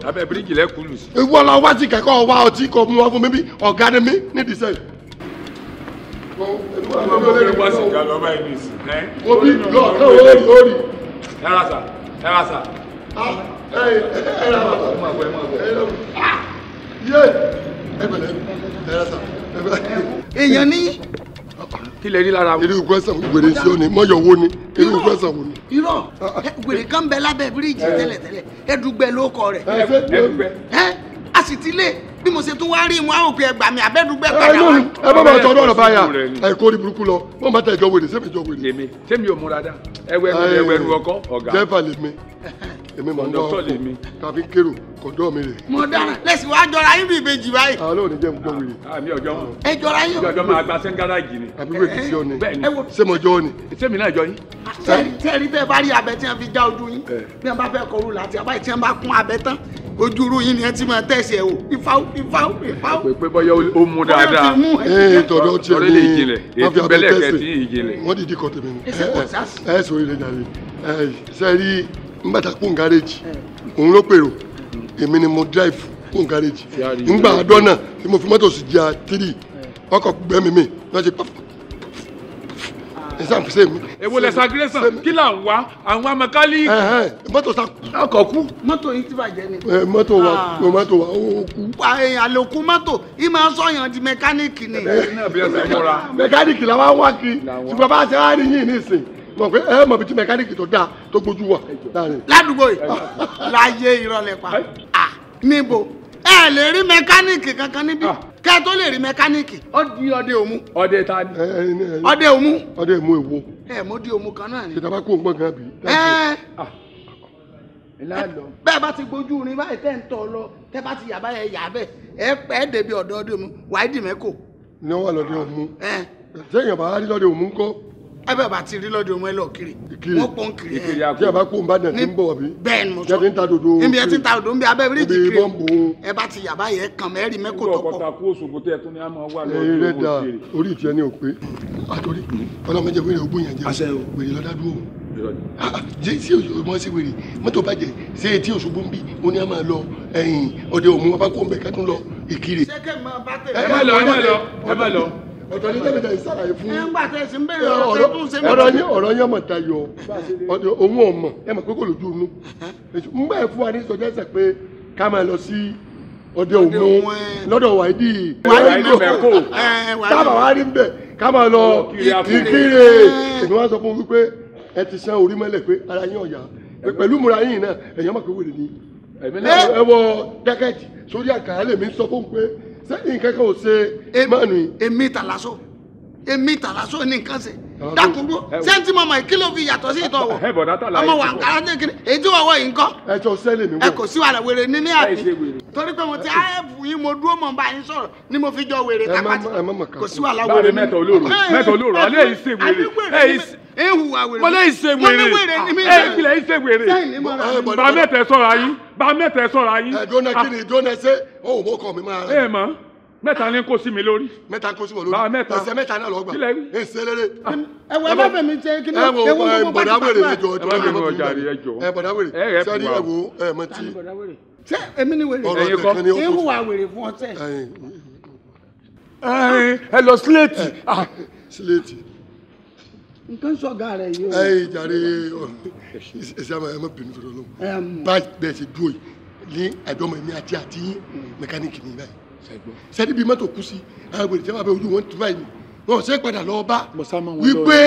abẹ́ bíríkì lẹ́ kúlù sí. ewu ọlọ wá sí kẹ́kọ̀ọ́ wá ọtí kọ mú wá fún mi bí ọ̀gá ni mí ní dísẹ́l. obi lọ káwọn orí. ẹ ra sa. èèyàn ní kí lè rí lára wọn. irú gbẹ́sàn wèrè sí òní mọ́yọ̀ wo ni irú gbẹ́sàn wo ni. irọ́ wèrè kan bẹ lábẹ́ bíríìjì tẹ́lẹ̀tẹ́lẹ̀ Ẹ̀dùgbẹ́ ló kọ rẹ̀. A sì ti lé bí mo ṣe tún wá rí mu àwọn òpin ẹgbàá mi Abẹ́dùgbẹ́ padà wá. ẹ bá máa tọdọ ọ̀rọ̀ báyà ẹ kó rí burúkú lọ wọn bá tẹ ìjọ wèrè sẹmi ìjọ wèrè. èmi sẹmi ò múra dá ẹwẹnu ọkọ ọgá. jẹfà lèmi èmi mọ̀ ń bọ̀ ọkọ tàbí kérò kọ̀dọ̀ mi rè. mo dára lẹ́sìn wá jọra yín bí ìbejì báyìí. àlọ́ òní jẹ́ ìjọ wèrè. àmì ọjọ́ wọn. ẹ jọra yín. ọjọ́ máa gba sẹ́ńgáràjì ni. àbí wèé ti sí ọ ni sẹ́mi ọjọ́ ni. sẹ́mi náà jọ yín. tẹ́ẹ̀rí tẹ́ẹ̀ bá rí abẹ tí wọ́n fi já ojú yín bí wọ́n bá fẹ́ kọrú láti àbáyé tí wọ́n bá kún abẹ tán ojú irú yín ni ẹ ti máa tẹ̀sí ẹ̀ wò ìfáwó. pé bọ́yá ó mú dáadáa. tọ̀dọ̀ tiẹ̀ ní wọ́n fi abẹ tẹ̀sí. wọ́n dìdí kọ́ tèmi ni. ẹ sọ ilé jàre sẹ́ẹ̀rí nbàtà kún gáréjì òun ló pèrò èmi ni mo drive kún gáréjì ngbà àdọ́nà tí mo fi mọ́tò sí jà 3 ọkọ̀ gbẹ́mí mi wọ́n ti pàpà ẹ̀sán fi sẹ́mi. èwo lẹ sagirẹ́sàn kí là ń wá àwọn mẹkáníìkì. mọ́tò sa ọkọ̀ kú. mọ́tò yìí ti bàjẹ́ ni. mọ́tò wa ó kú. àlòkù mọ́tò yìí máa ń sọ̀yàn di mẹkáníìkì ni. mẹkáníìkì la wá wá kí ṣùgbọ́n bá a ṣe wá rí yín nísìn mọ̀ pé ẹ mọ̀ bí tí mẹkáníìkì tó dáa tó gbójú wà. ládùúgbò yìí láyé ìrọ̀lẹ́ pa níbo ẹ lè rí mẹkáníìkì kankan níbí kẹ́ tó lè rí mẹkáníìkì ó di ọdẹ òmu. ọdẹ ta ni. ọdẹ òmu. ọdẹ òmu èwo. mo di òmu kan náà ni. ṣètàbá kó gbọ́n gan bí. bẹ́ẹ̀ bá ti gbójú rin báyìí tẹ́ ń tọ́ lọ tẹ́ bá ti yà báyìí yà bẹ́ẹ̀ ẹ débi ọ̀dọ̀ ọdẹ òmu wáìdì mẹ́kò. ni wọ́n wà lọ́dẹ òmu. sẹ́yìn bá rí lọ́dẹ òmu ńkọ́. ẹ bẹ́ẹ̀ bá ti rí lọ́dẹ òmu ẹ lọ kiri. wọ́n pọ́n kiri ẹ. tí a bá kó nbàdàn tí ń bọ̀ wàbí. bẹ́ẹ̀ ni mo sọ. jẹ́ ti ń ta dodo. níbi ẹ ti ń ta dodo níbi abẹ́ bíríjì kiri. ẹ bá ti yà báyìí ẹ kàn mẹ́rì mẹ́kò tó pọ̀. ọkọ̀ kú Òṣogbo tẹ́ ẹ tún ní a máa wà lọ́dẹ òmu kiri. orí ìtì ẹni ò pé àtòrí ọlọ́mọdé wẹ̀rẹ̀ ògbó yẹn jẹ́ wẹ̀rẹ̀ lọ́dá dúró jẹ́ sí Òṣogbo sí wẹ̀rẹ̀ mọ́tò bàjẹ́ sí etí Òṣogbo ń bí wọn ni a máa lọ ọdẹ òmu wọn bá kó ń bẹ ká tún lọ Ìkirè. ẹ má lọ ọ̀tọ̀ ní tẹ́lẹ̀ tẹ́lẹ̀ ìsàlàyé fún. ẹ ń gbà tẹ́ ẹ sí ń bẹ̀rẹ̀ ọ̀rọ̀ tó ń ṣe mí. ọ̀rọ̀ yẹn mọ̀ tayọ òun ọ̀mọ̀ ẹ mọ̀ pé kò lójú inú ń bẹ́ẹ̀ fún wa ní sọjẹ́sẹ̀ pé ká máa lọ sí ọdẹ òmu lọ́dọ̀ wáìdì mẹ́kò tábà wá rí bẹ́ẹ̀ ká máa lọ Ìkirè èmi wá sọ fún wípé ẹ ti san orí mọ́lẹ̀ pé ara yín ọ̀yà pẹ̀lú múra yín náà ẹ̀yàn mọ̀ pé wèrè ni ẹ wọ jákẹ́ẹ̀tì sórí àkàrà lèmi sọ fún pé sẹ́yìn kankan ò ṣe mánu yìí. èmi tàlásó ní nǹkan ṣe dákúndú sẹ́ńtì mọ̀mọ́ kí ló fi yàtọ̀ sí ìtọ̀wọ̀ ọmọ wa nkàrà ní kíni èyí tí wọ́n wọ yìí ń kọ́. ẹ jọ sẹ́lẹ̀ mi wò. ẹ kò sí wàhálà wèrè ní ní àbí torí pé mo ti áyẹ̀fù yín mo dúró mọ̀ bá yín sọ̀rọ̀ ni mo fi jọ wèrè kápátì kò sí wàhálà wèrè ní. mẹ́ta olóòrò alẹ́ yìí ṣe wèrè ìhùwà wèrè mo lè ṣe wèrè ẹ kílẹ̀ yìí ṣe wèrè bá mẹ́tẹ̀ sọ̀rọ̀ ayín bá mẹ́tẹ̀ sọ̀rọ̀ ayín. ẹ̀dọ́nà kí ni ìdọ́nà ṣe ó wò kọ́ mi máa rẹ̀. ẹ mọ̀ mẹ́ta ni kò sí mi lórí. mẹ́ta kò sí mi lórí. bá mẹ́ta ẹsẹ̀ mẹ́ta náà lọ gbà. kílẹ̀ rí. ẹ ṣe lérè. ẹ wọ ẹ bá fẹ́ mi jẹ kí ni ẹ wo bọ̀dá wèrè ẹ jọ ẹ bọ̀dá wèrè sọ́ni ẹ wo ẹ mọ tí. ṣé èmi ni wèrè ìhùwà wèrè fún ọ tẹ. ẹ lọ síléètì. síléètì. nǹkan sọ̀gá rẹ̀ yìí o. ẹ jàre ẹsẹ àmọ́ ẹ má bínú tó lọ báyìí bẹ́ẹ̀ ṣe dúró yìí ní àjọmọ èmi àti mẹkáníìkì ní báyìí sẹ́ni bí mọ́tò kú sí àwọn ìgbèrè tí wọ́n bẹ ojú wọn tún báyìí wọn ṣe padà lọ bá wípé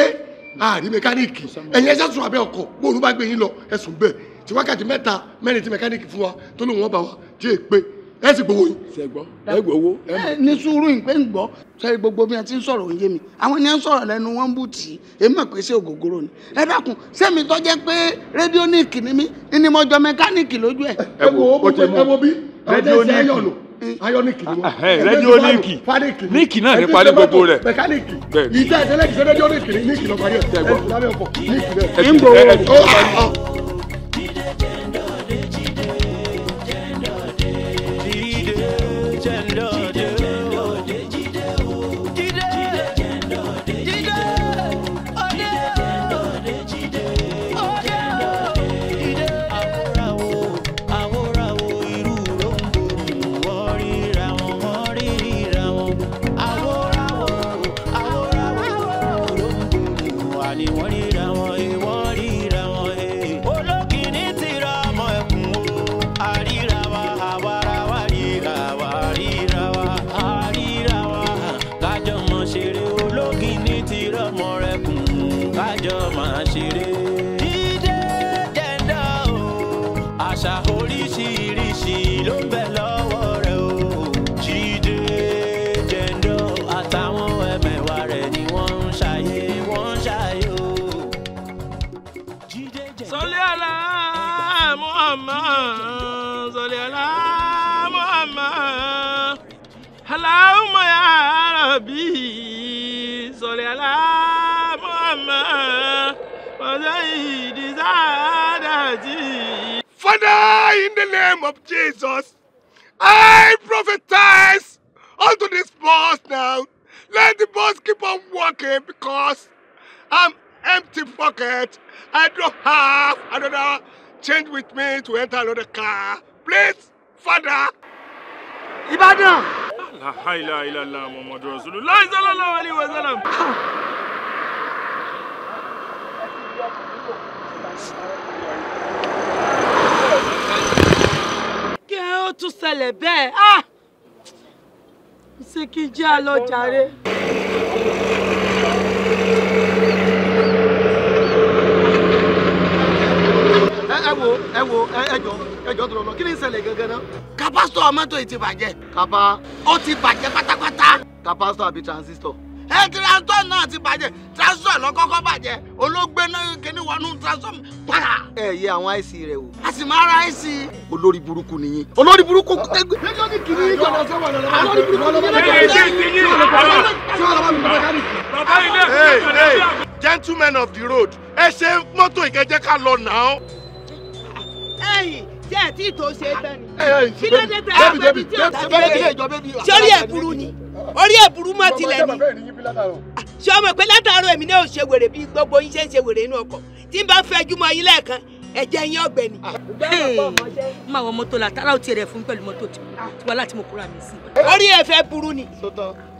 àrí mẹkáníìkì ẹ̀yin ẹ̀ṣẹ̀ sùn abẹ́ ọkọ̀ bóòrùn bá gbé yín lọ ẹ̀sùn bẹ́ẹ̀ tí wákàtí mẹ́ta mẹ́rin tí mẹkáníìkì fún wa tó lóun wọn bá wa tí è pé ẹ sì gbowó yín. ṣẹgbọ́ ẹ gbowó. ní sùúrù ìpè ń gbọ́ sẹ́yìn gbogbo bí wọ́n ti ń sọ̀rọ̀ òye mi àwọn ènìyàn ń sọ̀rọ̀ lẹ́nu wọn bù tì í èmi mọ̀ pé ṣé ògógóró ni ẹ dákun sẹ́mi tó jẹ́ pé rédíóníìkì ni mí ni mo jọ mẹkáníìkì lójú ẹ̀. ẹ wo bí rédíóníìkì ayọ́nìkì ni wọ́n. rédíóníìkì níìkì náà ní parí gbogbo rẹ̀. mẹkáníìkì ìjà ìtẹ́lẹ̀kì ṣe rédíóníìkì níìkì lọ parí ẹ̀ lábẹ́ ọkọ̀ níìkì rẹ̀. ń gbowó. Ológìní ti kájọ máa ṣeré. Jíde jẹ́ndọ̀ o àṣà oríṣiríṣi ló ń bẹ lọ́wọ́ rẹ̀ o. Jíde jẹ́ndọ̀ àtàwọn ẹ̀mẹ̀wà rẹ̀ ni wọ́n ń ṣàyè o. Jíde jẹ́ndọ̀. Sọlí àlá Muhammad, sọlí àlá Muhammad, Allahumma ya Rabbi, sọlí àlá Muhammad, wa sayyidi saadati. Father, in the name of Jesus, I prophesize unto this bus now. Let the bus keep on walking because I'm empty pocket. I don't have another change with me to enter another car. Please, Father. Ibadan. La ilaha illallah Muhammadu Rasulullah sallallahu alaihi wasallam. Kí ó tún ṣẹlẹ̀ bẹ́ẹ̀. Ṣé kí n jẹ́ àlọ́ jàre? ẹjọ tó lọ kí ni ń ṣẹlẹ̀ gangan náà. Kapásítọ̀ mọ́tò yìí ti bàjẹ́. Kapa. Ó ti bàjẹ́ pátápátá. Kapásítọ̀ àbí transistor. Transistor náà ti bàjẹ́. Transistor ló kọ́kọ́ bàjẹ́. Olóògbé náà kíní wọnú transistor para. Ẹ yẹ àwọn IC rẹ o. A sì máa ra IC. Olórí burúkú nìyí. Olórí burúkú. Gentlemen of the road, ẹ ṣe mọ́tò ìkẹjẹ ká lọ náà. Ẹ̀yin tí ẹ tí tó ṣe tán ni. Kí ló dé tẹ ẹ bẹbí tí o ta bẹbí? Sórí ẹ̀ burú ni. Orí ẹ̀ burú mọ́ tilẹ̀ ni. Ṣé ọmọ pé látàárọ̀ èmi náà ò ṣe wèrè bí gbogbo yín ṣe ń ṣe wèrè inú ọkọ̀? Tí n bá fẹjú mọ́ yín lẹ́ẹ̀kan, ẹ̀jẹ̀ yín ọ̀gbẹ́ ni. Má wọ mọ́tò látara ò tiẹ̀ rẹ̀ fún pẹ̀lú mọ́tò tiwa láti mo kúra mi sí. Orí ẹ̀ fẹ́ burú ni.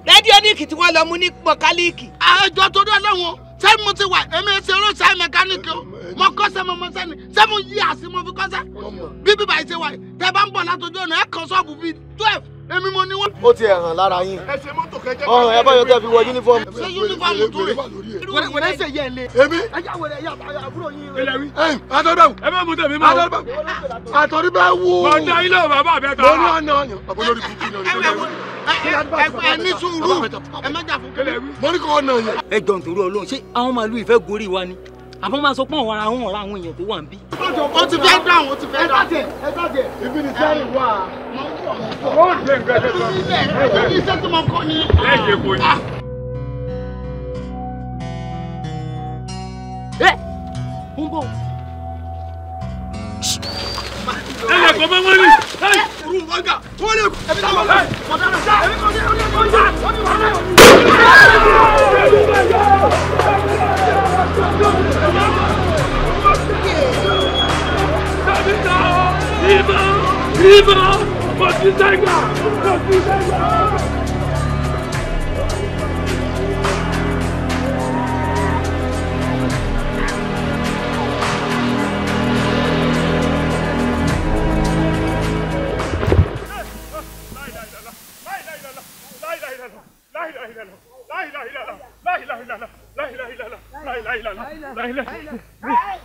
Rédíóníkì tí wọ́n lọ mú ní mọ̀kálíìkì. Àjọ tó dé lọ́wọ́ sẹ́ni mo ti wà èmi ṣe ránṣẹ́ mẹkáníìkì o mo kọ́ṣẹ́ mo mọ sẹ́ni ṣé mo yí àsì mo fi kọ́ṣẹ́ bí bíbá yìí ṣe wà tẹ́ bá ń bọ̀ látọjú ọ̀nà ẹ̀ kan ṣọ́ọ̀bù bíi 12 èmi mo ní wọ́n. Ó ti hàn lára yín. ẹ ṣe mọ́tò kẹjẹ. Ọ̀hún ẹ bá yọ tẹ́ fi wọ yúnífọ́ọ̀mù. Ṣé yúnífọ́ọ̀mù tó rè? Wẹ̀rẹ̀ ṣe yẹ ilé. Èmi. Ẹ já wẹ̀rẹ̀ yá àbúrò yín. Àtọ̀dọ̀. Ẹ má mú tèmi mọ́. Àtọ̀dọ̀ bá wù. Mo dá ilé bàbá mi ta. Mo ní ọ̀nà ọ̀yàn. Àbọ̀lórí kùkì ni ẹ ní sùúrù ẹ má jà fún kẹlẹ wí. Mo ní kọ́ ọ̀nà yẹn. Ẹ jọ nítorí Ọlọ́run ṣé àwọn màálù ìfẹ́ gorí wa ni àbọ̀ máa sọ pé àwọn ará àwọn èèyàn tó wà ń bí. Ó ti fẹ́ dáhùn ó ti fẹ́ dáhùn. Ẹ dájẹ́ ibi ni sẹ́yìn wà. Ó ń ṣe nǹkan tó lọ. Iṣẹ́ tí mo kọ́ ni. Ẹ jẹ́ kò ní. Ń bọ̀. Ẹ lè kọ́ mọ́ ní. Ọ̀gá, wọ́n lè ẹbí náà wọ́n lè.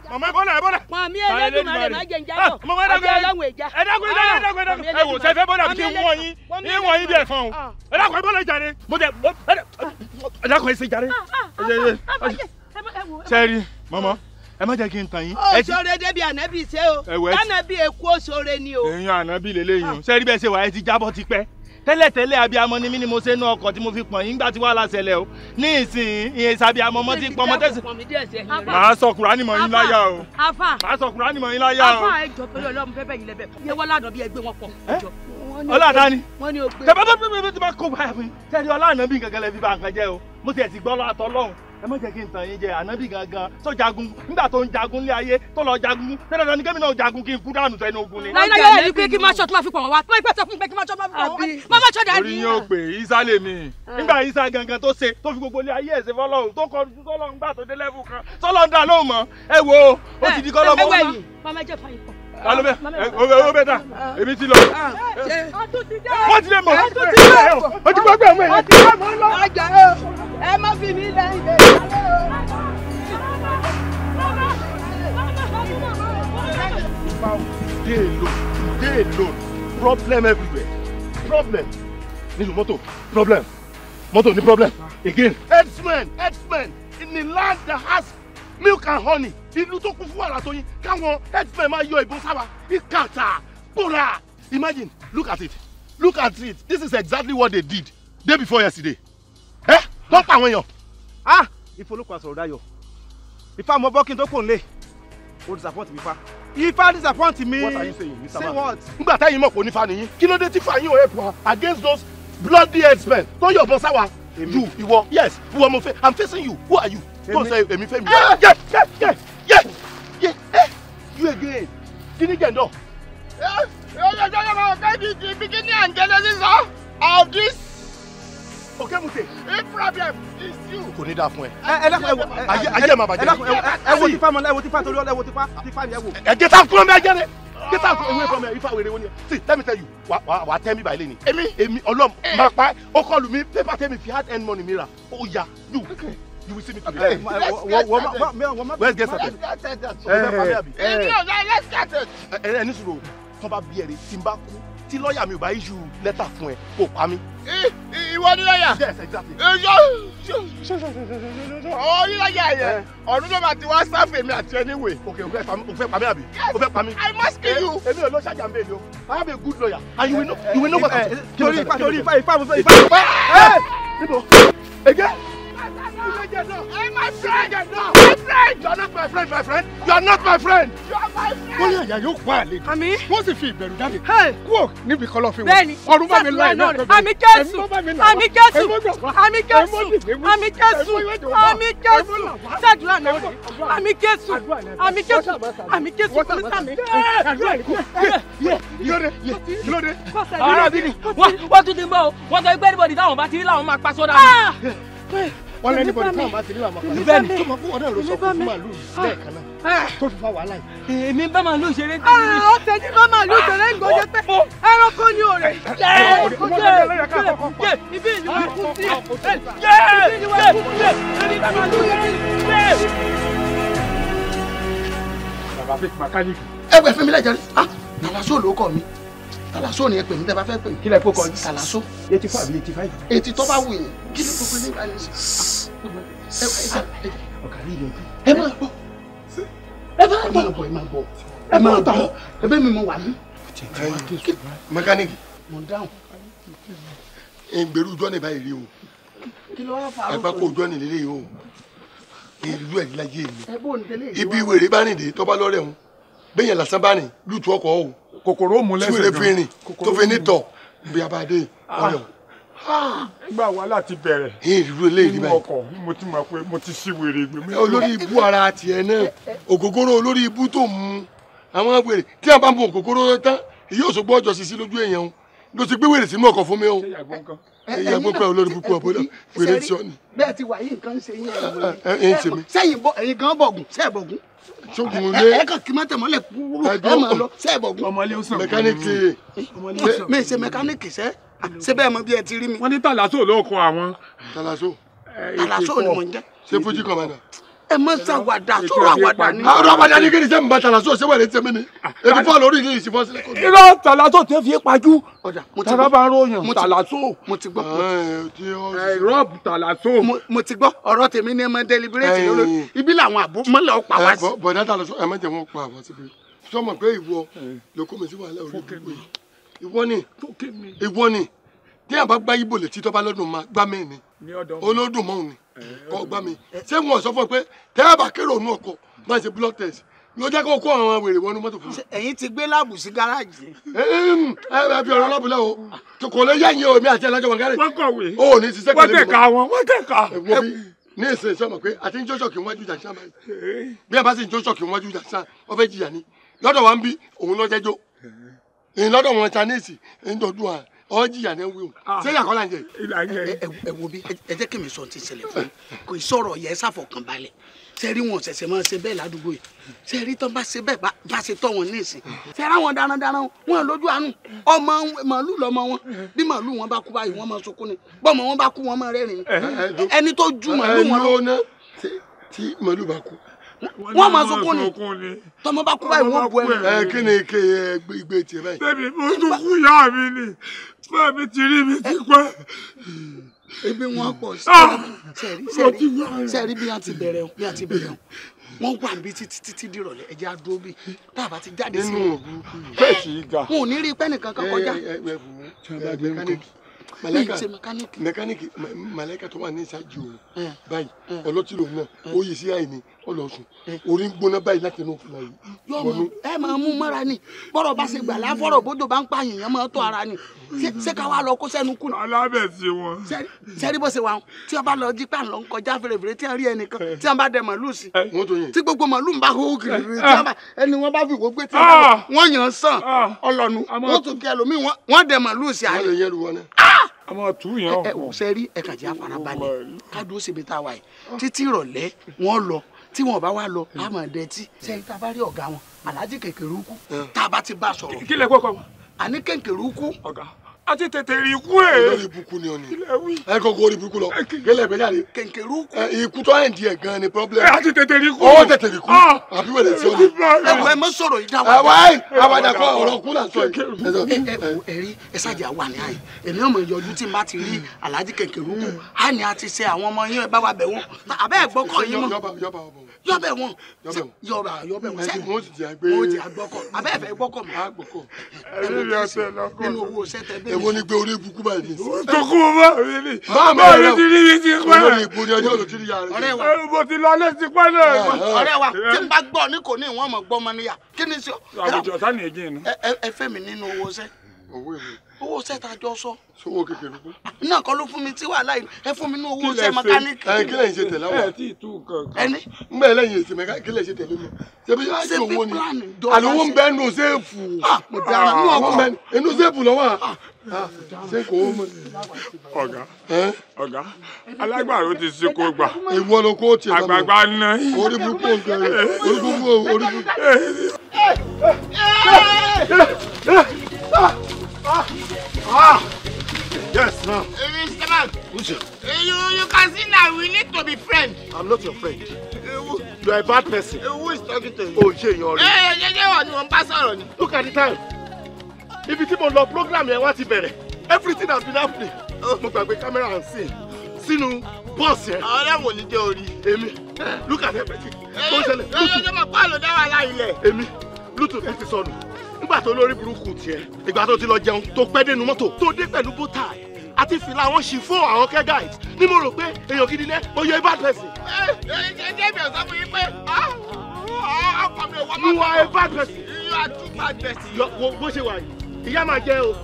Mama bọ́lá ẹ bọ́lá. Màmí Ẹlẹ́dùmarè má jẹ́ ń jábọ̀. Ọjọ́ Ọlọ́run èjà. Ẹ dákun ẹ wò sẹ́fẹ́ bọ́lá kí n wọ́n yín bí ẹ̀fọn o. Ẹ dákun ẹ bọ́lá jàre. Ẹ dákun ẹ ṣe jàre. Sẹ́ẹ̀rì mọ́mọ́ ẹ má jẹ́ kí n tàn yín. Ó ṣoore débi ànábì ṣe o. Tánàbí èkó ṣoore ni o. Èèyàn ànábì lélẹ́yìn o. Sẹ́ẹ̀rì bẹ́ẹ̀ ṣe wà ẹ ti jábọ́ tipẹ́. Tẹ́lẹ̀tẹ́lẹ̀ abiyamọ ni mí ni mo ṣe nú ọkọ̀ tí mo fi pọ̀n yín gbà tí wàhálà ṣẹlẹ̀ o. Ní ìsìn ìyẹn ìsàbíamọ ọmọ tí pọnmọ tẹ̀sí. Màá sọ Kùránì mọ́ yín láyà o. Màá sọ Kùránì mọ́ yín láyà o. Àfà ẹjọ́ torí Ọlọ́run fẹ́ bẹ́yìn lẹ́bẹ̀. Yẹ wọ́n lánàá bí ẹgbẹ́ wọn pọ̀. Ọlọ́dà ni. Wọ́n ní o gbé. Tẹ̀bá tó bá kó báyà fún yín. Tẹ̀lé ọlọ́run bí gangan lẹ fi bá nǹkan jẹ́ o. Mo ti ẹ̀ sì gbọ́ lọ́tọ̀ Ọlọ́run. Ẹ má jẹ́ kí n tàn yín jẹ ànábì gangan tó jagun nígbà tó ń jagun lé ayé tó lọ jagun tẹ́lẹ̀ ní kẹ́mi náà jagun kí n kú dànù sẹ́nu ogun ni. Láyé ní pé kí n máa ṣọ́ tó máa fi pọ̀ wá tó ìpẹ́ sọ fún pé kí n máa ṣọ́ tó máa fi pọ̀ wá má má ṣọ́ dání. Orí yín ò pé Isa lè mi nígbà Isa gangan tó ṣe tó fi gbogbo ilé ayé ẹ̀sẹ̀ fọlọ́run tó kọ ju sọ́lọ́run gbà tó dé lẹ́fù kan sọ́lọ́run dà lóhùn mọ́ ẹ wo ó ti di kọ́ lọ́mọ wọn. Mama jẹ́ fàyè pọ̀. Alo bẹ o bẹ ta èmi ti lọ. Wọ́n ti lè mọ̀ o ti gbọ́ pé ọmọ yẹn. Ẹ má fi mí lẹ́yìn. problem everywhere. Problem. Nínú mọ́tò. Problem. Mọ́tò ní problem. Again. Herdsmen in the land that has milk and honey. Ìlú tó kún fún wàrà tó yín. Káwọn herdsmen máa yọ ìbọn sáwa. Ìkàtà. Bora. Imagine. Look at it. Look at it. This is exactly what they did day before yesterday. Don't pa àwọn èèyàn. Ìfolókun àsọ̀rọ̀ dayọ̀. Ifá mo bọ́ kí n tó kò ń lé. O disappoint mi fa. Ifá disappoint me. What are you saying, Mr. Say Man? what? Nígbà táyìn mọ̀ kò ní fa nìyí. Kí ló dé tí fàyín ò help wa against those bloody herdsmen tó yọ̀bọ̀n sáwa? You, ìwọ, yes, ìwọ mo fẹ́. I'm facing you. Who are you? Tó ń sẹ èmi fẹ́ mi. You again. Kí ni jẹ̀ndọ̀? The beginning and genesis of this Mute. problem is you. Kò ní dáa fún ẹ. Ayé máa bàjẹ́. Ẹ wo ti fa mọ, ẹ wo ti fa torí ẹ wo ti fa ni ẹ wo. Get out from me again. Get out away from me. Ifá wèrè wo ni. See, let me tell you. Wà tell me by lẹ́ni. Èmi Ọlọ́run máa pa ó kọlù mi paper tell me if you had end money mira. Ó yá. You will see me today. Let's get started. Let's get it. Ẹni sùúrù tó bá bí ẹ̀rẹ̀ tí n bá kú tí lọ́ọ̀yà mi ò bá issue lẹ́tà fún ẹ kó pa mí. Ìwọ ni lọ́ọ̀yà. Yes, exactly. Ó ní lọ́ọ̀yà yẹn. Ọdún tó máa ti wá sáfù èmi àti ẹni wè. Okay, o fẹ́ pa mí àbí? O fẹ́ pa mí? I must kill you. Èmi ò lọ ṣáàjà ń bèèrè o. I have a good lawyer and you will know what I'm saying. Torí Ifá. Níbo? Again? My friend! You are not my friend, my friend. You are not my friend. You are my friend. Wọ́n ní àyà yóò pa àlejò. Àmì. Wọ́n sì fi ìbẹ̀rù jáde. Kúrò níbi kọ́lọ́ fi wọ́n. Bẹ́ẹ̀ni. Ọ̀run bá mi lọ ẹ̀mí àgbẹ̀bẹ̀. Àmì Jésù. Àmì Jésù. Àmì Jésù. Àmì Jésù. Àmì Jésù. Ṣàdúrà náà. Àmì Jésù. Àmì Jésù. Àmì Jésù. Kílódé. Ọ̀rọ̀ bí ni wọ́n tún ti ń bọ̀ o. Wọ́n sọ pé anybody táwọn bá ti rí làwọn máa pa sódà. Wọ́n lẹ́ni bọ̀dì táwọn bá ti rí àwọn kan. Bẹ́ẹ̀ni. Tó mọ̀ fún ọ̀dọ́ ìrọsọ fún màálù lẹ́ẹ̀kan náà. Tó fi fa wàhálà yìí. Èmi bá màálù ṣeré. Ọ̀tẹ̀ ní bá màálù ṣeré ń gbọ́dọ̀ pé ẹranko ni òrè. Ibi ìlú wa kú sí. Ibi ìlú wa kú sí. Ẹni bá màálù ṣeré. Bàbá fi mẹkáníìkì. Ẹgbẹ́ fún mi lẹ́jọ́ rí. Tàlàsó ló kọ mi. Tàlàsó ni ẹ pè mí tẹ́ bá fẹ́ pè mí. Kí lẹ kó kọ yín? Tàlàsó. 85 àbí 85. Ètì tó bá wù yín. Kí ló gbogbo ní ìbáyìí sí? Ọ̀kàrí yọjú. Ẹ máa bọ̀. Ẹ máa bọ̀. Ẹbẹ́ mi mo wà ní. Mẹkáníìkì. Mo dáhùn. Ìgbèrú ìjọ ní báyìí rí o. Kí ló wá fà á? Àgbákò ìjọ ní lélẹ́yìí o. Ìlú ẹ̀ láyé mi. Ẹ bó ní tẹ́lẹ̀ ìlú. Ibi wèrè bá rìn dé tọ́ba lọ́rẹ̀ wọn. Bẹ́yẹn lásán bá rìn lùtù ọkọ̀ o. Kòkòrò mú lẹ́sẹ̀ gan. Tí wèrè fi rìn tó fi ní tọ̀ bí abáde ọ̀rẹ́ wọn. Nígbà wàhálà ti bẹ̀rẹ̀. Ìlú eléyìí báyìí. Ọkọ̀ mo ti mọ̀ pé mo ti ṣí wèrè gbé. Olórí ibú ara tiẹ̀ náà. Ògógóró olórí ibú tó mú. Àwọn wèrè tí a bá mú ògógóró tán yóò sọ gbọ́ ọjọ́ sí lójú èèyàn o. Ló ti gbé wèrè sínú ọkọ̀ fún mi o. Ìyàgbọ́n pẹ́ olórí ibú pọ̀ bọ́dọ̀ wèrè tí ọ ni. Bẹ́ẹ̀ ti wà yìí nǹkan ń ṣe yín ẹ̀yìn ṣe mi. Ẹ̀yin gan bọ̀gùn sẹ́ẹ̀ bọ̀gùn. Sógun ilé. Ẹ kàn kí má tẹ̀ mọ́lẹ̀ kúrú ẹ máa lọ sẹ́ẹ̀ bọ̀gùn. Ọmọlé ó sàn. Mẹkáníìkì. Mi ṣe mẹkáníìkì sẹ́. Ṣé bẹ́ẹ̀ mọ bí ẹ ti rí mi? Wọ́n ní Tàlàsó ló kọ àwọn. Tàlàsó. Tàlàsó ni mò ń jẹ́. Ṣé Fújì kọ̀mọ̀dà? Ẹ mọ ṣàwàdà sọ̀rọ̀ àwàdà ni. Ọ̀rọ̀ àwàdà ni kí ni sẹ́ mi bá Tàlàsó ṣé wẹ̀rẹ̀ ṣe mí ni? Èmi fọ́ lórí ilé ìsìnfọ́ sílẹ̀. Irọ́ Tàlàsó tí ó fi pajú. Tàlà bá ròyàn Tàlàsó. Mo ti gbọ́. Rọ́ọ̀bù Tàlàsó. Mo ti gbọ́ ọ̀rọ̀ tèmi ní ẹmọ deliberate lórí. Ibi làwọn àbó mọ́lẹ̀ ọ̀pá wá sí. Bọ̀dá Tàlàsó ẹ má jẹ́ wọn pa àwọn síbi. Sọmọ pé ìwọ ló kó mi sí wàhálà orí ìdúgbò yìí. Ìwọ ni. Tí a bá gbá ibo lè títọ́ bá lọ́dún máa gbá mi ni. Olódùn mọ́ òun ni. Kọ́ gbá mi. Ṣé wọn sọ fún ẹ pé tẹ́ ẹ bá kéré òun ọkọ̀ máa ṣe blood test. Ló jẹ́ kó kó àwọn wèrè wọnú mọ́tò fún mi. Ẹ̀yin ti gbé láàbù sí gáràjì. Ẹ fi ọ̀rọ̀ lábùlẹ̀ o. Kò lè yá yín o, èmi àti ẹlẹ́jọ́ wọn gáràjì. Wọ́n kọ̀wé. O ní ṣiṣẹ́ kẹ́lẹ́ mi. Wọ́n tẹ̀ka wọn, wọ́n tẹ̀ka. Ní ìsìn sọmọ pé àti njọ́sọ̀ kì í wájú jàǹsán báyìí. Bí a bá sì njọ́sọ̀ kì í wájú jàǹsán, wọ́n fẹ́ jìyà ni. Lọ́dọ̀ wa ń bí òun lọ jẹ́jọ́. Lọ́dọ̀ wọn Chinese ń dọ̀dún à. Ọjìyà ni wíwù. Ṣé ìyàkọ́ là ń jẹ? Ẹ wo bí ẹ jẹ́ kí mi sọ ti ṣẹlẹ̀ fún mi. Kò ì sọ̀rọ̀ yẹ ṣàfọ̀kàn balẹ̀. Ṣé rí wọn ṣẹ̀ṣẹ̀ máa ṣe bẹ́ẹ̀ ládùúgbò yìí? Ṣé rí tán bá ṣe bẹ́ẹ̀ bá ṣe tọ́ wọn ní ìsìn? Ṣé ra wọn darandaran wọn lójú àánú? Ọmọ màálù lọmọ wọn. Bí màálù wọn bá kú báyìí wọ́n máa sunkún ni. Bọ́mọ wọn bá kú wọn máa rẹ́rìn. Ẹni tó ju màálù wọn lọ. Tí màálù bá kú wọ́n máa sunkún ni tọmọ bá kú báyìí wọ́n bu ẹnu. Kí ni ike igbe tiẹ̀ báyìí. bẹ́ẹ̀ni mo tún kú ìyá mi ni bẹ́ẹ̀ mi ti rí mi ti pẹ́. ebi wọn pọ̀ sẹ́ẹ̀rí bí wọ́n ti bẹ̀rẹ̀ wọ́n wà níbi títí dìrọ̀lẹ́ ẹ̀jẹ̀ àdúró bí tá a bá ti jáde sí wọn. bẹ́ẹ̀ sì í ga. wọn ò ní rí pẹ́ẹ́nì kankan kọjá. mẹkáníìkì màlẹ́kà tó wà ní ìṣáájú òun báyìí ọlọ́tí lòun náà ó yí sí àìní ọlọ́sùn orí ń gbóná báyìí láti inú fúnra yìí. yọmọ ẹ máa mú mọ́ra ni bọ́rọ̀ bá ṣe gbà láfọ̀rọ̀ bójú bá ń pààyàn yẹn máa tó ara ni ṣé ká wá lọ kó sẹ́nu kù. alábẹ̀sí wọn. sẹ́rí bó ṣe wà tí wọ́n bá lọ jí pà lọ ń kọjá fèrèfèrè tí wọ́n rí ẹnìkan tí wọ́n bá dẹ màlúù sí tí gbogbo màlúù ń bá hó kiri ẹni wọ́n bá fi wò gbé tí wọ́n yàn sàn ọlọ́nu wọ́n tún kí ẹlòmíì wọ́n dẹ màlúù sí àyè. a máa tú yẹn o. ẹ wò sẹ́rí ẹ kàjẹ́ àfarabalẹ̀ ká dúró síbi tá a wà yìí títí ìrọ̀lẹ́ wọ́n lọ tí wọn bá wá lọ a máa dẹtí sẹ́yìn tá a bá rí ọ̀gá wọn Alhaji Kenkeruku tá a bá ti bá sọ̀rọ̀. kí lẹ kọ́kọ́ wọn. àní Kenkeruku. ọ̀gá a ti tètè rí ikú ẹ̀. olórí ibùkún ni ọ ni ẹ kọ́kọ́ orí ibùkún lọ kélé ẹgbẹ́ jáde. Kenkeruku. ikú tó ẹ̀ ń di ẹ̀ gan ni problem. a ti tètè rí ikú. ó tètè rí ikú àbí wẹ̀lẹ̀ tí ó ní. ẹ wọ ẹ mọ sọ̀rọ̀ yìí dáwọ́. àwàdà kọ ọ̀rọ̀ kú là ń sọ yìí. ẹ rí ẹ ṣáàjà wà ní àyè èmi ọmọ ìyọjú tí n bá ti rí Alhaji Kenkeruku á ní a ti ṣe àwọn ọmọ yín ẹ bá wa bẹ̀ wọ́n àbẹ́ ẹ̀ gbọ́kọ̀ yín mọ́ yọbẹ wọn yọbẹ wọn sẹ wọn ti agbọkọ abẹ ẹfẹ gbọkọ mi agbọkọ nínú owó sẹtẹ bẹ́ẹ̀. èwo ni gbé orí ibùkún báyìí ní. tó kún un bá mi ní. báwo ni ti rí mi ti pẹ́. olórí ìbò ni ọjọ́ olùtí ya rẹ̀. ọ̀rẹ́ wa mo ti lọ alẹ́ ti pẹ́ náà. ọ̀rẹ́ wa tí n bá gbọ́ ní kò ní ìwọ̀n ọmọ gbọ́ ọmọ níyà kí ni sọ. àbùjọ sani èjì inú. ẹ fẹ́ mi nínú owó sẹ́. owó sẹ́ tá a jọ sọ. sowó Kenkeruku. náà kọ́ ló fún mi tí wàhálà yìí ẹ fún mi ní owó sẹ́ mẹkáníìkì. kí lẹ́yìn ṣe tẹ̀lé wa. ẹ tí ì tú nǹkan. ẹni. n bẹ lẹ́yìn èsì mẹkáníìkì kí lẹ́yìn ṣe tẹ̀lé mi. ṣebí yóò ṣe owó ni àlówó ń bẹ nù sẹ́ẹ̀fù. mo dára nù ọkọ. inú sẹ́ẹ̀fù lọ́wọ́ ṣé kò ó mọ. ọ̀gá alágbàro ti ṣe kó gbà. ìwọ ló kó tiẹ̀ lọ́wọ́. àgbààgbà ná. orí burúkú nǹkan rẹ̀ orí burúkú orí burúkú. Yes, now. Mr. Man, you can see now we need to be friends. I'm not your friend. You are a bad person. Who is talking to you? Oh, Jay, you're already. Hey, look at the time. If you keep on the program, you want to better. Everything has been happening. Mo gbàgbé camera and scene. Sínú boss here. Ọ̀rẹ́ wo ni jẹ́ orí? Èmi. Look at everything. Tó ṣẹlẹ̀. Ẹ máa pa àlọ́ dáwà láìlẹ̀. Èmi. Bluetooth ti sọnù. Nígbà tó lórí burúkú tiẹ̀. Ìgbà tó ti lọ jẹun tó pẹ́ dénú mọ́tò tó dé pẹ̀lú bótáì. Àti fìlà àwọn chiffon àwọn care guides. Ní mo rò pé èèyàn gidi lẹ́ mo yọ a bad person. Jẹ́ mi ò sọ fún yín pé ọkọ mi ò wọ́n. You are a bad person. You are too bad person. Bó ṣe wà yìí. Ìyá máa jẹ o.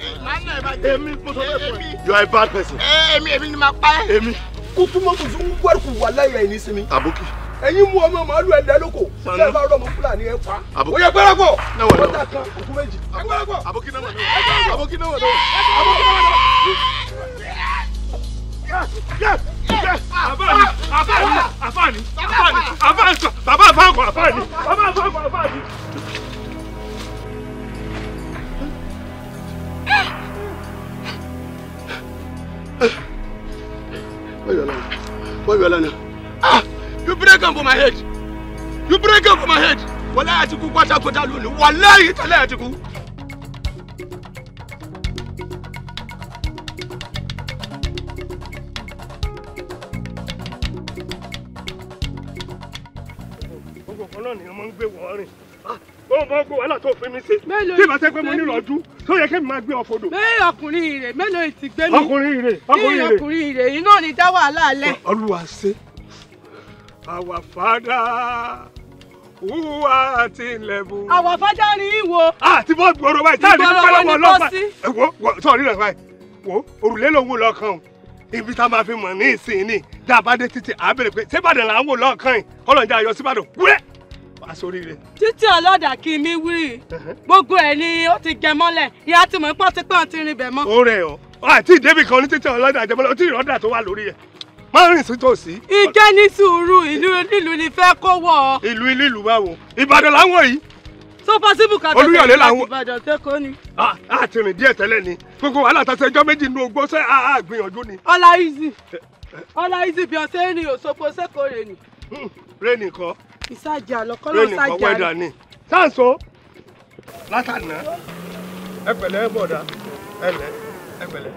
Èmi mo sọ bẹ́ẹ̀ fún ẹ. You are a bad person. Èmi ni máa pa ẹ́. Èmi. Kútú mọ́tò fún wẹ́rùkù wà lẹ́yìn ẹ̀yìn nísìnyí. Àbókì. Ẹ̀yin mú ọmọ màálù ẹ̀dẹ́ lóko. Ṣé ẹ bá rọ ọmọ Fúlàní ẹ pa? Àbókì. Ó yẹ gbẹ́rẹ́ pọ̀. Náwó náà. Ọjà kan òkú méjì. Ẹgbẹ́rẹ́ pọ̀. Àbókì náà wà náà. Àbókì náà wà náà. Àbókì náà wà náà. Àfáàní. Why you alone? You break up for my head. You break up for my head. Wallahi atiku kwata kota lónìí. Wallahi tala atiku. Ọlọ́run ni ọmọ ń gbé wọ́n rìn. Ó mọ gbọ́ wàhálà tó fi mí ṣe. Tí ìbá tẹ́ pé mo ní ìrọ̀jú, tó yẹ kí mi máa gbé ọ̀fọ̀dọ̀. Bẹ́ẹ̀ ọkùnrin ìrè mélòó ti gbé mi. Ọkùnrin ìrè yìí náà ni dá wàhálà lẹ̀. Olúwa ṣe. Our Father who art in heaven. Our Father ni ìwò. Tí bọ́ gbọ́dọ̀ báyìí, táà ní pẹ́lú ọmọ ọlọ́pàá. Wo sọ̀rí rẹ̀ báyìí, wo òrùlé ló ń wò lọ́kàn o. Ibi tá a máa fi mọ̀ ní ìsìn ní dábàdé títí àbẹ̀rẹ̀ pé ṣébàdàn là ń wò lọ́kàn yìí, ọlọ́njà ayọ̀ síbàdàn wúrẹ́. Asoríire. Títí ọlọ́dà kí mi wíri gbogbo ẹ̀ ni ó ti gẹ mọ́lẹ̀ ìyá tí mo ń pọ́n ti pọ́n ti rin bẹ̀ mọ́. Ó rẹ̀ ọ́ àti ìdébì kan ní títí ọlọ́dà jẹmọ́lẹ̀ ó ti ìrọ́dà tó wà lórí ẹ̀ má rìn sí tòsí. Ìkẹ́ ní sùúrù ìlú ni fẹ́ kó wọ̀. Ìlú báwo Ìbàdàn láwọn yìí. So possible ká Olúyọ̀lé làwọn. Ìbàdàn tẹ́kọ̀ọ́ ni. A ti rìn díẹ̀ tẹ́lẹ̀ ni gbogbo wàhálà tàṣẹ ẹjọ́ méjì nínú ogbó sẹ́ àgbìyànjú ni. Ọlá easy bí ọ̀sẹ̀ ni Òṣogbo sẹ́kọ̀ọ́ rẹ̀ ni. Rẹ́nì kan ìsájà lọ kọ́lọ́ sájà rẹ̀. sáǹsó látàná ẹ pẹ̀lẹ́ bọ̀dá ẹ pẹ̀lẹ́.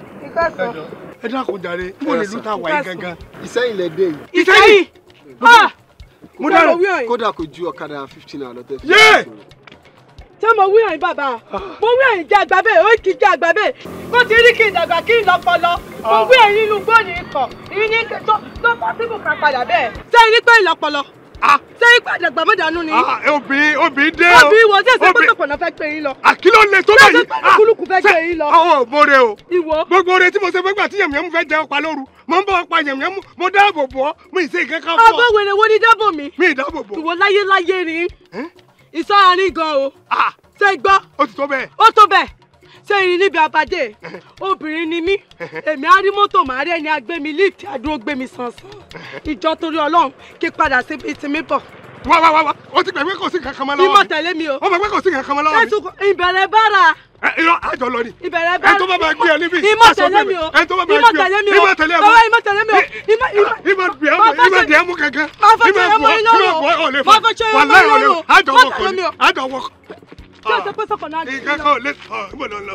ẹ dákun jàre mo lè lù tá a wà yín gangan. Ìsẹ́yìn lẹ dé yìí. Ìsẹ́yìn. mo dára kódà kò ju ọ̀kadà 15 naira lọ tẹ́ fi. ṣé mo wí àyìn bàbá mo wí àyìn jẹ àgbà bẹ́ẹ̀ ó kì í jẹ àgbà bẹ́ẹ̀ bó ti rí kí n dàgbà kí n lọ́pọlọ mo wí àyìn inú gbóni ikọ̀ ìní tó pọ́sibù kan padà bẹ́ẹ̀. sẹ́yìn ní pé ìlọ́pọlọ sẹ́yìn pé àdàgbà mọ́dánù ni. obìnrin dé o. obìnrin wo ṣèṣe pé tọkànnà fẹ́ gbé yín lọ. àkìlọ̀ lè tó báyìí. ṣèṣe pé kúlùkù fẹ́ gbé yín lọ. ọ̀ bóre o. ìwọ. gbogbo oore tí mo ṣe fẹ́gbà tí yẹ̀mùyẹ̀mù fẹ́ jẹ́ ọ̀pá lóru mo ń bọ̀ ọ̀pá yẹ̀mùyẹ̀mù mo dáàbò bò ọ́ mo ì ṣe ìkẹ́kọ̀ọ́ fún ọ. ọgbọ́n wèrè wo ni dáàbò mi. mi ì dáàbò bò. ìwọ láyé ni ìsọ̀rọ̀ gan o. ṣé gbọ́. ó ti tó bẹ́ẹ̀. ó tó bẹ́ẹ̀ ṣé irin níbi àbàdé obìnrin ni mí èmi á rí mọ́tò màá rí ẹni agbé mi lift àdúró gbé mi sànsàn ìjọ torí Ọlọ́run kí padà síbi tí mi bọ̀. wá o ti gbàgbé kò sí nǹkan kan mọ́ lọ́wọ́ mi. ìmọ̀ tẹ̀lé mi o. ó gbàgbé kò sí nǹkan kan mọ́ lọ́wọ́ mi. ìbẹ̀rẹ̀ bára. irọ́ àjọ lọ ni. ìbẹ̀rẹ̀ bára. ẹ tó bá bá gbé ẹ níbí. ìmọ̀ tẹ̀lé mi o. ẹ tó bá bá gbé ẹ ìmọ̀ tẹ̀lé mi o. ìmọ̀ tẹ̀lé mi o. ìmọ̀ tẹ̀lé mi o. ìmọ̀ dìé mú kankan. máa fọ́ ṣe é mọ́ iná o. máa fọ́ ṣe é mọ́ iná o. àjọ wọkọ̀ ni àjọ wọkọ̀. ṣé o ṣe pé sọ̀kọ̀ náà. ìkẹ́kọ̀ọ́ ò lè tọ̀ ọ́ ìbò lọ lọ.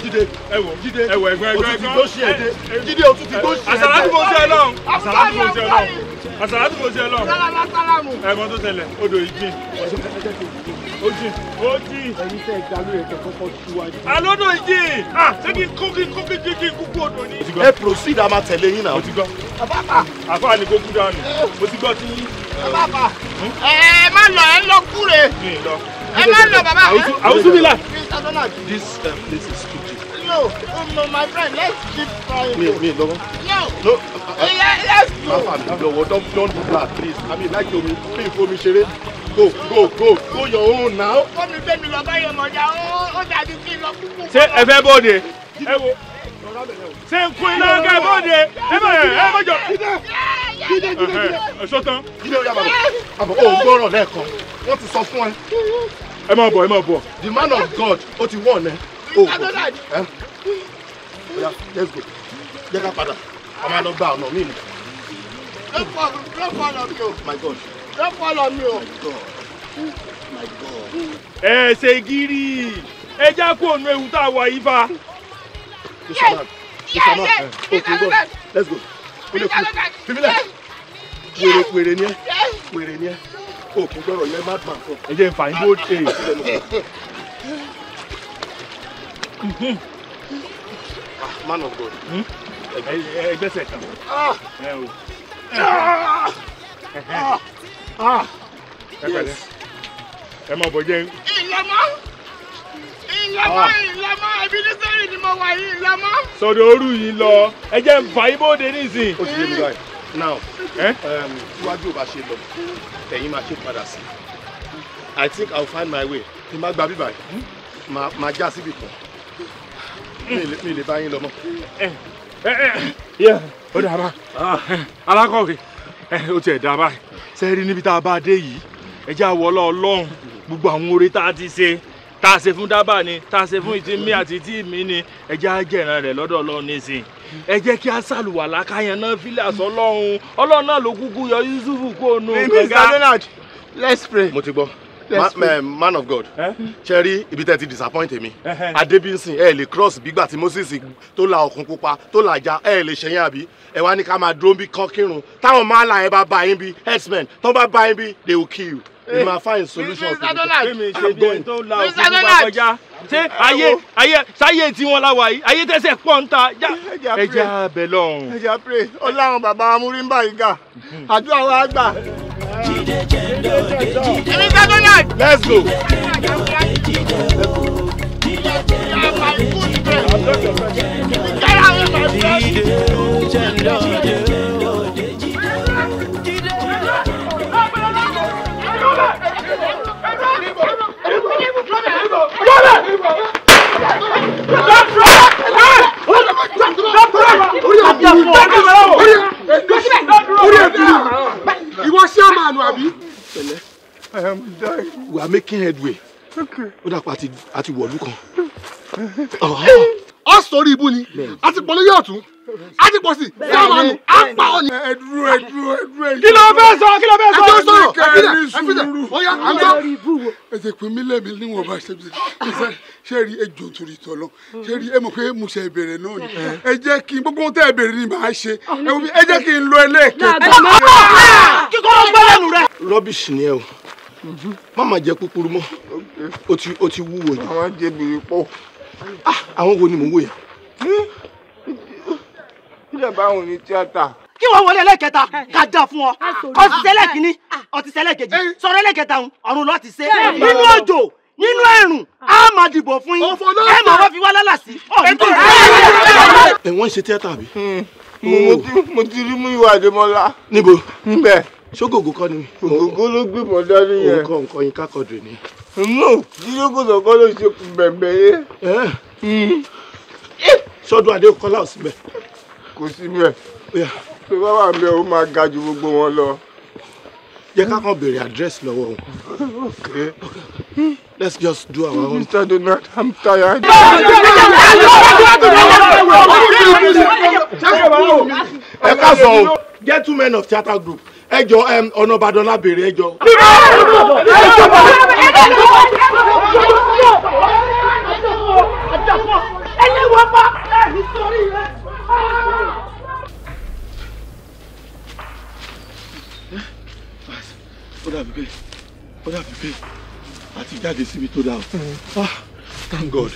Jídé ẹgbẹ́ o tún ti tó ṣe ẹdẹ Jídé o tún ti tó ṣe ẹdẹ. àsàlátù mo ṣe Ọlọ́run àsàlátù mo ṣe Ọlọ́run ẹmọ tó tẹ́lẹ̀ odò ìjìn ó jìn. ẹ̀yin tẹ́ ìdálú rẹ̀ kẹ́ kọ́kọ́ síwájú. alódò ìjìn ṣé kí n kó kúkú odò ni. ẹ proceed a máa tẹ̀lé yín náà. mo ti gbọ́ àfáà ni kó kú dànù mo ti gbọ́ tí. bàbá ẹ má lọ ẹ lọ kúre ẹ má lọ bàbá. àwùjọ mi là. This place is stupid. No, my friend, let's keep trying. Me, no. No. Let's go. Don't do that, please. I mean, like you, please, for me, Shere. Go your own now. Come and take me lọ báyọ̀ mọ̀já, ó dàbí kí n lọ kúkú. Ṣé ẹ fẹ́ bóde? Ẹ wo. Ṣé n kún iná ká bóde? Ẹ má jọ. Ẹ sọ́tàn. Jídé ó yá bàbá. Ó gbọ́rọ̀ lẹ́ẹ̀kan. Wọ́n ti sọ fún ẹ. Ẹ máa bọ̀. The man of God, ó ti wọ̀n ẹ. Yeah, let's go. Jẹ́ ká padà. A máa lọ gba ọ̀nà mi ni. Don't follow me o. My God. Don't follow me o. My God. Ẹ ṣe gírí. Ẹ já kó ònú ewu tá a wà yìí fa. Okay, go. Let's go. Wèrè ni ẹ. Okay, gbọ́rọ̀ yẹn madman fún. Ẹ jẹ́ n fà yín bó ṣe. Man of God. Ẹgbẹ́sẹ̀ kan. Ẹ pẹ̀lẹ́. Ẹ máa bọ̀ jẹ́. Ìlàmọ́ ẹbí ní sẹ́yìn ni mo wà yìí ìlàmọ́. Sọ̀dọ̀ orú yìí lọ. Ẹ jẹ́ n fà yín bóde nísìn. Ó ti yé mi báyìí. Now, síwájú ò bá ṣe lọ, ẹ̀yin máa ṣe padà sí. I think I'll find my way. Tí n bá gba bíbá yìí, máa já síbì kan. Mi lè bá yín lọ mọ́. Ó dà bá. Alákọ̀wé, ó tiẹ̀ dà báyìí. Sẹ́ẹ̀rí níbi tá a bá dé yìí, ẹ jẹ́ àwọ̀lọ́ Ọlọ́run. Gbogbo àwọn oore tá a ti ṣe, tá a ṣe fún dábà ni, tá a ṣe fún ìtì mi àti ìtì mi ni, ẹ jẹ́ àjẹ̀ràn rẹ̀ lọ́dọ̀ Ọlọ́run nísìn. Ẹ jẹ́ kí a ṣàlùwàlá káyàn náà fílẹ̀ àṣọ Ọlọ́run. Ọlọ́run náà ló kúkú yọ Yusufu kó nu Mr. Donald, let's pray. Mo ti gbọ́. Man of God, ṣe rí ibi tẹ́ ti disappoint mi. Adébínsìn ẹ lè cross bígbà tí Moses tó la Òkun Pupa tó la já ẹ lè ṣẹyìn àbí ẹ wá ní ká máa dúró bí kán kírun táwọn máa là ẹ bá bá yín bí herdsmen tó bá bá yín bí they will kill you. We ma find solutions. Mr. Donald, ṣe bí tó la Òkun Pupa kọjá. Ṣé ayé sáyé tí wọ́n láwa yìí ayé tẹ́sẹ̀ pọ̀ ń ta ẹ jẹ́ abẹ lọ́hùn. Ẹ jẹ́ pray Ọlọ́run bàbá amúrímbà yìí gà àdúrà wa gbà. Mr. Donald, let's go. Ìwọ ṣé àmàlù àbí? We are making headway. Ó dàpọ̀ àti wọ̀lú kan. Ọ sọ̀rọ̀ ibú ni, àti pọ̀ lóyè ọ̀tún, àti pọ̀ sí sáwọn nù á pa ọ́ ni. ẹ dúró. kí ló fẹ́ sọ. ẹ jọ sọ̀rọ̀ ẹ fi dẹ̀ ọ̀ya à ń gbọ́. ẹ ti pín mí lẹ́mí níwọ̀n bá ṣe rí ejò torí tọ̀lọ́ ṣe rí ẹ mọ̀ pé mo ṣe ìbẹ̀rẹ̀ náà ni ẹ jẹ́ kí n gbogbo ohun tẹ́ ẹ bèrè ni màá ṣe ẹ jẹ́ kí n lo ẹlẹ́ẹ̀kẹta. kíkọ́ ló gbọ́ lẹ́nu rẹ. rubbish ni ẹ o má máa jẹ kúkúrú mọ́ o ti wúwo jù. àwọn jẹbìrì pọ̀. àwọn wo ni mò ń wò yẹn. ilé báwọn ní tíátà. kí wọ́n wọlé ẹlẹ́kẹta ká dá fún ọ ọtí ṣẹlẹ̀ kìíní ọtí ṣẹlẹ̀ kejì sọ̀rọ̀ ẹlẹ́kẹta ọ̀run lọ́ọ́ ti ṣe nínú òjò nínú ẹ̀rùn á máa dìbò fún yín ẹ máa wọ́n fi wá lálà sí. ẹ wọ́n ń ṣe tíátà àbí. mo ti rí mú ìwà àdèmọ́lá. níbo. níbẹ̀. ṣógògó kọ́ ni. ògógó ló gbé mọ́ dání yẹn. òǹkọ nǹkan yín kákọ̀dù ni. no jíjókòó kọ́ ló ṣe bẹ̀bẹ̀ yé. sọ́dún adé kọ́lá ò síbẹ̀. kò síbẹ̀. tó bá wà ń bẹ ó máa ga ju gbogbo wọn lọ. jẹ́ ká kàn béèrè àdírẹ́sì lọ́wọ́ wọn. okay. Let's just do our own. Mr. Donald, I'm tired. ẹ ká sọ o gentlemen of theatre group ẹ jọ ọ̀nà Ìbàdàn lábẹ́rẹ́ ẹ jọ. ó dàbí pé àti jáde síbi tó dáa o thank God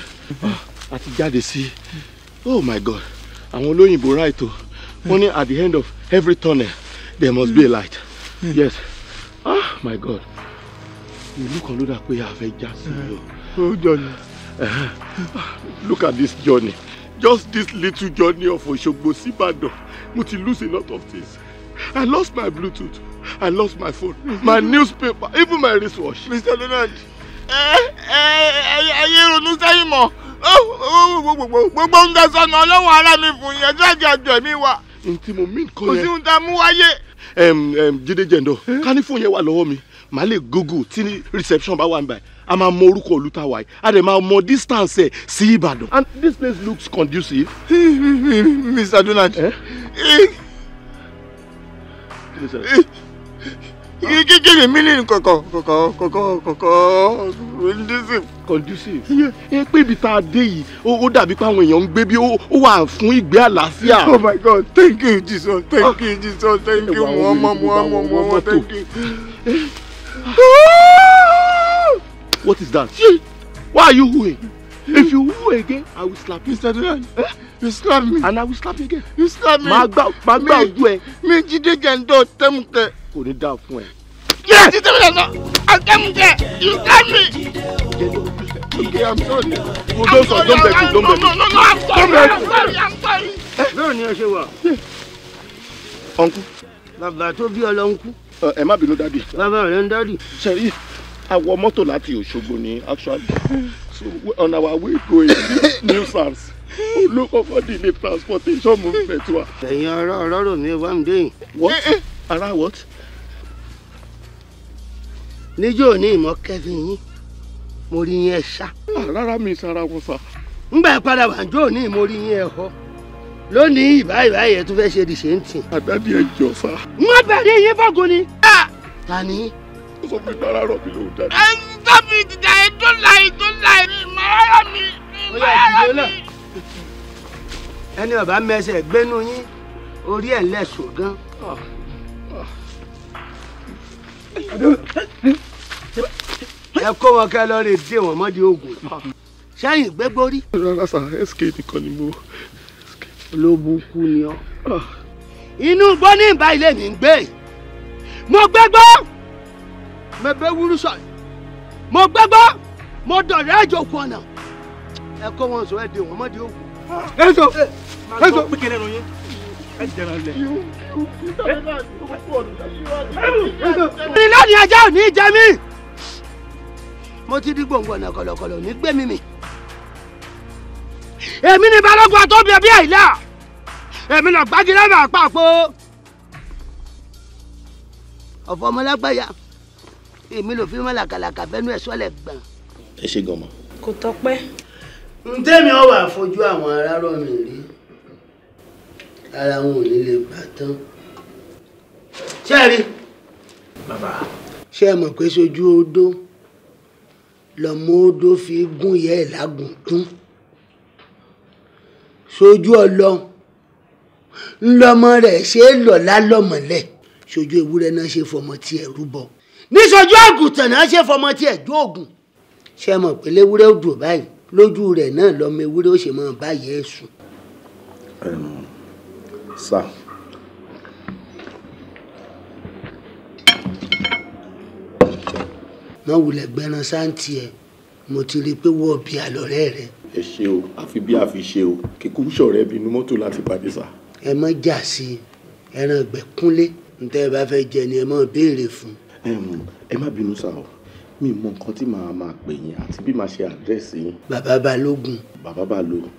àti jáde sí oh my God àwọn olóyìnbó right o wọ́n ní at the end of every tunnel there must be a light yes my God ìlú kan ló dà pé a fẹ́ já sí o. journey. Look at this journey just this little journey of Òṣogbo sí Ìbàdàn mo ti lose a lot of things. I lost my Bluetooth. I lost my phone, my newspaper, even my wristwatch. Mr. Donald, ẹyẹ ronú sẹ́yìn mọ́. Gbogbo ń da sọ́nà ọlọ́wọ́ ara mi fún yẹn tí àjẹ́ àjọ mi wà. Ntí mo mí nǹkan yẹn. Kò sí ohun tá a mú wáyé. Jídé Jẹ̀ndọ̀, ká ní fóònù yẹn wà lọ́wọ́ mi, màá lè Google tí reception bá wà ń báyìí. A máa mọ orúkọ olùtàwà yìí, a dẹ̀ máa mọ distance ẹ̀ sí Ìbàdàn. And this place looks conducive. Mr. Donald. Kíkiri mílíọ̀nù conducive. Ẹ pé ibi tá a dé yìí, ó dàbí pé àwọn èèyàn ń gbé bí ó wà fún ìgbé àlàáfíà. Oh my God, thank you Jesus, thank you Jesus, thank you Muhammad, thank you. What is that? Why are you wooing? If you woo again, I will slap you. Mr. Donald, you slap me. And I will slap you again. You slap me. Màá gbá ojú ẹ. Mi Jídé Jẹ̀ndọ̀ tẹ́mùkẹ́. Kò ní dáa fún ẹ. Yes! Jídé Jẹ̀ndọ̀ tẹ́mùkẹ́. You slap me. Okay, I'm sorry. Don't beg me. No, I'm sorry. Bẹ́ẹ̀ ni ẹ ṣe wà. Uncle. Bàbá tó bí ọlọ́nkú. Ẹ má bínú dádì. Bàbá rẹ̀ ń dádì. Ṣẹ̀rí, a wọ mọ́tò láti Òṣogbo ni actually. So on our way going New SARS. Look over the transportation movement wa. Ẹ̀yin ọ̀rọ̀ rò mí wá mi dé. What? Ara what? Níjó ní ìmọ̀ kẹ́fìn yín, mo rí yín ẹ̀ ṣá. Rárá mi sára wọn sá. Ngbà padà wà jó ní mo rí yín ẹ̀ họ. Lónìí ìbáyìí ẹ̀ tún fẹ́ ṣe dìṣe ń tì. Àdádì ẹ jọ sá. Wọ́n bẹ̀rẹ̀ yín fọ́gun ni. Ta ni? Ó sọ pé bára rọ̀ mí lóhùn dáadé. Stop it, don't lie. Màá mi. Ẹni ọba mẹsẹ̀ gbénú yín, orí ẹ̀ lẹ́sùn gan. Ẹ kó wọn kẹ́ lọ rè dé wọn mọ́dí ogun. Sẹ́yìn gbégbórí. Rárá sá, SK nìkan ni mo. Olóbùkú ni ọ́. Inú gbọ́ ní ìbá ilé mi ń gbé. Mo gbégbó. Mo bẹ wúrú sọ. Mo gbégbó. Mo dọ̀rẹ́ àjòkù ọ̀nà. Ẹ kó wọn sọ ẹ dé wọn mọ́dí ogun. Ẹ̀sọ́ pékeré nu yín. Ẹ jẹrán lẹ̀. Ìlànà ajá ò ní jẹ mí. Mo ti di gbòǹgbò ọ̀nà kọ̀lọ̀kọ̀lọ̀ ní gbé mímì. Èmi ni balógun àtọ́bí ẹbí àìlá. Èmi náà gbági lẹ́nu àpapọ̀. Ọ̀fọ̀ ọmọlágbáyà. Èmi ló fi mọ́ làkàlàkà fẹ́nu ẹ̀ sọ́lẹ̀ gbọ̀n. Ẹ ṣe gan-an. Kò tọ́pẹ́. Ntẹ́mi ọ wà fojú àwọn arárọ̀ mi rí. ara wọn ò ní lè gbà tán. ṣé ẹ rí bàbá ṣé ẹ mọ̀ pé sójú odó lọmọ odó fi gún ìyá ẹ̀ lágùn tún sójú ọlọ́run ńlọmọ rẹ̀ ṣe é lọ lálọ́mọ̀lẹ̀ sójú ewúrẹ́ náà ṣe fọmọ tí ẹ̀ rúbọ níṣojú àgùntàn náà ṣe fọmọ tí ẹ̀ jó ògùn. ṣé ẹ mọ̀ pé léwúrẹ́ ó dùn báyìí lójú rẹ̀ náà lọmọ ewúrẹ́ ó ṣe mọ́ báyìí ẹ̀ sùn. sá wọ́n wulẹ̀ gbẹ́ran sáǹtì ẹ̀ mo ti rí i pé wọ́ọ̀ bí àlọ́rẹ́ rẹ̀. ẹ ṣe o àfi bí a fi ṣe o kíkú ṣọ̀rẹ́ bínú mọ́tò láti pàdé sá. ẹ mọ́ jà sí i ẹran ìgbẹ́ kúnlé ntẹ́ ẹ bá fẹ́ jẹ ni ẹ mọ́ béèrè fún. ẹ má bínú sá o mi mọ nǹkan tí màá máa pè yín àti bí màá ṣe àdírẹ́sì yín. bàbá balógun. bàbá balógun.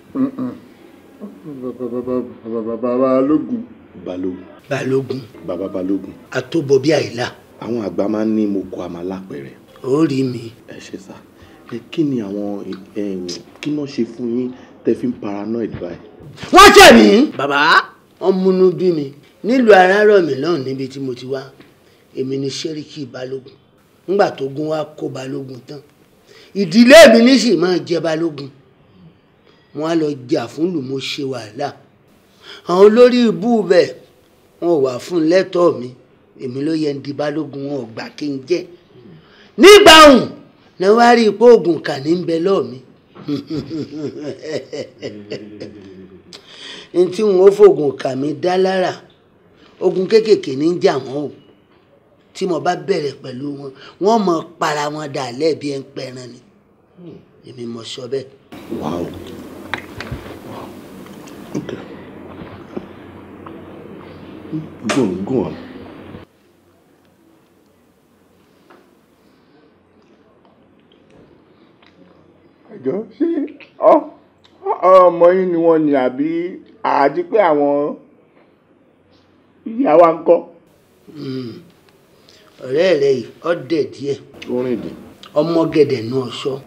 balógun. balógun. balógun. bàbá balógun. àtòbọ̀ bí àìlá. àwọn àgbà máa ń ní mo kọ àmàlà pẹ̀rẹ̀. ó rí mi. ẹ ṣe sá kí ni àwọn kí náà ṣe fún yín tẹ́ fi ń paranoid báyìí. wọ́n jẹ̀ mí. bàbá wọ́n múnú bí mi nílùú Arárọ̀mí náà níbi tí mo ti wá èmi ni sẹ́ríkì balógun ńgbà tó gún wá kó balógun tán ìdílé mi ní sì máa jẹ balógun wọn á lọ jà fún lù mo ṣe wàhálà àwọn olórí ibú bẹ́ẹ̀ wọn ò wà fún lẹ́tọ̀ọ́ mi èmi ló yẹ ń di balógun wọn ò gbà kí n jẹ́ nígbà hùn ni wọ́n á rí ipò oògùn kà ní bẹ lọ́ọ̀ mi n tí wọn ó fògùn kà mí dá lára ogun kéékèèké ní jà wọ́n o tí mo bá bẹ̀rẹ̀ pẹ̀lú wọn wọ́n mọ para wọn dà lẹ́ẹ̀bí ẹ̀ ń pẹran ni èmi mọ̀ sọ bẹ́ẹ̀. Wow. Okay. Go on. ẹjọ́ ṣé ọmọ yín ni wọ́n ní àbí àti pé àwọn ìyá wa ń kọ́. ọ̀rẹ́ rẹ̀ yìí ọ̀dẹ̀ díẹ̀ ọmọ gẹ̀dẹ̀ nù ọ̀ṣọ́.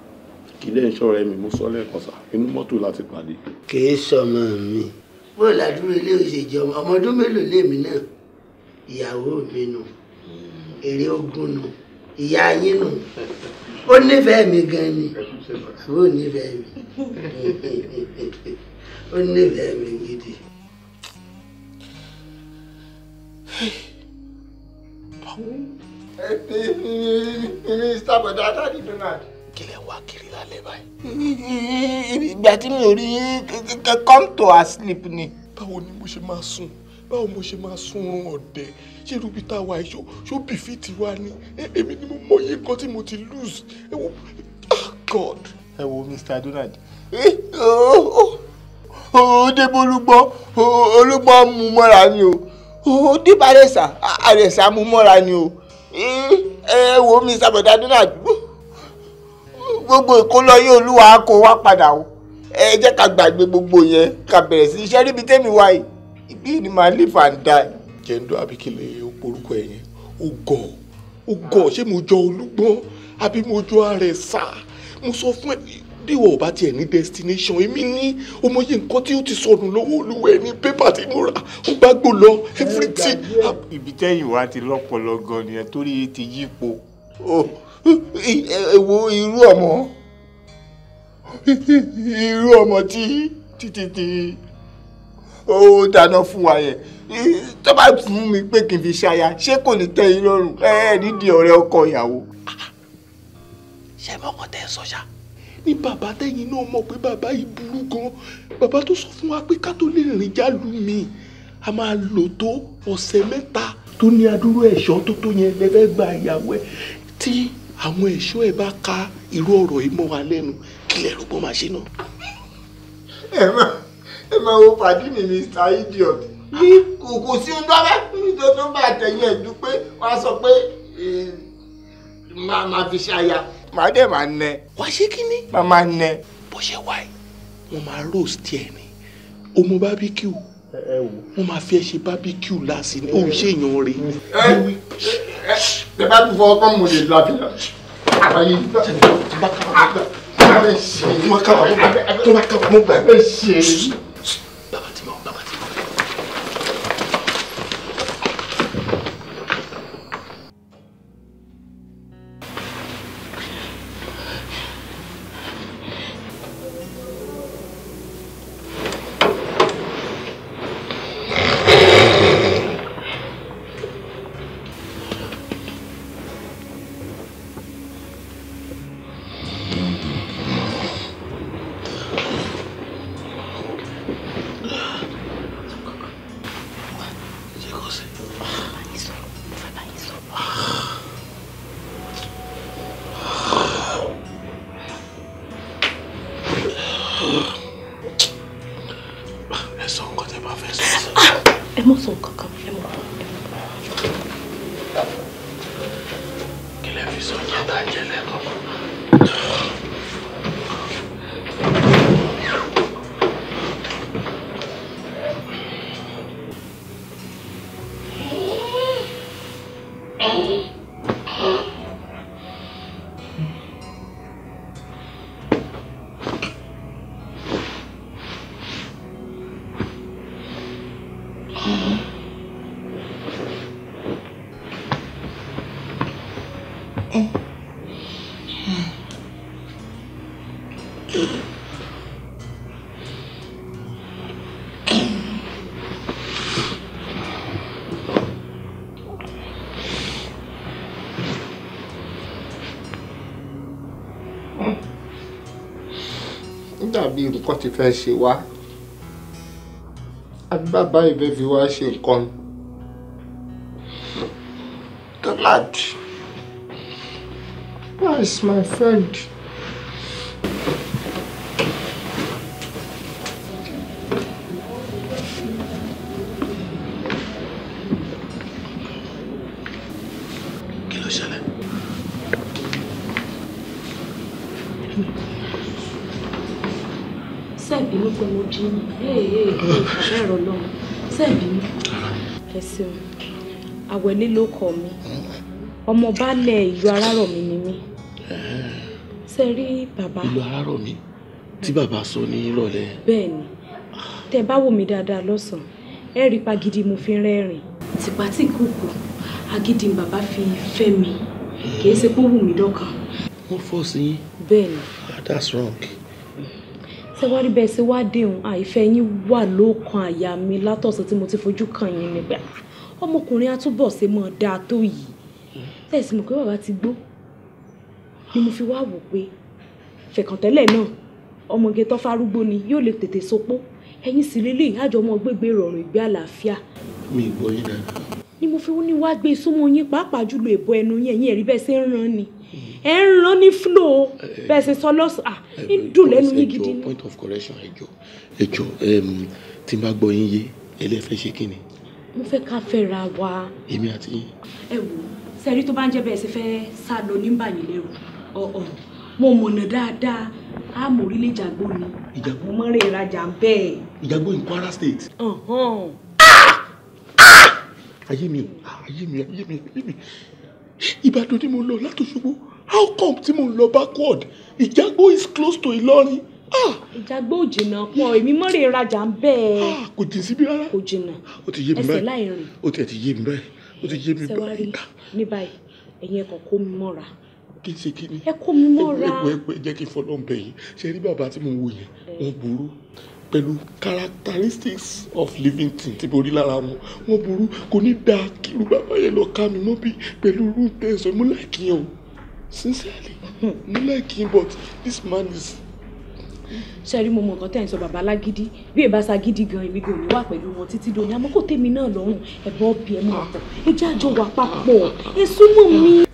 kì í lẹ́yìn ṣọ́ọ̀rẹ́ mi mo sọ lẹ́ẹ̀kan sá inú mọ́tò láti pàdé. kì í sọmọ mi bó ládùúgbò ilé òṣèjọ ọmọ ọdún mélòó lèmi náà ìyàwó mi nù èrè ogun nù ìyá yín nù ó nífẹ̀ẹ́ mi gan ni àbó nífẹ̀ẹ́ mi ó nífẹ̀ẹ́ mi gidi. Mr. Bọ̀dá Daddy Donald. kí lẹ wá kiri lálẹ́ báyìí. ìgbà tí mi ò rí come to her sleep ni. báwo ni mo ṣe máa sùn báwo mo ṣe máa sùn oorun ọ̀dẹ̀ ṣé irúbi tá a wà yìí ṣó bìfìtì wa ni èmi ni mo mọ iye nǹkan tí mo ti lose ẹ wo God. ẹ wo Mr. Donald. ó débò olúgbọ́ mú mọ́ra ni o ó dìbò àrẹ̀sà mú mọ́ra ni o ẹ wo Mr. Bọ̀dá Donald gbogbo ìkólọ yín olúwa kó wá padà o ẹ jẹ́ ká gbàgbé gbogbo yẹn ká bẹ̀rẹ̀ sí iṣẹ́ níbi tẹ́mi wá yìí ìbí ni màá live and die. jẹ́ńdọ́ àbíkílẹ̀ orúkọ ẹ̀ yẹn ó gọ̀ ṣé mo jọ olúgbọ́n àbí mo jọ àrẹ̀sà mo sọ fún ẹ bí ìwọ ò bá tiẹ̀ ní destination èmi ní ọmọye nǹkan tí ó ti sọnù lọ́wọ́ olúwẹ̀ ní pépà tí mo rà ó bá gbó lọ everything. ibi tẹ́yìn wá ti lọ́pọ̀lọ́ gan nìyẹn torí ti yípo èwo irú ọmọ tí ó dáná fún wa yẹn tó bá fún mi pé kí n fi ṣaya ṣé kò ní tẹ́ yín lọ́rùn nídìí ọ̀rẹ́ ọkọ ìyàwó. ṣé mọ́kàn tẹ́ ẹ sọ ṣá ní bàbá tẹ́yìn náà mọ̀ pé bàbá yìí burú gan bàbá tó sọ fún wa pé ká tó lè rìn jálù mi a máa lò tó ọ̀sẹ̀ mẹ́ta tó ní adúrú ẹ̀ṣọ́ tó yẹn lẹ́fẹ́ gba ìyàwó ẹ̀ tí àwọn ẹ̀ṣọ́ ẹ̀ bá ka irú ọ̀rọ̀ yìí mọ́ wa lẹ́nu kí lẹ́rù bọ́ máa ṣe náà. ẹ máa wo pàdé mi Mr. Idiot kò sí ohun tó bá tẹ̀yìn ẹ̀ dùn pé wọ́n á sọ pé máa fi ṣaya màá dẹ̀ máa nẹ. wàá ṣe kí ni. máa nẹ. bó ṣe wá ẹ wọn máa roast ẹ ní ọmọ barbecue wọn máa fi ẹ ṣe barbecue láàsì ní òun ṣe èèyàn rẹ. ẹ bá tún fọ ọkọ mo lè lọ àbíyá. àbáyé tó bá kábà mo gbà. bàbá tí mo. kò sí. Ẹ sọ nǹkan tẹ́ bá fẹ́ sọ. Ẹ mọ̀ sọ kankan, ẹ mọ̀. Kí lẹ fi sọ yẹn tá a jẹ lẹ́kọ̀ọ́? Dàbí nǹkan ti fẹ́ ṣe wá àbí bàbá ìbẹ́ fi wá ṣe nǹkan. The lad, where is my friend? Kí ló ṣẹlẹ̀? Sẹ́ẹ̀bínú pé mo jí ní ẹ̀rọ lọ́wọ́. Sẹ́ẹ̀bínú. Ẹ ṣeun. Àwẹ̀lé ló kọ mi. Ọmọ baálẹ̀ ìlú Arárọ̀mí ni mí. Ṣé rí bàbá? Ìlú Arárọ̀mí tí bàbá sọ ní ìrọ̀lẹ́. Bẹ́ẹ̀ni. Tẹ́ bá wò mí dáadáa lọ́sàn-án, ẹ rí pagidi mo fi rẹ́rìn. Tìpátì kúkú, agídí bàbá fi fẹ́ mi. Kì í ṣe pé ó wù mí lọ́kàn. Wọ́n fọ́ sí yín. Bẹ́ẹ̀ni. That's wrong. Ṣé wá rí bẹ́ẹ̀ ṣe wá déhùn àìfẹ́ yín wà lóòkan àyà mi látọ̀sán tí mo ti fojú kàn yín nígbà. Ọmọkùnrin àtúbọ̀ ṣe mọ̀ dáa tó yìí. Tẹ̀sí mọ̀ pé bàbá ti gbó. Ni mo fi wá wò pé fẹ̀kàntẹ́lẹ̀ náà ọmọge tó farúgbó ni yóò lè tètè sopó. Ẹ̀yin sì lélẹ̀ àjọ ọmọ gbégbé rọrùn ìgbé àlàáfíà. Mi gbọ́ yín dáadáa. Ni mo fi ní wá gbé súnmọ́ yín pàápàá jùlọ èbó ẹnu yín ẹ̀yin ẹ̀rí bẹ́ẹ̀ ṣe ń rán ni. Ẹ ń rán ní flow bẹ́ẹ̀ ṣe sọ lọ́sàn-án ń dùn lẹ́nu yín gidi ni. Point of correction ẹjọ́ tí n bá gbọ́ yín yé ẹlẹ́fẹ́ ṣe kí ni. Mo fẹ́ ká fẹ́ ra wa. Èmi àti yín. Ẹ wò sẹ́rí tó bá ń jẹ́ bẹ́ẹ̀ ṣe fẹ́ sá lọ ní bàyìn lẹ́rù mo mọ̀nà dáadáa á mọ̀ orílẹ̀ Ìjàgbó ni. Ìjàgbó? Mo mọ̀ rè ìrajà bẹ́ẹ̀. Ìjàgbó in Kwara State. Ayé mi Ìbàdàn tí mo lọ látòṣogbo how come tí mo lọ backward Ìjàgbó is close to Ìlọrin. Ìjàgbó ò jìnnà pọ̀ èmi mọ̀ rè ìrajà bẹ́ẹ̀. Kò jìn síbí rárá. Kò jìnnà. Ó ti yé mi báyìí. Ẹsẹ̀ láì rìn. Ó ti yé mi báyìí. Ó ti yé mi báyìí. Sẹ́wárí ní báyìí ẹ̀yin ẹ̀kọ́ kó mi mọ́ra. Kí n ṣe kí ni? Ẹ kó mi mọ́ra. Ẹgbẹ́ jẹ́ kí n fọlọ́ bẹ̀ yín. Ṣé rí bàbá tí mo wò yẹn? Wọ́n burú pẹ̀lú characteristics of living thing tí mo rí lára wọn. Wọ́n burú kò ní dáa kí irú bàbá yẹn lọ ká mi mọ́ bí pẹ̀lú irú tẹ̀sán. Mo like yẹn o sincerely mo like him but this man is. Ṣé rí mo mọ nǹkan tẹ́ ń sọ bàbá lágídí bí èbá ṣagídí gan èmi gan ní wà pẹ̀lú wọn títí dòní àmọ́ kò tèmi náà lọ́rùn ẹ̀bọ́n bí ẹ̀ máa pọ̀ ẹ jẹ́ àjọ wà papọ̀ ẹ súnmọ́ mi.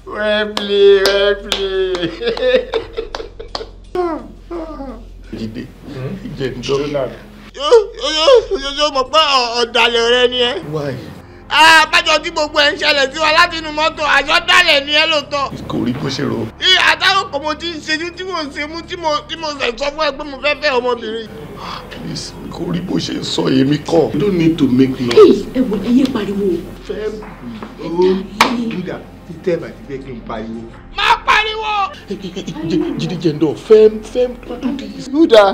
Jídé jẹ́ ǹdọ́. Yóò mọ̀ pé ọ̀dàlẹ̀ rẹ ni ẹ. Why? Àbájọ tí gbogbo ẹ̀ ń ṣẹlẹ̀ sí wa láti inú mọ́tò àjọ dálẹ̀ ni ẹ lóòótọ́. Kò rí bó ṣe rò. Àtàwọn kò mo ti ń ṣe tí mo ń ṣe mú tí mo sẹ̀ sọ fún ẹ pé mo fẹ́ fẹ́ ọmọbìnrin. Please kò rí bó ṣe ń sọ èmi kọ́. You don't need to make noise. Ẹ wo ẹyẹ pariwo. Fẹ́m Júdà títẹ́ bàtí fẹ́ kí n pariwo. Má pariwo. Jídé jẹ́ndọ̀ fẹ́m do this. Júdà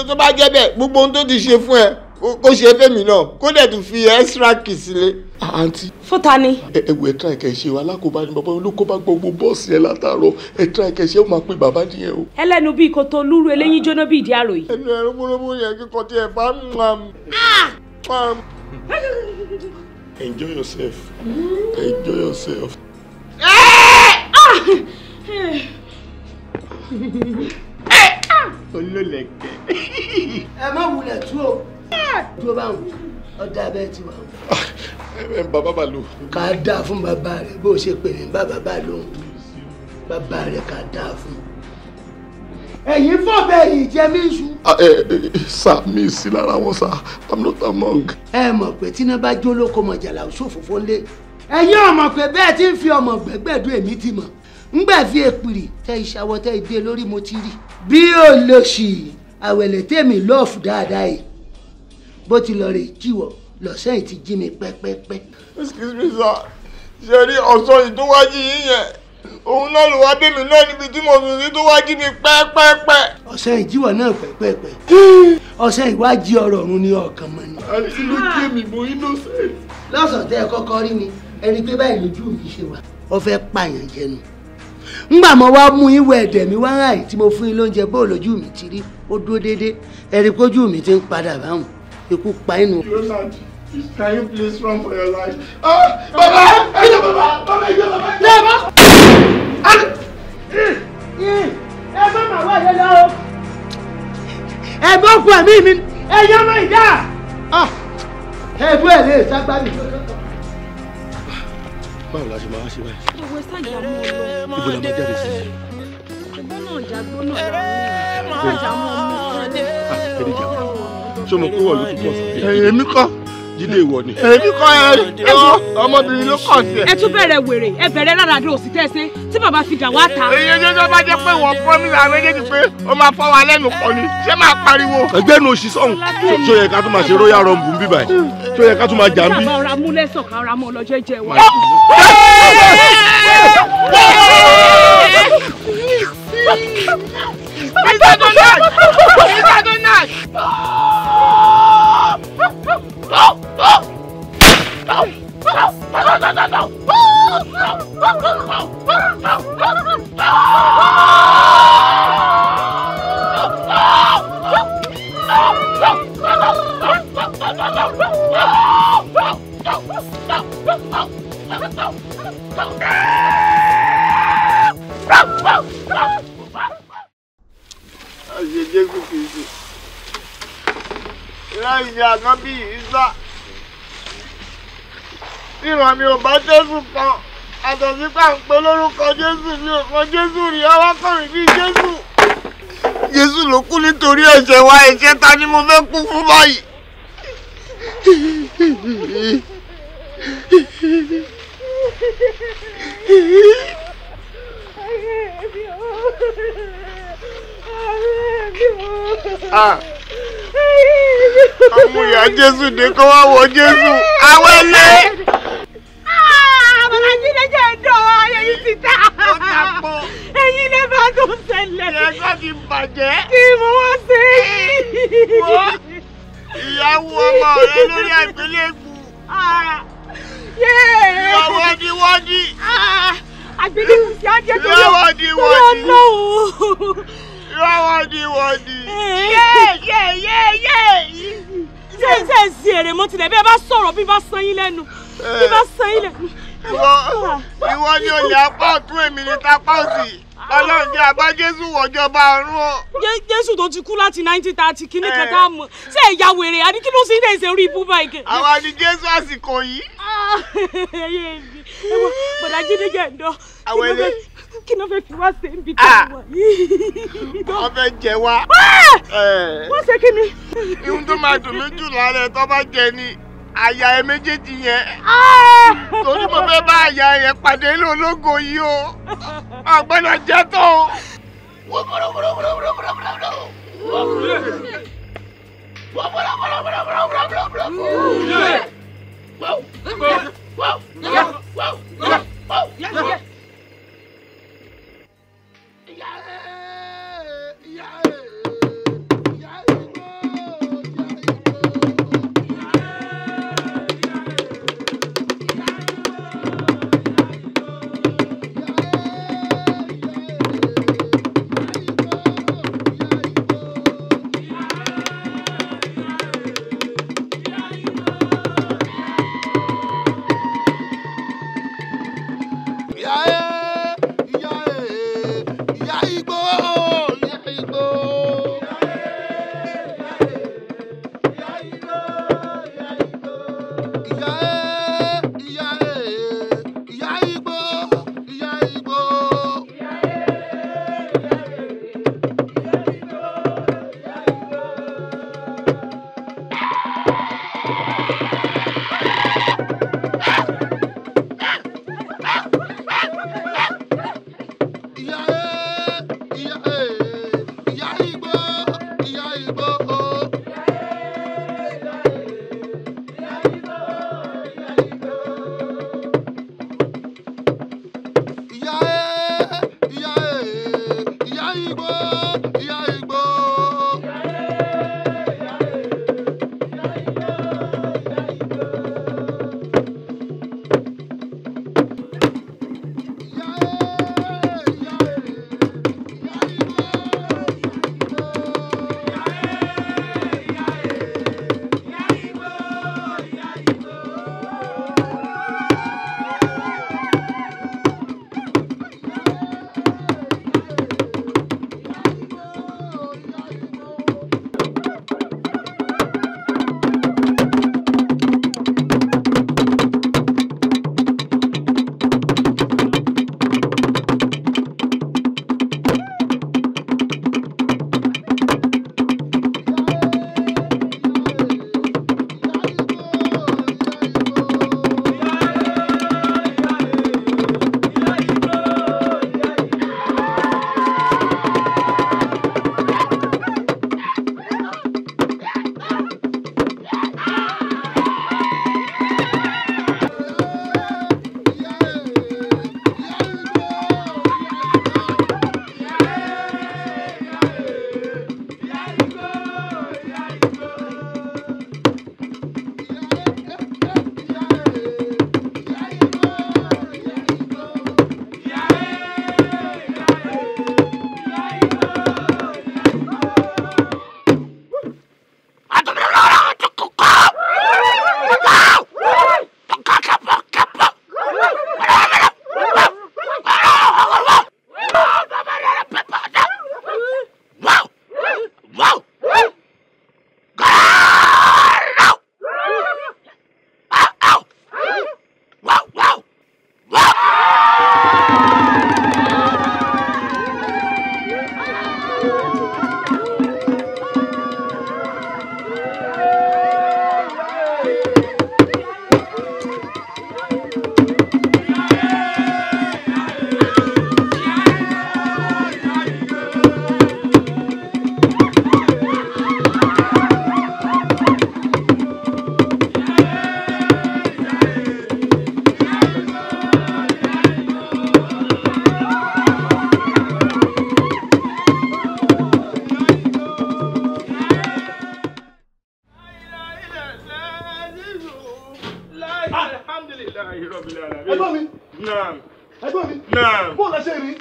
tó bá jẹ́ bẹ́ẹ̀ gbogbo ohun tó ti ṣe fún ẹ kó ṣe fẹ́mi náà kó dẹ̀ tún fi extra kì sílé. Àǹtí. Fúta ni. Ẹ wo ẹ try kẹ́ ṣe wa alákòóbá ni bàbá olókóbá gbogbo bọ́ọ̀sì ẹ látàárọ̀ ẹ try kẹ́ ṣe ó máa pe bàbá nìyẹn o. Ẹlẹ́nu bíi kò tó lúrú eléyín jóná bíi ìdí àrò yìí. Ẹnu ẹ̀rọ múlòmú yẹn kíkọ tí ẹ bá ń mú Enjoy yourself. Enjoy yourself. Olólẹ̀kẹ́. Ẹ má wulẹ̀ tú o. Tó bá wù. ọ̀dà bẹ́ẹ̀ ti wà o. bàbá bá lò. ká dáa fún bàbá rẹ bó ṣe pè mí bàbá bá lóhùn bàbá rẹ ká dáa fún. ẹ̀yin fọ́ bẹ́ẹ̀ yìí jẹ́ mí iṣu. sá mi sí lára wọn sá I'm not among. ẹ mọ̀ pé tí iná bá jó lóko mọ̀jàlá òṣòfófó ńlẹ̀ ẹ̀yin ọmọ pé bẹ́ẹ̀ tí ń fi ọmọ gbẹ́gbẹ́dún èmi ti mọ̀ ńgbà fi èpìrì tẹ ìṣàwọ̀ tẹ ìdí lórí mo ti rí bí olóṣì àwẹ̀lẹ̀ tèmi lọ́ọ̀fù dáadáa yìí bó ti lọ rè jíwọ̀ lọ́sẹ̀ yìí ti jí mi pẹ́pẹ́pẹ́. excuse me sir ṣe rí ọ̀sán ìtúwájú yìí yẹn òun náà ló wá dé mi náà níbi tí mo fi rí tó wá jí mi pẹ́pẹ́pẹ́. ọ̀sẹ̀ ìjíwọ̀ náà pẹ́pẹ́pẹ́ ọ̀sẹ̀ ìwájí ọ̀rọ̀ ọ̀run ní ọ̀kan mọ́ ni. àti ló jẹ́ mi mo innocent. lọ́sàn tẹ́ ẹ kọ́kọ́ rí mi ẹni pé báyìí lójú mi ṣe wà ó fẹ́ pààyàn jẹnu ngbà mo wá mú ìwé ẹ̀dẹ̀ mi wá ráì tí mo fún yín lóúnjẹ bó lójú mi ti rí ó dúró déédéé ẹ̀rí pójú mi ti ń padà báwọn ikú pa inú. Can you please run for your life? Baba! Ẹjọ́ baba! Baba ẹjọ́ baba! Lẹ́ẹ̀bá! Ẹ bá màá wá yẹ lọ o. Ẹ̀gbọ́n kú ẹ̀mí mi, ẹ̀yẹ́ ọmọ ìdá. Ẹ̀dùn ẹ̀ lè ságbárí. báwo la ṣe máa ṣe báyìí. ìwé sájà mú un lọ. ibo la máa jáde sí. ẹ̀gbọ́n náà jágbó náà lọ ní sájà mú un lọ. ẹni jà ṣé mo kó wọ̀lú púpọ̀ sí. èmi kọ́ jíde ìwọ ni. èmi kọ́ ẹ ọmọbìnrin ló kàn sí ẹ. ẹ tún bẹ̀rẹ̀ wèrè ẹ bẹ̀rẹ̀ rárádó òsì tẹ́sí tí bàbá fi dà wá ta. èyí ẹjọ́ tó bá jẹ́ pé wọ́n promise àwọn méjèèjì pé ó máa fọ́ wa lẹ́nu kọ́ ni ṣé máa pariwo. ẹgbẹ́ nu òṣì sọ̀hún ṣó yẹ ká tún máa ṣe royal rumble bí báyìí ṣó yẹ ká tún máa jà ń bí. sábà ọ̀rá mú lẹ́sọ̀ ká ọ̀rá mú ọlọ́jọ́ jẹ wa. Mr. Donald! Mr. Donald! Ayé Jésù Kristi. Láì ṣe àná bí ìsá. Ìràn mi ò bá Jésù kan. Àtọ̀sí ká ń pe lórúkọ Jésù ní ọkọ Jésù rí ọwọ́kùnrin bíi Jésù. Jésù ló kú nítorí ẹ̀ṣẹ̀ wa ẹ̀ṣẹ̀ ta ni mo fẹ́ kú fún báyìí. Ọmọ ìyá Jésù dé kó wá wọ Jésù. Àwọn ẹlẹ́. Bàbá Jídé jẹ́ ẹ̀dọ́ ayẹyẹ ti ta. Ẹyin lè bá tó ṣẹlẹ̀. Ẹ̀ka ti bàjẹ́. Kí mo wá sí. Ìyàwó ọmọ rẹ lórí àgbélébù. Ìyá wọ́díwọ́dí. Àgbélébù sí ajé tó lọ. Ìyá wọ́díwọ́dí. Ìyá wọ́díwọ́dí. Ṣé sí èrè mo tilẹ̀ bí ẹ bá sọ̀rọ̀ bí bá san yín lẹ́nu. Bí bá san yín lẹ́nu. Ìwọ ni olè apá ọ̀tún èmi ní tapá òsì. Ọlọ́run jẹ́ àbá Jésù wọ̀jọba ọ̀run o. Jésù tó ti kú láti 1930 kìíní kẹta mọ̀. Ṣé ẹ̀yà wèrè àní kí ló sì ń dẹ̀ ṣe orí ibú báyìí? Àwa ni Jésù àsìkò yìí. Bọ̀dá Jídé jẹ́ ẹ̀dọ́. Àwọn ẹlẹ́. Kí ló fẹ́ fi wá ṣe ń bi tó wà yìí? Wọ́n fẹ́ jẹ wá. Wọ́n ṣe kí ni? Ihun tó máa dùn mí jù lára ẹ̀ tó bá jẹ ni àyà ẹ méjèèjì yẹn. Torí mo fẹ́ bá àyà yẹn pàdé ní ológo yìí o. Àgbẹ̀nà jẹ́ tó o. ẹ̀gbọ́n mi. ẹ̀gbọ́n mi. bó lẹ ṣe rí.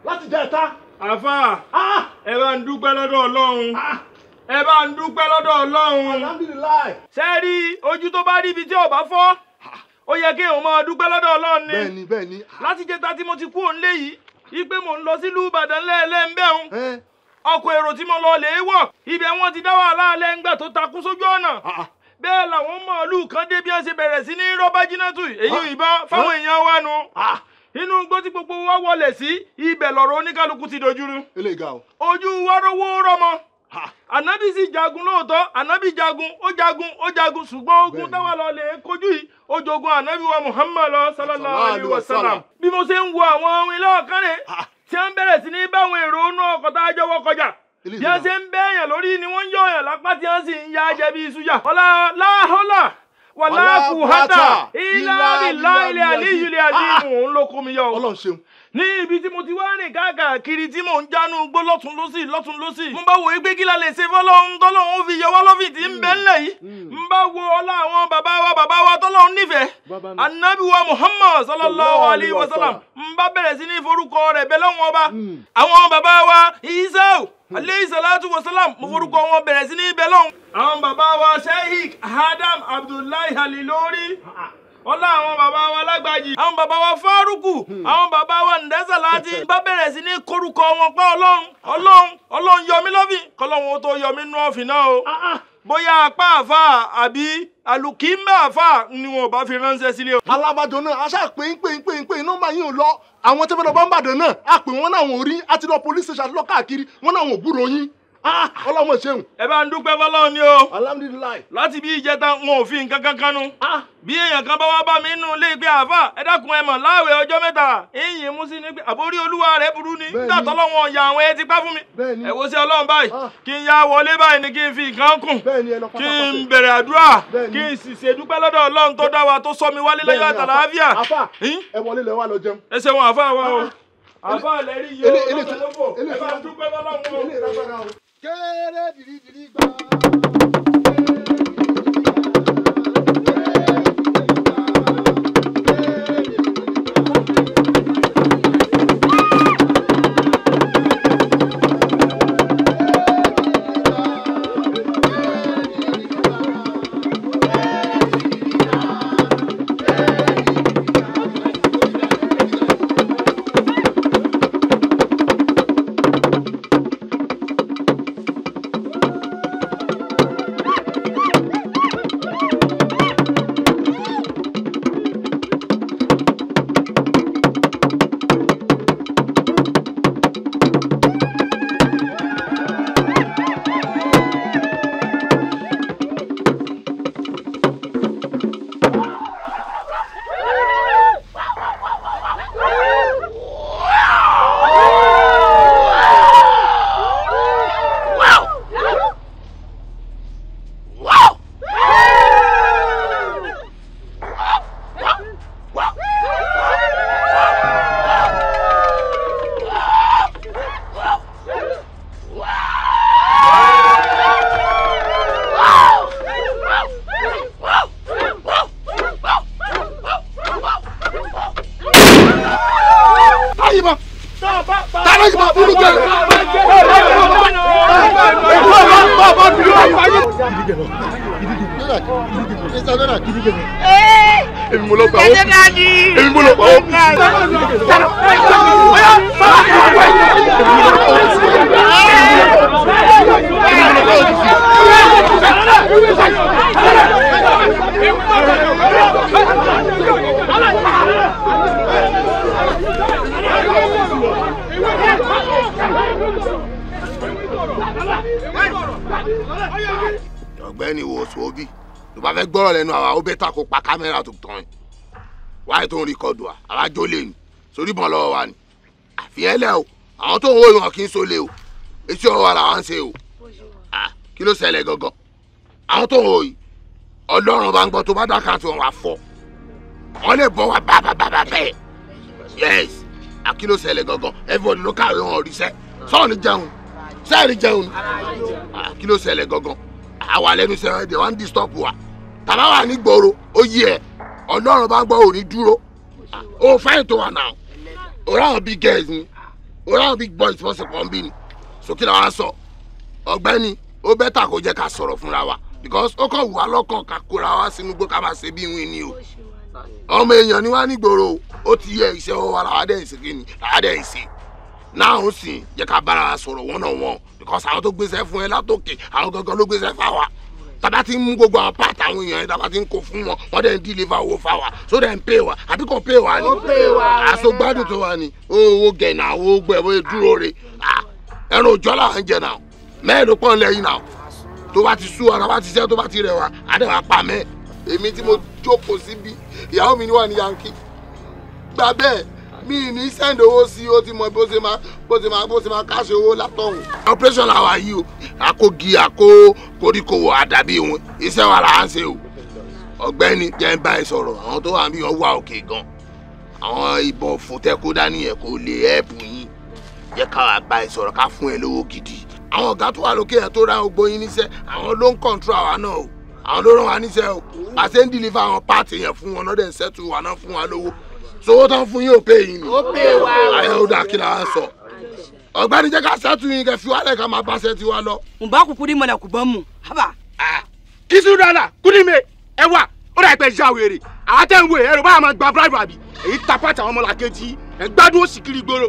láti jẹ ẹ̀ta. àfà ẹ bá ń dúpẹ́ lọ́dọ̀ Ọlọ́run ẹ bá ń dúpẹ́ lọ́dọ̀ Ọlọ́run. alhamdulilayi. sẹ́ẹ̀rí ojú tó bá rí ibi tí ò bá fọ́ ó yẹ kí èèyàn máa dúpẹ́ lọ́dọ̀ Ọlọ́run ni. bẹ́ẹ̀ni bẹ́ẹ̀ni. láti jẹta tí mo ti kú òǹlé yìí ipe mò ń lọ sílùú Ìbàdàn lẹ́ẹ̀lẹ́ńbẹ̀hún ọkọ̀ èrò tí mo lọ lè wọ̀ ibẹ̀ wọ́n ti dá wàhálà alẹ́ ńgbà tó takú sójú ọ̀nà bẹ́ẹ̀ làwọn màálù kan dé bí wọ́n ṣe bẹ̀rẹ̀ sí ní rọ́bà jìnnàtù èyí ìbọn fáwọn èèyàn wa nu inú igbó tí gbogbo wa wọlé sí ibẹ̀ lọ̀rọ̀ oníkálukú ti dojúrú ojú wa rówó rọmọ ànábì sì jagun lóòótọ́ ànábì jagun ó jagun ṣùgbọ́n ogun táwa lọ lè kojú yìí ó jogun ànábì wa Muhammad sallallahu alaihi wasallam bí mo ṣe ń wo àwọn ohun ilé ọ̀kan rẹ̀ tí wọ́n bẹ̀rẹ̀ sí ní báwọn èrò inú ọkọ̀ tá a jọ wọ́ kọjá bí wọ́n ṣe ń bẹ́ẹ̀yàn lórí ni wọ́n ń yọ̀yàn lápá tí wọ́n sì ń ya jẹ bí iṣu yà ọ̀la láhọ́là wàlá kùhátà ìlàbí láìlẹ̀ àlíyìlẹ̀ àdìmù òun ló kó mi yọ. ní ibi tí mo ti wá rìn káàkiri tí mò ń jánu gbó lọ́tún lọ́sì mo bá wo igbe kí la lè ṣe fọlọ́run tọ́lọ́run fi yọ wá lọ́fì tí ń bẹ ńlẹ̀ yìí n bá wo ọlá àwọn bàbá wa tọ́lọ́run nífẹ̀ẹ́ anabi wa Muhammad sallallahu alayhi wa sallam n bá bẹ̀rẹ̀ sí ní forúkọ rẹ̀ bẹ́ẹ̀ lọ́wọ́ ọba àwọn bàbá wa Isa aleyhi salatu wa salam mo forúkọ wọn bẹ̀rẹ̀ sí ní bẹ́ẹ̀ lọ́wọ́ àwọn bàbá wa Sheikh Adam Abdullahi Halilori ọlá àwọn bàbá wa Lágbàjì àwọn bàbá wa Fárúkù àwọn bàbá wa Ndẹ́sàláti bá bẹ̀rẹ̀ sí ní korúkọ wọn pé Ọlọ́run yọ mí lọ́fìn kọ́lọ́run ó tó yọ mí nú ọ̀fìn náà o bóyá apá àfà àbí alùkìmbà àfà ni wọn bá fi ránṣẹ́ sílé o. alábàdàn náà aṣá pé nọ́mbà yín ò lọ àwọn tẹ́fẹ́ lọ bá ń bàdàn náà á pè wọ́n náà wọ́n rí àti lọ police station àti lọ káàkiri wọ́n náà wọ́n gbúròó yín. Ọlọ́mọ ṣeun. Ẹ bá ń dúpẹ́ fọlọ́run ni o. Alhamdulilayi. Láti bí ìjẹta wọn ò fi nǹkan kan kánú. Bí èèyàn kan bá wá bá mi nínú ilé ìgbé àfà ẹ dákun ẹ mọ̀ láàwẹ̀ ọjọ́ mẹ́ta ìyìn mú sí ní pé àbórí olúwa rẹ̀ burú ni. Nígbà tọ́lọ́wọ́n ọ̀yà àwọn ẹ ti pá fún mi. Ẹ wo sí Ọlọ́run báyìí kí n ya wọlé báyìí ni kí n fi nǹkan kùn. Kí n bẹ̀rẹ̀ àdúrà kí n sì ṣèdúpẹ́ lọ́dọ̀ Ọlọ́run tó dá wa tó sọ mi wálé láyọ̀ àtàlàáfíà. Àfà ẹ wọlé lẹ wá lọ jẹun. Ẹ ṣe wọn àfà wa o. Àfà lẹ́rí yìí o lọ́sẹ̀ lóko ẹ bá dúpẹ́ fọlọ́run o. Kéré dìrídìrí gbà. Ọ̀gbẹ́ni wo sóbì tó bá fẹ́ gbọ́rọ̀ lẹ́nu àwa ó bẹ́tà kó pa kámẹ́rà tó tán wáyé tó ń rìkọ́dù wa àwájọ lè ní sórí bọ́n lọ́wọ́ wa ni àfihàn lẹ́ o àwọn tó ń wo ìwọ̀n kì í so lé o etí ọ̀rọ̀ wa làwọn ń ṣe o kí ló ṣẹlẹ̀ gangan àwọn tó ń wo yìí Ọlọ́run bá ń gbọ́ tó bá dákà tí wọ́n wá fọ́ wọ́n lè bọ́ wa bàbàbàbà bẹ́ẹ̀ yes kí ló ṣẹlẹ̀ gangan everybody ló kàwé wọn ríṣẹ́ sọ́ọ̀nì jẹun sẹ́ẹ̀rì jẹun kí ló ṣẹlẹ̀ gangan àwa lẹ́nu sẹ́wọ́n ẹ̀dẹ̀ wọ́n ń disturb wa tàbá wà ní gbòòrò ó yí ẹ̀ Ọlọ́run bá ń gbọ́ òní dúró ó fáyìn tó wà náà ó ráwọn big girls ni ó ráwọn big boys wọ́n sì pọ̀ ń bí ni sókè làwọn á sọ ọ̀gbẹ́ni ó bẹ́tà kó jẹ́ ká sọ̀rọ̀ fúnra wa because ó kàn wù wá lọ́kàn ká kóra wá sínú gbó ká máa ṣe bí wín ni o ọmọ èèyàn ni wá ní gbòòrò ó ti yẹ iṣẹ́ wọn wá làwọn adẹ́ ìsìnkí ni làwọn adẹ́ ìsìn náà ó sì jẹ́ ká bára wa sọ̀rọ̀ wọ́n náà wọ́n because àwọn tó gbéṣẹ́ fún ẹ látòkè àwọn gangan ló gbéṣẹ́ fáwa tàbá ti ń mú gbogbo àwọn pàtà àwọn èèyàn yẹn tàbá ti ń kó fún wọn wọ́n dẹ̀ ń deliver owó fáwa so dẹ̀ ń pay wa àbí kò pay wa ni àṣọ gbádùn tó wà ní owó gẹ̀ẹ́nà owó gbẹ̀ bóyá dúró re ẹran òjọ́ là ń jẹ náà mẹ́ẹ̀ẹ́dọ́ pọ́n lẹ́yìn náà tó bá ti sú wa tó bá ti ṣẹ́ tó bá ti rẹ̀ wa àdéhùn apá mẹ́ èmi tí mo jókòó síbí ìyàwó mi ni wà ní yankí gbà bẹ́ẹ̀ mi ní send owó sí ó ti mọ bó ṣe máa káṣe owó látọ̀hún. operation làwa yìí o àkógi koríkòwò àdàbí wọn iṣẹ́ wa là ń ṣe o ọ̀gbẹ́ni jẹ́ ń bá ẹ sọ̀rọ̀ àwọn tó wà níbí wọn wà òkè gan àwọn ìbọn fún tẹ́kó dání yẹn kò lè ẹ̀pù yín jẹ́ ká bá ẹ sọ̀rọ̀ ká fún ẹ lówó gidi àwọn ọ̀gá tó wà lókè yẹn tó ra gbogbo yín níṣẹ́ àwọn ló ń control àwa náà o àwọn ló rán wa níṣẹ́ o àṣẹ ń deliver àwọn pààtì yẹn fún wọn lọ́dẹ̀ ń settle wa náà fún wa lówó sowó tán fún yín ò pé yín ni. ó pè wá o. ayé ó dà kí la wá sọ. ọ̀gbẹ́ni jẹ́ ká settle yín kẹ́ fi wálẹ̀ ká máa bá ṣẹ́ tiwa lọ. ǹbá kúkú ní mọ̀nà kù bọ́ mu haba. kìsù dọ́là kúndì mi ẹ wà ó dà pẹ́ ṣá wèrè àwọn tẹ́ ń wé ẹ̀rọ báyà máa gba bribe àbí èyí ta pàtàkì àwọn ọmọlàkejì ẹ̀ gbádùn òsì kiri gbòòrò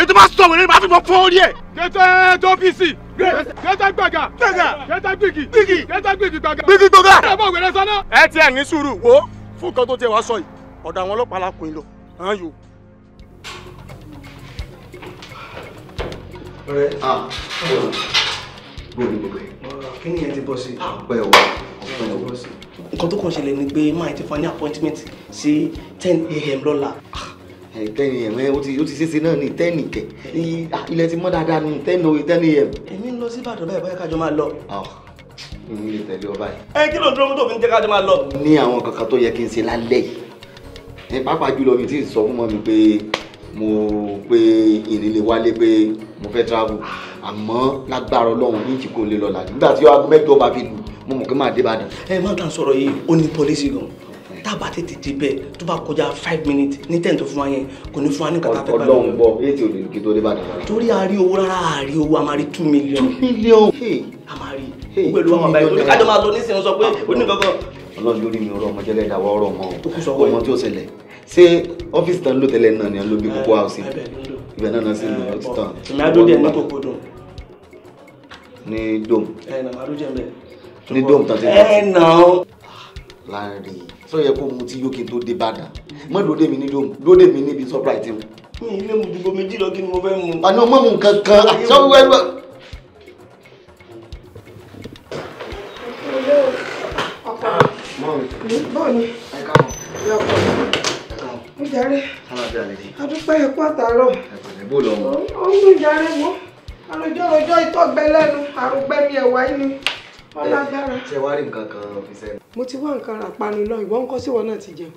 ètò bá sọ wèrè máa fi mọ fọ́ orí ẹ̀. Kẹtẹ tó PC. Kẹtẹ gbàgà. Kẹtẹ gbìgì. Kẹtẹ gbìgì gbàgà. Gbìgì gbàgà. Ẹ bọ̀ wẹ̀rẹ̀ sọ́nà. Ẹ tiẹ̀ ní sùúrù wo fún nǹkan tó tiẹ̀ wá sọ yìí ọ̀dọ̀ àwọn ọlọ́pàá la kùn in lọ. Ayò. Ọ̀rẹ́ gbogbo kí ni ẹ ti bọ́ sí? Ọpẹ́ o. Nǹkan tó kàn ṣẹlẹ̀ ni pé máa ti fún ní appointment sí 10 a.m. lọ́la. 10 a.m. ó ti ṣeéṣe náà ní 10 kẹ ilẹ̀ ti mọ́ dáadáa ní 10 a.m. Èmi ń lọ sí Ìbàdàn báyìí báyìí kájọ máa lọ. Èmi lè tẹ̀lé ọ báyìí. Kí ló dúró mọ́tò fi ń jẹ́ kájọ máa lọ? Ní àwọn kankan tó yẹ kí n ṣe lálẹ́ yìí pàápàá jùlọ mi ti sọ fún mọ́ mi pé mo pé ìrìnlẹ̀ wálé pé mo fẹ́ travel àmọ́ lágbára Ọlọ́run ní ìjì kò lè lọ́la nígbà tí aago mẹ́jọ bá fi lù mo mọ̀ pé máa dé Ìbàdàn. Má tàn sọ̀rọ̀ yìí ó ní pọ́lísì gan tábà tètè dé bẹ́ẹ̀ tó bá kọjá 5 minutes ní 10 tó fún wa yẹn kò ní fún wa ní kàtà fẹ́ bá mi. Ọlọ́run gbọ́ èyí tí ò lè kí tó dé Ìbàdàn. Torí a rí owó rárá a rí owó a máa rí 2 million. 2 million. A máa rí owó èlò àwọn àbáyé tó ní kájọ máa lọ nísìnyí sọ pé ó ní kankan. Ọlọ́run lórí mi ọ̀rọ̀ ọmọjẹ́lẹ̀ ìdáwọ́ ọ̀rọ̀ ọmọ tí ó ṣẹlẹ̀ ṣé ọ́fíìsì tán ló tẹ́lẹ̀ náà ni ló bí kókó house ibẹ̀ náà sí ní ọtí tán. Èmi adóde ẹ̀ ní kókó dùn. Ní dome. Ní dome tán ti tán. Náà. Láàrin sọ yẹ kó mu tí yókè tó dé Ìbàdàn mọ́ lóde mi ní dome lóde mi níbi surprise mu. Mi ilé mu dùgbò méjì lọ kí ni mo fẹ́ mu. Àná ọmọ mu kankan sọ wẹ́wẹ́. Bọ́ọ̀ni ó jàre adúpẹ́ ẹ̀kọ́ àtàárọ̀ ọ̀hún jàre wọ́n àròjọ́ ìtọ́gbẹ́ lẹ́nu àrògbẹ́mi ẹ̀wà yìí ni ọlágbára. Ṣé wàá rí nǹkan kan fi sẹ́nu? Mo ti wá nǹkan rà panu lọ ìwọ ńkọ́ síwọ náà ti jẹun.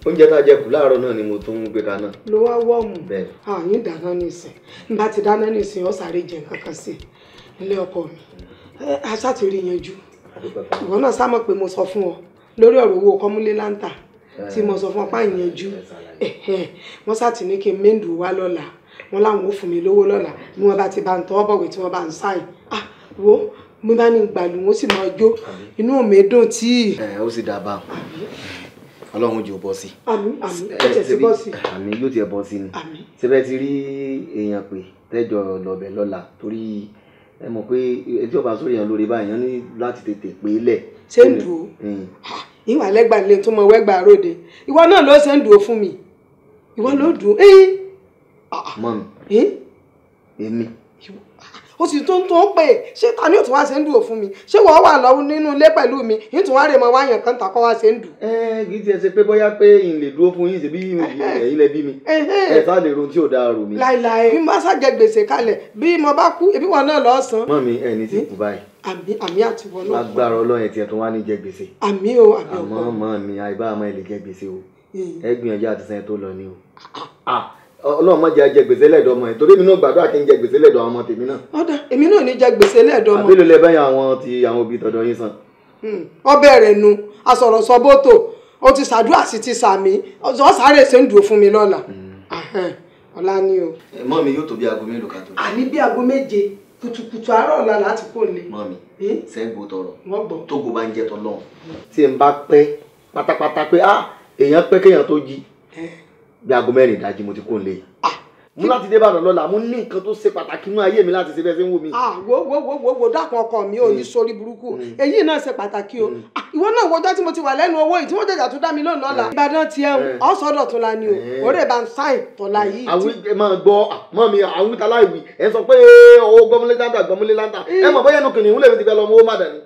Oúnjẹ tá a jẹ kù láàárọ̀ náà ni mo tún ń gbé kaná. Ló wá wọ́ọ̀mù àyín dáná nísìn n bá ti dáná nísìn ó sáré jẹ nǹkan kan sí ilé ọkọ mi aṣá ti rí yanjú ìwọ náà sá mọ̀ pé mo sọ fún ọ lórí ọ̀rọ̀ owó kọ́múlé láǹtà tí mo sọ fún ọ páyìn yanjú wọ́n sá ti ní kí n méǹdù wá lọ́la wọ́n láwọn ò fún mi lówó lọ́la bí wọ́n bá ti bá ń tọ́ bọ̀wé tí wọ́n bá ń sáìn wo mo bá ní gbàlù wọ́n sì máa jó inú mi dùn tí. Ó sì dábàá Ọlọ́run jù bọ́ sí. Àmín àmín ó tẹ̀ sí bọ́ sí. Àmín yóò tiẹ̀ bọ́ sí ni. Ṣébẹ̀ ti rí èèyàn pé tẹ́jọ lọ́bẹ̀ lọ́la torí ẹ mọ̀ pé etí ọba sórí èèyàn lórí báyìí ní láti tètè pé lẹ̀. Ṣé ń dùn ó? Ìwà lẹ́gbàá lè tún mọ wẹ́gbàá ròde ìwọ náà ló ṣe ń dùn ó fún mi ìwọ ló dùn ó. Mọ̀ mi èmi. Ó sì tún pé ṣé ta ni ó tún wá ṣe ń dùn ó fún mi ṣé wọ́n wà lọ́wọ́ nínú ilé pẹ̀lú mi yìí tún wá rè mọ wáyàn kan tàkọ́ wá ṣe ń dùn. Kì í tiẹ̀ ṣe pé bóyá pé n lè dúró fún yín ṣe bí ẹ̀yin lẹ bí mi sá lè ron tí ò dáa rò mí. láìláì bí mo bá ṣàjẹ gbèsè kalẹ̀ bí mo bá kú ebi wọn náà lọ san. Mọ̀ mi ẹni tí kú báyìí. Àmì àti wọn náà. Lágbára Ọlọ́run tiẹ̀ tó wá ní jẹ gbèsè. Àmì o àmì ọkọ. Àmọ́ mọ̀ mi àìbá àmọ́ ẹ lè jẹ gbèsè o ẹ gbìyànjú àti sẹ́yìn tó lọ ni o. Ọlọ́run má jẹ́ jẹ gbèsè lẹ́dọ̀ ọmọ ẹ̀ torí èmi náà gbàdúrà kí n jẹ gbèsè lẹ́dọ̀ ọmọ tèmi náà. Ọ̀dà èmi náà ní jẹ gbèsè lẹ́dọ̀ ọmọ. Àbí ló lẹ bẹ́yìn àwọn òbí tọ̀dọ̀ yín san. Ọbẹ̀ rẹ̀ nu asọ̀rọ̀ sọ bótò ó ti ṣàdúrà sí ti sàmì ọ sáré ṣe ń dùn fún mi lọ́la. Ọ̀la ni o. Mọ́ mi yóò tó bí aago mélòó ká tó. Àní bí aago 7 kùtùkùtù àárọ̀ ọ̀la láti kó lè. Mọ́ mi sẹ́gbó tọrọ wọ́n gbọ́ tó gbó bá ń jẹ tọ́lọ́run. Tí n bá pẹ́ pátápátá pé èèyàn pẹ́ kéèyàn tó jí bí aago 4 ìdájí mo ti kó lè. Mo láti dé Ìbàdàn lọ́la mo ní nǹkan tó ṣe pàtàkì nínú ayé mi láti ṣe bẹ́ẹ̀ ṣe ń wò mí. Wo dákun ọkọ mi ò ní sórí burúkú èyí náà ṣe pàtàkì o ìwọ náà wọjọ́ tí mo ti wà lẹ́nu owó yìí tí wọ́n jẹjà tó dá mi lónìí lọ́la. Ìbàdàn tiẹ̀ ọ̀sọ́dọ̀ tó la ni o òrè bá ń sáìn tọ́la yìí. Àwọn ẹ máa gbọ́ mọ́ mi àwọn ìta láìwí ẹ sọ pé owó gbọ́múlé láńtà ẹ mọ̀ bóyá ẹnu kìnìún lè ti fẹ́ lọ mọ́ owó má dání.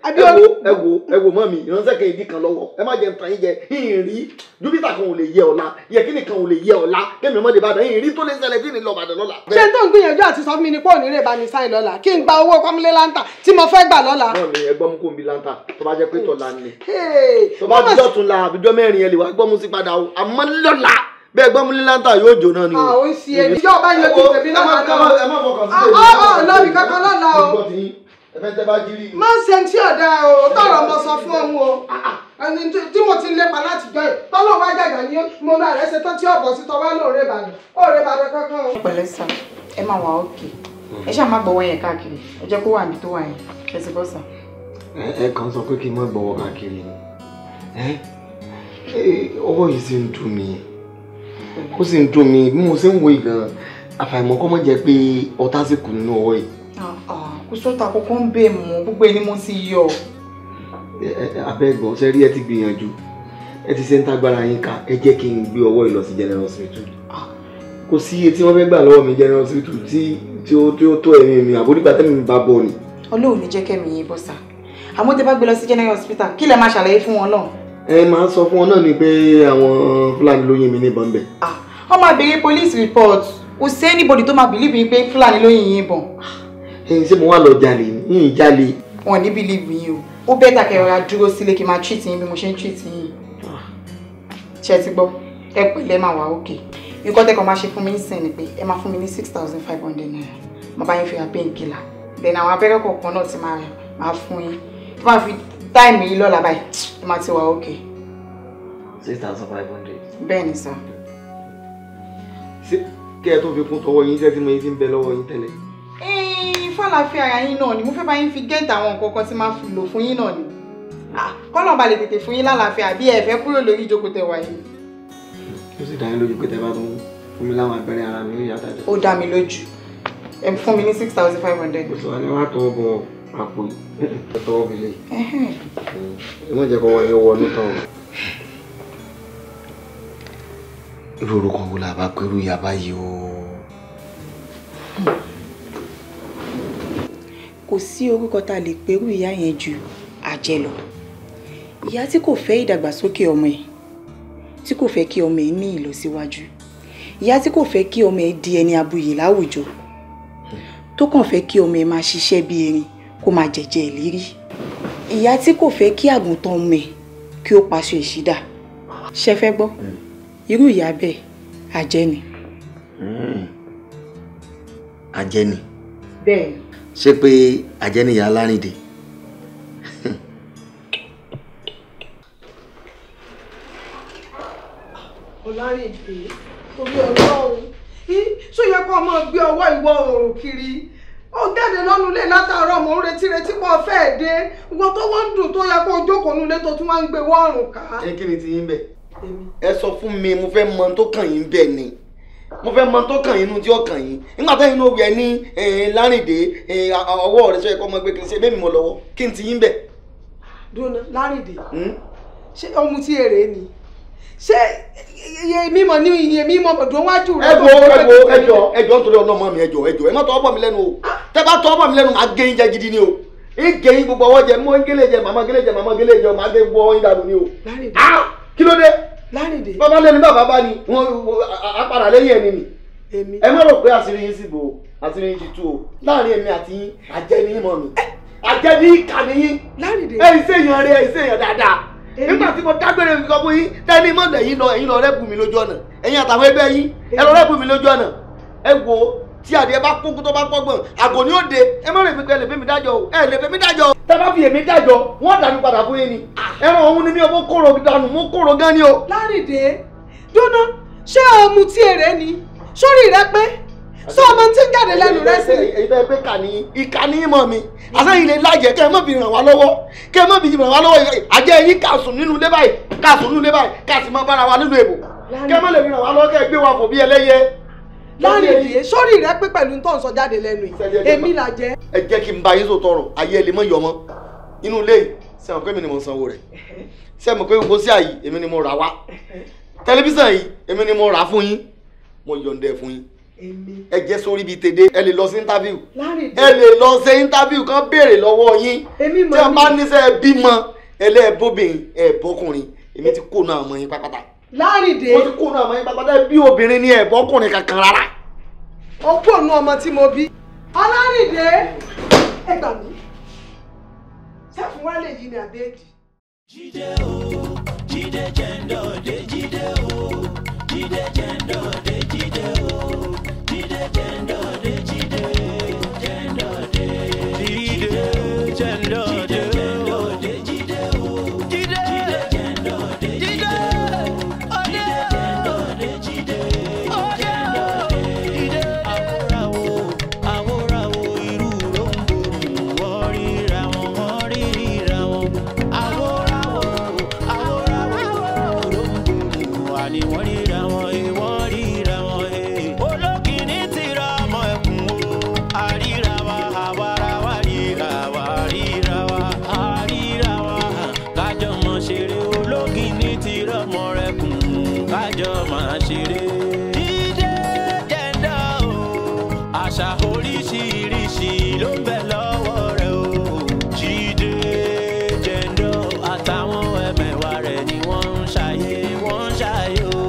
ẹ wo mọ́ mi ìránṣẹ́ kan ìdí kan lọ́wọ́ ẹ má jẹ nǹkan yín jẹ ìrìn Júpítà kan ò lè yẹ ọ̀la yẹkínì kan ò lè yẹ ọ̀la kémi ọmọdé Ìbàdàn ìrìn tó lè ṣẹlẹ̀ kí ni lọ Ìbàdàn lọ́la. Ṣé tó ń gbìyànjú àti sọ fún mi ni pé òní rè bá mi sáìn lọ́la kí n gba owó kọ́múlé láńtà tí mo fẹ́ gbà lọ́la. Náà mi ẹgbọ́n mú kó ń bi láńtà tó bá jẹ́ pé tọ́la ni. Tó bá jọ́ tún la àbíjọ́ 4 yẹn lè wá gbọ́ mú sí padà o àmọ́ lọ́la bẹ́ẹ̀ gbọ́ mú ní láńtà yóò jóná ni o. Àwọn ìsì èmi yóò bá yẹ kí tèmi náà máa náà. Ẹ má fọkàn sí èmi. Lọ́ọ̀bì kankan lọ́la o. Ẹ̀fẹ́ tẹ́ bá jírí. Má ṣe tí ọ̀dà o tọrọ mo sọ fún ọmọ o. Ẹni tí mo ti lépa láti jọ yìí tọ́lọ́ wá jàjà ní mo náà rẹ̀ ṣe tán tí ọ̀bọ̀ sí tọ́wá lóore Ìbàdàn. Òòrè Ìbàdàn kankan o. Pẹ̀lẹ́ sà ẹ máa wà ókè ẹ ṣáà má gbọ́wọ́ yẹn káàkiri ẹ jẹ́ kó wà níbi tó wà yẹn ẹ ti bọ́ sà. Ẹ kàn sọ pé kí n má gbọ́wọ́ káàkiri ni ọwọ́ yìí sì ń dùn mí ó sì ń dùn mí bí mo ṣe ń wo ìgàn àfàìmọ̀ kọ́ mọ̀ jẹ́ pé ọ̀tá sì kù nínú ọwọ́ yìí. Kò sọ́ta kókó ń bẹ̀ mọ́ gbogbo ẹni mo ti yọ. Abẹ́gbọ̀n ṣe rí ẹ ti gbìyànjú ẹ ti ṣe ń tágbára yín ká ẹ jẹ́ kí n gbé ọwọ́ ìlọ sí general hospital. Kò sí iye tí wọ́n fẹ́ gbà lọ́wọ́ mi general hospital tí ó tó ẹ̀mí mi àbórígbà tẹ́mi mi bá bọ̀ ni. Ọlọ́run ní jẹ́ kẹ́mi yín bọ́ sá àmọ́ tẹ́ bá gbé lọ sí general hospital kí lẹ máa ṣàlàyé fún wọn náà. Ẹ máa sọ fún wọn náà ni pé àwọn Fúlàní ló yìn mí ní ìbọn bẹ̀. Wọ́n máa béèrè police report kò sí anybody tó máa believe yín pé Fúlàní ló yìn yín bọ̀. Ṣé mo wá lọ jalè ní ìjalè. Wọn ní believe yín o ó bẹ́tà kẹ́ rọra dúró sílé kí n máa treat yín bí mo ṣe ń treat yín. Ṣé ti gbọ́ ẹ pẹ̀lẹ́ máa wà òkè nǹkan tẹ́kọ̀ọ́ máa ṣe fún mi nísìnyí ni pé ẹ máa fún mi ní 6,500 naira mo bá yín fi ra painkiller then àwọn abẹ́rẹ́ kọ̀ọ̀kan náà ti máa fún yín tó máa fi táìmù yìí lọ́la báyìí ẹ máa ti wà òkè. 6,500. Bẹ́ẹ̀ ni sir. Kí ẹ tó fi kún tọwọ́ yín iṣẹ́ tí mo yín ti ń bẹ lọ́wọ́ yín tẹ́lẹ̀. Fàlàfíà ara yín náà ni mo fẹ́ bá yín fi gẹ́ẹ̀tì àwọn nǹkan kan tí máa fi lò fún yín náà ni kọ́nà ba lè tètè fún yín lálàáfíà bí ẹ fẹ́ kúrò lórí ìjókòó tẹ wà yìí. Ó sì dá yín lójú pé tẹ bá tún fún mi láwọn abẹ́rẹ́ ara mi yóò yàtọ̀. Ó dá mi lójú ẹ fún mi ní 6,500. Kò sọ wá ní wàá tọwọ́ bọ àpò yìí ẹ tọwọ́ mi lé. Ẹ má jẹ́ kó wọ ẹyọ wọnú tán o. Irú orúkọ wo la bá pẹ̀lú ìyá báyìí o? Kò sí orúkọ tá a lè pẹ̀lú ìyá yẹn ju àjẹ́ lọ. Ìyá tí kò fẹ́ ìdàgbàsókè ọmọ ẹ̀ tí kò fẹ́ kí ọmọ ẹ̀ ní ìlọsíwájú. Ìyá tí kò fẹ́ kí ọmọ ẹ̀ di ẹni abuyì láwùjọ tó kàn fẹ́ kí ọmọ ẹ̀ máa ṣiṣẹ́ bí erin kó máa jẹ̀jẹ̀ ìlérí. Ìyá tí kò fẹ́ kí àgùntàn ọmọ ẹ̀ kí ó paṣọ ìṣídà. Ṣé fẹ́ gbọ́? Irú ìyá bẹ́ẹ̀ àjẹ́ ni. Àjẹ́ ni. Bẹ́ẹ̀. Ṣé pé àjẹ́ ni ìyá alárìndé? Ọlárìndé torí Ọlọ́run ṣó yẹ kó ọmọ gbé ọwọ́ ìwọ oòrùn kiri ó jáde lọ́nu ilé látàárọ̀ mò ń retí pọ̀ fẹ́ẹ̀ dé ìwọ tó wọ́n ń dùn tó yẹ kó jókòó nulẹ̀ tó tún wá ń gbé wọ́ọ̀rùn ká. Kí ni ti yín bẹ̀? Ẹ sọ fún mi mo fẹ́ mọ tó kàn yín bẹ́ẹ̀ ni mo fẹ́ mọ tó kàn yín inú tí ó kàn yín nígbà tó yín ló wẹ̀ ní Lárìndé ọwọ́ rẹ̀ sọ ẹ̀kọ́ ọmọ gbé kiri ṣe bẹ́ẹ̀ mi mọ̀ lọ́wọ́ kí n ti yín bẹ̀. Dúnà Lárìndé ṣé ọmú tí èrè ni ṣé iye mímọ ní iye mímọ ọdún wájú rẹ. ẹjọ nítorí ọlọmọ mi ẹjọ ẹ má tọwọ́ bọ̀ mí lẹ́nu o tẹ bá tọwọ́ bọ̀ mí lẹ́nu máa gé yín jẹ gidi ni o gé yín gbogbo ọwọ́ jẹ mọ gélé jẹ màmá gélé jẹ màmá gélé jẹ máa gé gbogbo ọwọ́ yín dànù ni o. Kí ló dé? Lárìndé. Bàbá lẹ́ni bàbá bá ní wọn apàdà lẹ́yìn ẹni ni. Ẹ má rò pé àṣírí yín sì bò àṣírí yín ti tú o láàrin èmi àti yín àjẹ́ ni yín mọ̀ mi àjẹ́ ní ìkà ni yín. Lárìndé. Ẹ̀yin ṣèyàn rẹ ẹ̀yin ṣèyàn dáadáa nígbà tí mo dágbére nǹkan fún yín tẹ́ni mọ́tò ẹ̀yin lọ rẹ́bù mi lójú ọ̀nà ẹ̀yin àtàwọn ẹgbẹ́ yín ẹ lọ rẹ́bù mi lójú ọ̀nà ẹ wo tí adìẹ bá kókó tó bá pọ́gbọ̀n àgò ni ó de ẹ má rè mí pé ẹ lè fẹ́ mi dájọ́ o ẹ lè fẹ́ mi dájọ́ o tẹ́ bá fi èmi dájọ́ wọ́n dànù padà fún yín ni ẹran òun ni mi ò mú kóró dànù mú kóró gan ni o. Lárìndé dúnà ṣé ọmú tí èrè ni sórí rẹ pé sọ ọmọ tí ń jáde lẹ́nu rẹ sí. ìbẹ́ pé ìkànnì mọ̀ mi àsẹ́yìn lè lájẹ̀ kẹ́ ẹ mọ̀ bí ràn wá lọ́wọ́ kẹ́ ẹ mọ̀ bí ràn wá lọ́wọ́ àjẹ́ yín kàsùn nínú ilé báyìí kàsùn nínú ilé báyìí kàsì máa bára wa nínú èbò kẹ́ ẹ mọ̀ lè fi ràn wá lọ́wọ́ kẹ́ ẹ gbé wa fò bí ẹlẹ́yẹ. Lárìndé sórí rẹ pé pẹ̀lú tó ń sọ jáde lẹ́nu yìí èmi là jẹ́. ẹ jẹ́ kí n bá yín sọ tọrọ ayé ẹ lè mọ̀ yọmọ inú ilé yìí sẹ́wọ̀n pé èmi ni mo sanwó rẹ̀ sẹ́wọ̀n pé gbogbo sí àyè èmi ni mo rà wá tẹlifíṣàn yìí èmi ni mo rà fún yín mo yọ̀ǹdẹ̀ fún yín ẹ jẹ́ sórí bíi tèdè ẹ lè lọ sí interview ẹ lè lọ ṣe interview kan béèrè lọ́wọ́ yín tí a bá níṣẹ́ bímọ ẹlẹ́ẹ̀bóbìnrin ẹ̀bọ́kùnrin èmi ti kó náà mọ́ yín pápátá. Lárìndé mo ti kó náà mọ́ yín pápátá bí obìnrin ní ẹ̀bọ́kùnrin kankan rárá. ó pò nú ọmọ tí mo bí. Lárìndé ẹ gbà mí sẹ́fún wa lè yí ni àbẹ́ẹ̀dì. Jídé o Jídé jẹ́ńdọ̀ dé Jídé o Jídé jẹ́ńdọ̀ dé Jídé o Jídé jẹ́ńdọ̀ dé Jídé jẹ́ńdọ̀ dé Jídé jẹ́ńdọ̀ dé Jídé o Jídé jẹ́ńdọ̀ dé Jídé ọdẹ jẹ́ńdọ̀ dé Jídé jẹ́ńdọ̀ dé Jídé àwòràwò irú ló ń gbòòrò wọ́n ríra wọn àwòràwò ló ń gbòòrò àní wọ́n ríra wọn olókìní ti kájọ máa ṣeré. Jíde jẹ́ndọ̀ o àṣà oríṣiríṣi ló ń bẹ lọ́wọ́ rẹ̀ o. Jíde jẹ́ndọ̀ àtàwọn ẹ̀mẹ̀wà rẹ̀ ni wọ́n ń ṣàyè o.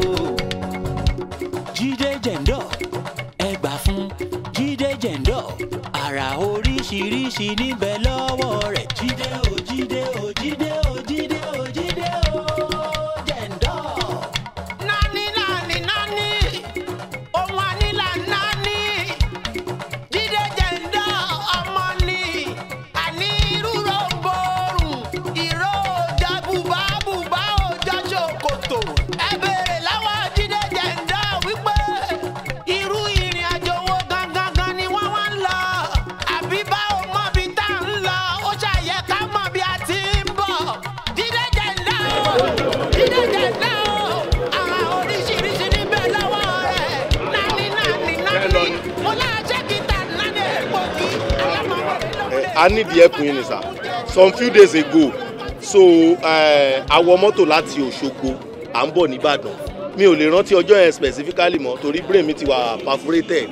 Jíde jẹ́ndọ̀ ẹ gbà fún Jíde jẹ́ndọ̀ àrà oríṣiríṣi níbẹ̀ lọ́wọ́ rẹ̀. Jíde o Jíde o Jíde o Jíde o Jíde o jẹ́ndọ̀. Nání nání nání ohun ànílà nání. Jíde jẹ́ndọ̀ ọmọ ni àní rúró ń borùn ìró òjà bùbá bùbá òjà ṣòkòtò. Ẹ béèrè láwọn Jíde jẹ́ndọ̀ wípé irú ìrìn àjò wo gangan ni wọ́n wá ń lọ. Àbí báwo mọ̀ bí tá ń lọ ó ṣàyẹ ká mọ̀ bí a ti ń bọ̀. Jíde jẹ́ndọ̀ Jíde jẹ́ndọ̀ àwọn oríṣiríṣi níbẹ̀ lọ́wọ́ rẹ̀. Nání nání nání mo láṣẹ kìtà nání èpò kí alámọ̀wé lóde. I need the help yín ni sir. Some few days ago so àwọ mọ́tò láti Òṣogbo à ń bọ̀ nìbàdàn mi ò lè rántí ọjọ́ yẹn specifically mọ́ torí brain mi ti wà perforated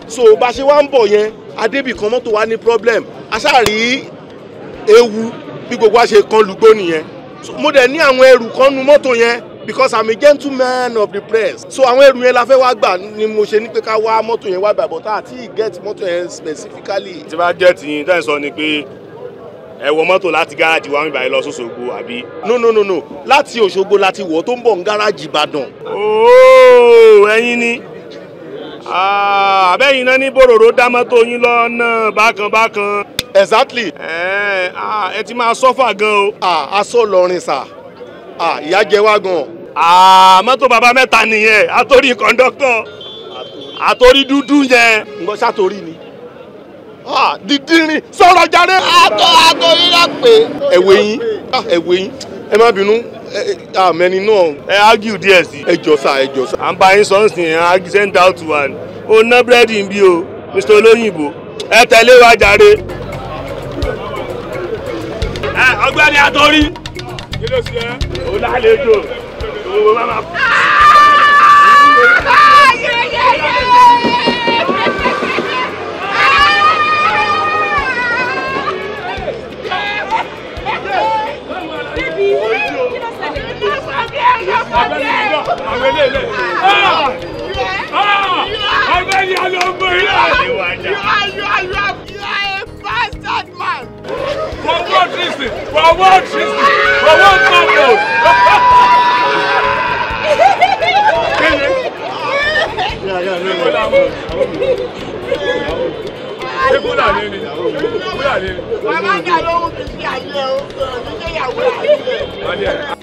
so bá ṣe wá ń bọ̀ yẹn adébì kan mọ́tò wa ní problem aṣáàrí ewu bí gbogbo wa ṣe kan lùgbó nìyẹn mo dẹ̀ ní àwọn ẹrù kan nu mọ́tò yẹn because I'm a gentleman of the press so àwọn ẹrù yẹn la fẹ́ wá gbà ni mo ṣe ní pé ká wá mọ́tò yẹn wá gbà but àti get mọ́tò yẹn specifically. tí bá jẹ́ tiyín tẹ́ ẹ̀ sọ ni pé ẹ wọ mọ́tò láti gáràjì wa ń báyìí lọ sọ́sọ́gbó àbí. no láti Òṣogbo láti wọ̀ tó ń bọ̀ ń gáràjì Ìbàdàn. ooo ẹ̀yin ni àbẹ́yìn náà ní bòròró dá mọ́tò yín lọ́nà bákan. exactly. ẹ ti máa sọ́fà gan o. aṣọ lọrin sà ìyà jẹ wá gan. mọ́tò bàbá mẹ́ta nìyẹn àtòrí kọ̀ńdọ́kítọ̀ àtòrí dúdú yẹn. nǹkan ṣàtòrí ni. dídírin sọ̀rọ̀ jàre. àtọ̀ yín la pè. ẹ̀wẹ̀ yín ẹ má bínú mẹ́ni náà. ẹ ágìl díẹ̀ sí. ẹ jọ sá. à ń bá yín sọ́ọ̀sì yẹn ágìl send out to one. ó ná búrẹ́dì ń bí o Mr. Olóyìnbó ẹ tẹ̀lé wa jàre. ọgbẹ́ni àtọ́rí. kí ló ṣe é. ó lálejò owó máma. Abeni alombo ila. You are a bastard man. For what reason? For what purpose?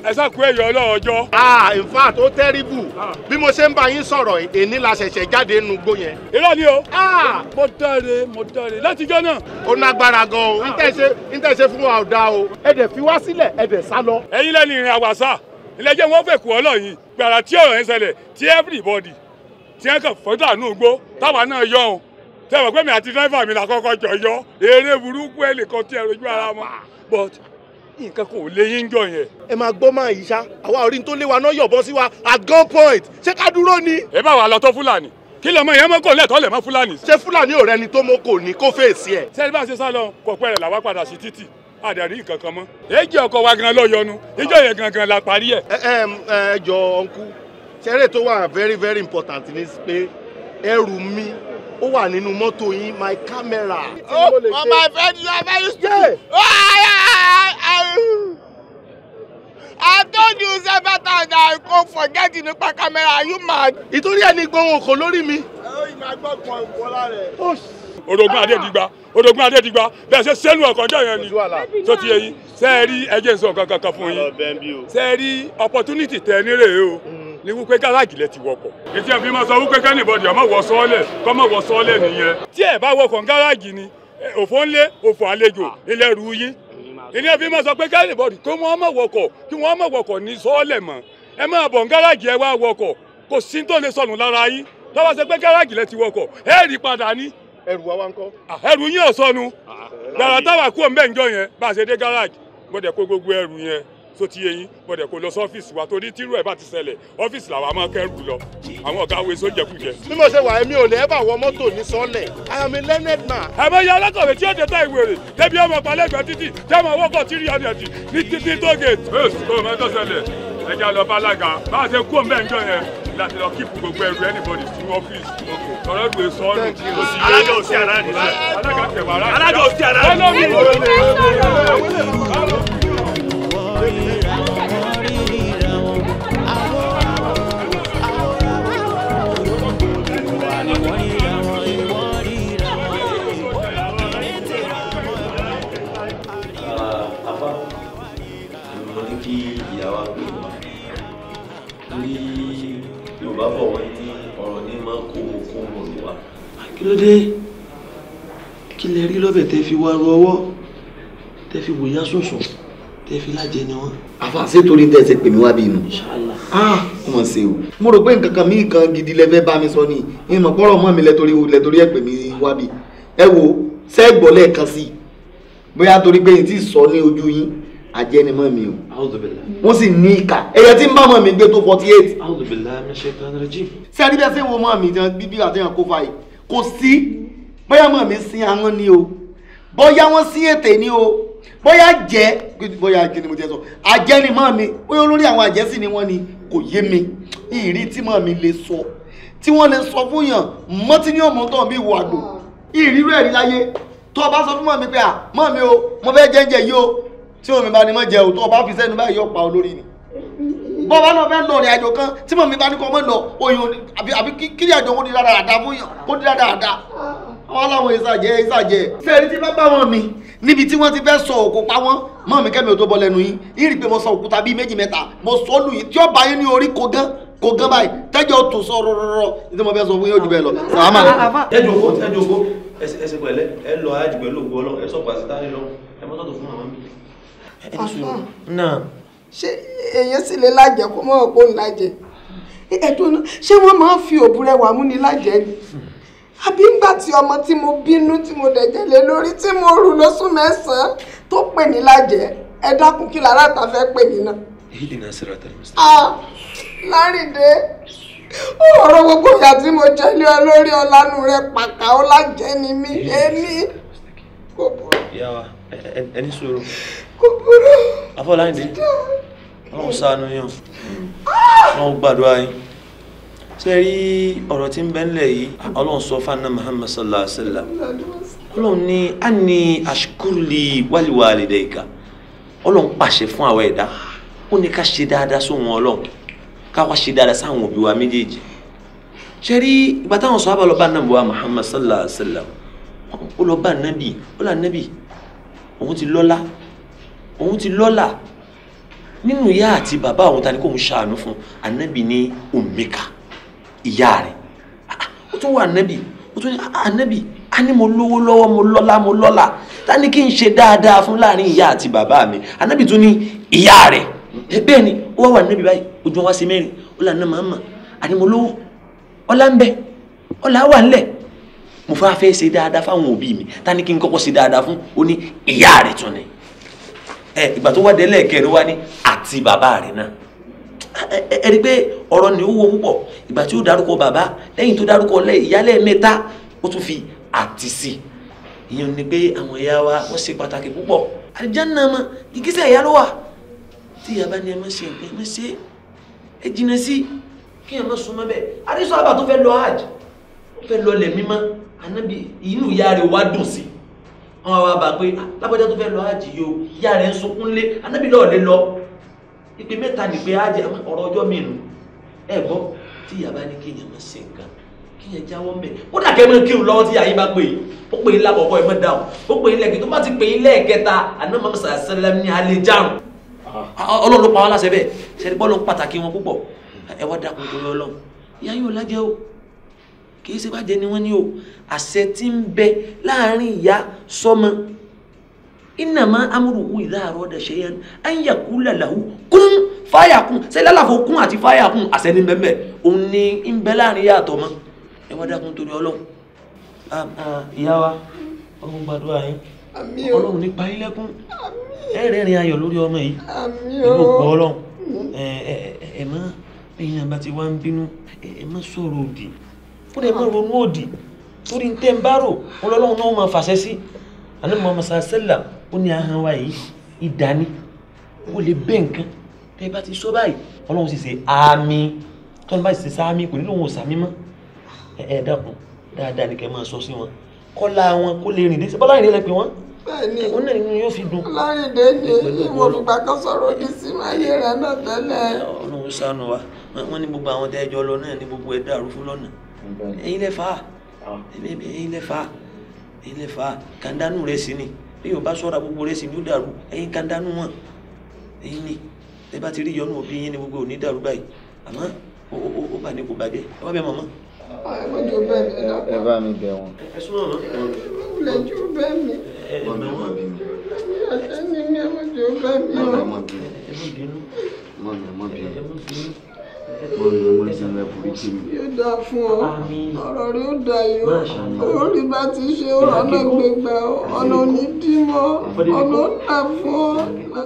ẹ sá kú ẹyọ ọlọ́ọ̀jọ́. In fact ó terrible bí mo ṣe ń bá yín sọ̀rọ̀ èní la ṣẹ̀ṣẹ̀ jáde nínú igbó yẹn. irọ́ ni o. mo dáre látijọ́ náà. ó nágbára gan o ń tẹ̀sẹ̀ fún wa ò dáa o. ẹ dẹ̀ fi wá sílẹ̀ ẹ dẹ̀ sá lọ. ẹ̀yin lẹ́nu ìrìn àwàsà ilé-ẹjọ́ wọn fẹ́ kú ọ lọ́yìn gbàrà tí ọ̀rọ̀ yẹn ṣẹlẹ̀ tí everybody tí wọ́n kàn fọ́tà nù gbó táwa náà yọ ọ́n tẹ́wọ̀n pé mi àti dráìfà mi là kọ́kọ́ jọ yọ eré burúkú ẹ̀ lè kọ́ tí ẹ rojú ara wọn but nǹkan kò lè yín jọ yẹn. ẹ máa gbọ́ máa yí ṣá àwa orí tó lé wa náà yọ̀bọ sí wa at gun point ṣé ká dúró ni. ẹ bá wa lọ tó fúlàní kí lọmọ yẹn mọ kò lẹ́tọ̀ọ́ lẹ̀ mọ́ fúlàní. ṣé fúlàní ò rẹni tó mọ kò ní kó fèsì ẹ. sẹ́ni bá ṣe sá lọ kọ̀pẹ́ rẹ̀ làwa padà sí títì àdàrí nǹkan kan mọ́ èjì ọkọ̀ wa gan lọ́yọnu ìjọ yẹn gangan la parí ẹ̀. ẹ jọ ọ̀nkú ṣeré tó wà very very important ni pé ẹrù mi ó wà nínú mọ́tò yín my camera. oh my friend you are very stupid. I told you several times that I go forget the nípa camera are you mad. ìtorí ẹni gbóhùn kò lórí mi. Odògùn Adédìgbà bẹ́ẹ̀ ṣe sẹ́nu ọ̀kọ́jọ́ yẹn ni tó ti yẹ yín ṣe é rí ẹjẹ́ ń sọ nǹkan kan fún yín ṣe é rí opportunity tẹ nírè o ní wípé gáràjì lẹ ti wọkọ̀. etí ẹ̀ fi máa sọ wípé kẹ́nìbọ̀dì ọmọ wọ sọ́ọ́lẹ̀ kọ́mọ wọ sọ́ọ́lẹ̀ nìyẹn. tí ẹ bá wọkọ̀ gáràjì ni òfò ńlé òfò àlejò ilẹ̀ rú yín. ìní ẹ̀ fi máa sọ pé kẹ́nìbọ̀dì kí wọ́n mọ̀ wọkọ̀ ní sọ́ọ́lẹ̀ mọ́ ẹ máa bọ̀ gáràjì ẹ wá wọkọ̀ kò sí tó lè sọnù lára yín lọ́wọ́ ṣe pé gáràjì lẹ ti wọkọ̀ ẹ rí padà ní. ẹrù wa wá ń kọ́. ẹrù yín ò sọnù gbàrà táwa kú òǹbẹ̀ ńjọ yẹn bá a ṣe dé gáràjì mo dẹ̀ kó gbogbo ẹrù yẹn so ti yẹyin bọ̀dẹ̀ kò lọ sí ọ́fíìsì wa torí tírú ẹ̀ bá ti ṣẹlẹ̀ ọ́fíìsì làwa máa kẹ́rù lọ àwọn ọ̀gá wo èso jẹkújẹ. bí mo ṣe wà èmi ò lè bá wọ mọ́tò ní sọ́ọ̀lẹ̀ I am a learned man. àmọ́ iye alákọ̀wé tí ó dé tá ìwé rẹ̀ débi ọmọ palẹ́gbẹ̀ẹ́ títì jẹ́ ọmọ wọ́kọ̀ 300 ní títí tó gèètì. ó mẹ́tọ́ ṣẹlẹ̀ ẹja lọ bá alága bá a ṣe kú òun bẹ́ẹ̀ ń jọ yẹn láti lọ kíkù gbogbo ẹrù anybody sí ọ́fíìsì ọ̀rọ̀ ìgbé sọ́ọ̀nù. alága ò sí ara nìyẹn. alága tẹ̀wọ̀ ara. alága ò sí ara nìyẹn. Yorùbá bọ̀ wọ́n ní ọ̀rọ̀ ní máa kó òòlù wa. Kí ló dé? Kí lẹ rí lọ́bẹ̀ tẹ́ fi wá ru ọwọ́ tẹ́ fi wòyá sùnsùn tẹ́ fi lájẹ ni wọ́n. àfàṣe torí tẹ́ ṣe pè mí wá bí inú. Mo ṣe o. Mo rò pé nǹkan kan mí kan gidi lẹ fẹ́ bá mi sọ ni ìmọ̀ pọ́rọ̀ mọ́ mi lẹ́torí ẹ̀ pè mí wá bí. Ẹ wo sẹ́gbọ̀ lẹ́ẹ̀kan sí i bóyá torí pé n ti sọ ní ojú yín ajẹ́nimọ́ mi o. Wọ́n sì ní ìkà ẹ̀yẹ tí ń bá mọ́ mi gbé tó 48. Ṣé ẹni bẹ́ẹ̀ ṣe wo mọ́ mi bíbí àtẹ̀yàn kó fa yìí kò sí bóyá mọ́ mi sin ahọ́n ni o bóyá wọ́n sí ètè ni o bóyá kí ni mo ti sọ ajẹ́nimọ́ mi bóyá olórí àwọn àjẹ́sí ni wọ́n ni kò yé mi ìrí tí mọ́ mi lè sọ tí wọ́n lè sọ fún yàn mọ́tí ní ọmọ tó bí wo àgbò ìrírú ẹ̀rí láyé tó o bá sọ fún mọ́ mi pé mọ́ mi o mo fẹ́ jẹ́jẹ́ yìí o tí omi bá ní mọ́ jẹ́ o tó o bá fi sẹ́nu báyìí yóò pa olórí ni bọ́ bá náà fẹ́ lọ rìn àjò kan tí mọ̀ mi bá ní kọ́ mọ́ lọ oyún àbí kí àjò wọn di dáadáa fún yàn kó di dáadáa àwọn aláwọ̀ ìsàjẹ́ fẹ́ẹ̀rí tí bá bá wọn mi níbi tí wọ́n ti fẹ́ sọ òkú pa wọ́n mọ́ mi kẹ́mi ò tó bọ́ lẹ́nu yín ìrì pé mo sọ òkúta bíi méjì mẹ́ta mo sọ lù yín tí ó bá yín ní orí kò gán báyìí tẹ́jọ́ tó sọ rọrọrọ ní tí mo fẹ́ sọ fún yín ó jù bẹ́ẹ̀ lọ. ẹ jòkó ẹsẹ̀ pẹ̀lẹ́ ẹ lọ àjù pẹ̀lú ògbó ọlọ́run ẹ sọ pàṣípàṣí lọ ẹ mọ́tò tó fún àwọn mi. ṣé èèyàn sì lè lájẹ kó mọ̀ pé ó ń lájẹ ẹ̀dùn náà ṣé wọ́n máa ń fi òbúrẹ́ wà mú ni lájẹ ni àbí ńgbà tí ọmọ tí mo bínú tí mo dẹ̀jẹ̀ lé lórí tí mo rù lóṣù mẹ́sàn-án tó pè ní lájẹ ẹ dákun kí lára ta fẹ́ pè ní náà. Ihdina siratal mustaqim. Lárìndé ọ̀rọ̀ gbogbo ìyá tí mo jẹ́ lé ọ lórí ọ̀lànà rẹ pàkà ó lájẹ ni mí èmi kò burú. Ìyá wa ẹni sọ̀rọ̀. Kò burú. Afọláyìndé Ọlọ́run ṣàánú yín Ọlọ́run gbàdúrà yín ṣe rí ọ̀rọ̀ tí ń bẹ ńlẹ̀ yìí Ọlọ́run sọ fánà Muhammad sallallahu alaihi wasallam Ọlọ́run ní anni ashkurli waliwalidayka Ọlọ́run pàṣẹ fún àwọn ẹ̀dá ó ní ká ṣe dáadáa sóhun Ọlọ́run ká wá ṣe dáadáa sáwọn òbí wa méjèèjì ṣe rí ìgbà táwọn sọ àbálọ́ bá nàbọ̀ wa Muhammad sallallahu alaihi wasallam ó lọ bá nàbì ó là nàbì òun ti lọ́lá nínú ìyá àti bàbá òun ta ni kò ń ṣàánú fún ànábì ní òmìnira ìyá rẹ̀ ó tún wà ànábì ó tún ní ànábì a ní mo lówó lọ́wọ́ mo lọ́lá ta ni kí n ṣe dáadáa fún láàrin ìyá àti bàbá mi ànábì tún ní ìyá rẹ̀ bẹ́ẹ̀ ni ó wá wà ànábì báyìí ojú wa sí mẹ́rin ó là ná màmá a ní mo lówó ọlá ń bẹ ọlá wà ńlẹ̀ mo fẹ́ ṣe dáadáa fáwọn òbí mi ta ni kí n kọ́kọ́ ṣe dáadáa fún ó ní ìyá rẹ̀ tún ni ìgbà tó wá délẹ̀ kẹrin wá ní àti bàbá rẹ̀ náà ẹ rí i pé ọ̀rọ̀ ni ó wo púpọ̀ ìgbà tí ó dárúkọ bàbá lẹ́yìn tó dárúkọ ìyálẹ̀ mẹ́ta ó tún fi àti sí ìyẹn ni pé àwọn ìyá wa wọ́n ṣe pàtàkì púpọ̀ àlùjánnà mọ́ ìgbésẹ̀ ìyá ló wà tí ìyá bá ní ẹ má ṣe nǹkan ẹ má ṣe ẹ jìnnà sí kí ẹ má súnmọ́ bẹ́ẹ̀ àdìsọ àbá tó fẹ́ lọ hajj ó fẹ́ lọ lẹ̀ mímọ́ ànábì inú ìyá rẹ̀ wá dùn sí wọn wá bá pé lábọ́jà tó fẹ́ lọ ájì yóò ìyá rẹ̀ ń sunkún lé anábì náà lè lọ ìpè mẹ́ta ní pé ájì ọ̀rọ̀ ọjọ́ mìíràn ẹ gbọ́ tí ìyá bá ní kéèyàn máa ṣe nǹkan kéèyàn jáwọ́ mẹ́ ó dà kẹ́ mọ́ kírun lọ́wọ́ tí ayé bá pè é ó pè é lákọ̀ọ́kọ́ ẹ̀ mọ́ dáhùn ó pè é lẹ́ẹ̀kẹ́ tó bá ti pè é lẹ́ẹ̀kẹta àná mọ́ sàlẹ̀ ní alẹ́ járùn ọlọ́run ló pa wá láṣẹ bẹ́ẹ̀ ṣẹ́ni bọ́ọ̀lù ń pàtàkì wọn púpọ̀ ẹ wá dákun tó lọ ọlọ́run ìyá yóò lájẹ́ o kìí ṣe bá jẹ ni wọ́n ní o àṣẹ tí ń bẹ láàrin ìyá sọ́mọ innama amruhu idha arada shay'an an yaqula lahu kun fayakun ṣe lálàfo kún àti fayakun àṣẹ ní bẹ́ẹ̀ òun ni ń bẹ láàrin ìyá àtọmọ ẹ wá dákun torí ọlọ́run ìyá wa ọmọ gbàdúrà yín Ọlọ́run ní pa yín lẹ́kún ẹ rẹ́rìn ayọ̀ lórí ọmọ yìí pẹ̀lú òkú Ọlọ́run ẹ má ẹ̀yin àbá ti wá ń bínú ẹ má sọ̀rọ̀ òdì ó dẹ̀ má ronú òdì torí tẹ́ ń bá rò Ọlọ́run náà máa fàṣẹ sí Ànábì Muhammad sallam ó ní ahọ́n wa yìí ìdání ó lè bẹ́ nǹkan tẹ́ bá ti sọ báyìí Ọlọ́run sì ṣe àmín tọ́nù bá sì ṣe sáàmì kò nílò wọn ò sàmì mọ́ ẹ dákun dáadáa ni kẹ́ máa sọ sí wọn kọ́lá wọn kó lè rìn dé sí bọ́lá ìrìn lẹ́pẹ̀ wọn òun náà nínú yóò fi dùn. Lárídé ni ìwọ̀n fìgbà kan sọ̀rọ̀ òdì sí ayé rẹ̀ náà tẹ́lẹ̀. Ọlọ́run ṣàánú wa wọ́n ní gbogbo àwọn tẹ́jọ́ lọ náà ní gbogbo ẹ̀ dàrú fún lọ́nà ẹ̀yin lẹ fà á ẹ̀yin lẹ fà á kàndánù rẹ̀ sí ni bí yóò bá sọ́ra gbogbo rẹ̀ sí ni ó dàrú ẹ̀yin kàndánù wọn ẹ̀yin ni ẹ bá ti rí yọnu òbí yín ní gbogbo òní dàrú báyìí àmọ́ ó bà ní kò bàjẹ́ ẹ wá bẹ mọ̀mọ́. Ẹ bá mi bẹ̀ wọ́n. Ẹ súnmọ́ wọn. Lẹ́jọ́ bẹ́ẹ̀ mi. Wọ́n bí wọ́n bí mi. Ẹni mi ẹ mọ̀jọ́ bẹ́ẹ̀ mi. Mọ̀ bí mi. Mọ̀ bí mi. Ẹ forí jì mí. Yóò dáa fún ọ. Ọ̀rọ̀ rẹ̀ ó dayọ̀. Orí bá ti ṣe ọ̀rọ̀ náà gbégbá ọ̀nà òní dí mọ́. Ọ̀nà ó nà fún ọ.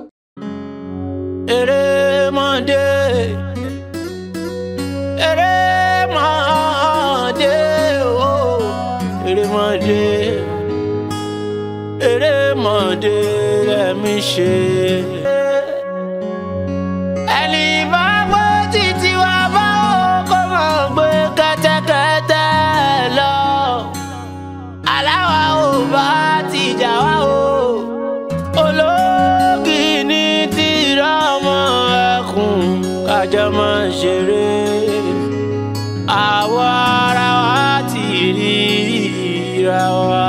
Erémọdé. Erémọdé o. Erémọdé. Erémọdé ẹ̀mí ṣe. Ẹni bá gbé títí wá bá o kó mọ̀ gbé kẹ́tẹ́kẹ́tẹ́ lọ. Aláwa ò bá ti jà wá o. Ológì ní tìrọ ọmọ ẹkùn kájọ máa ṣeré. Àwa ara wa ti ríra wa.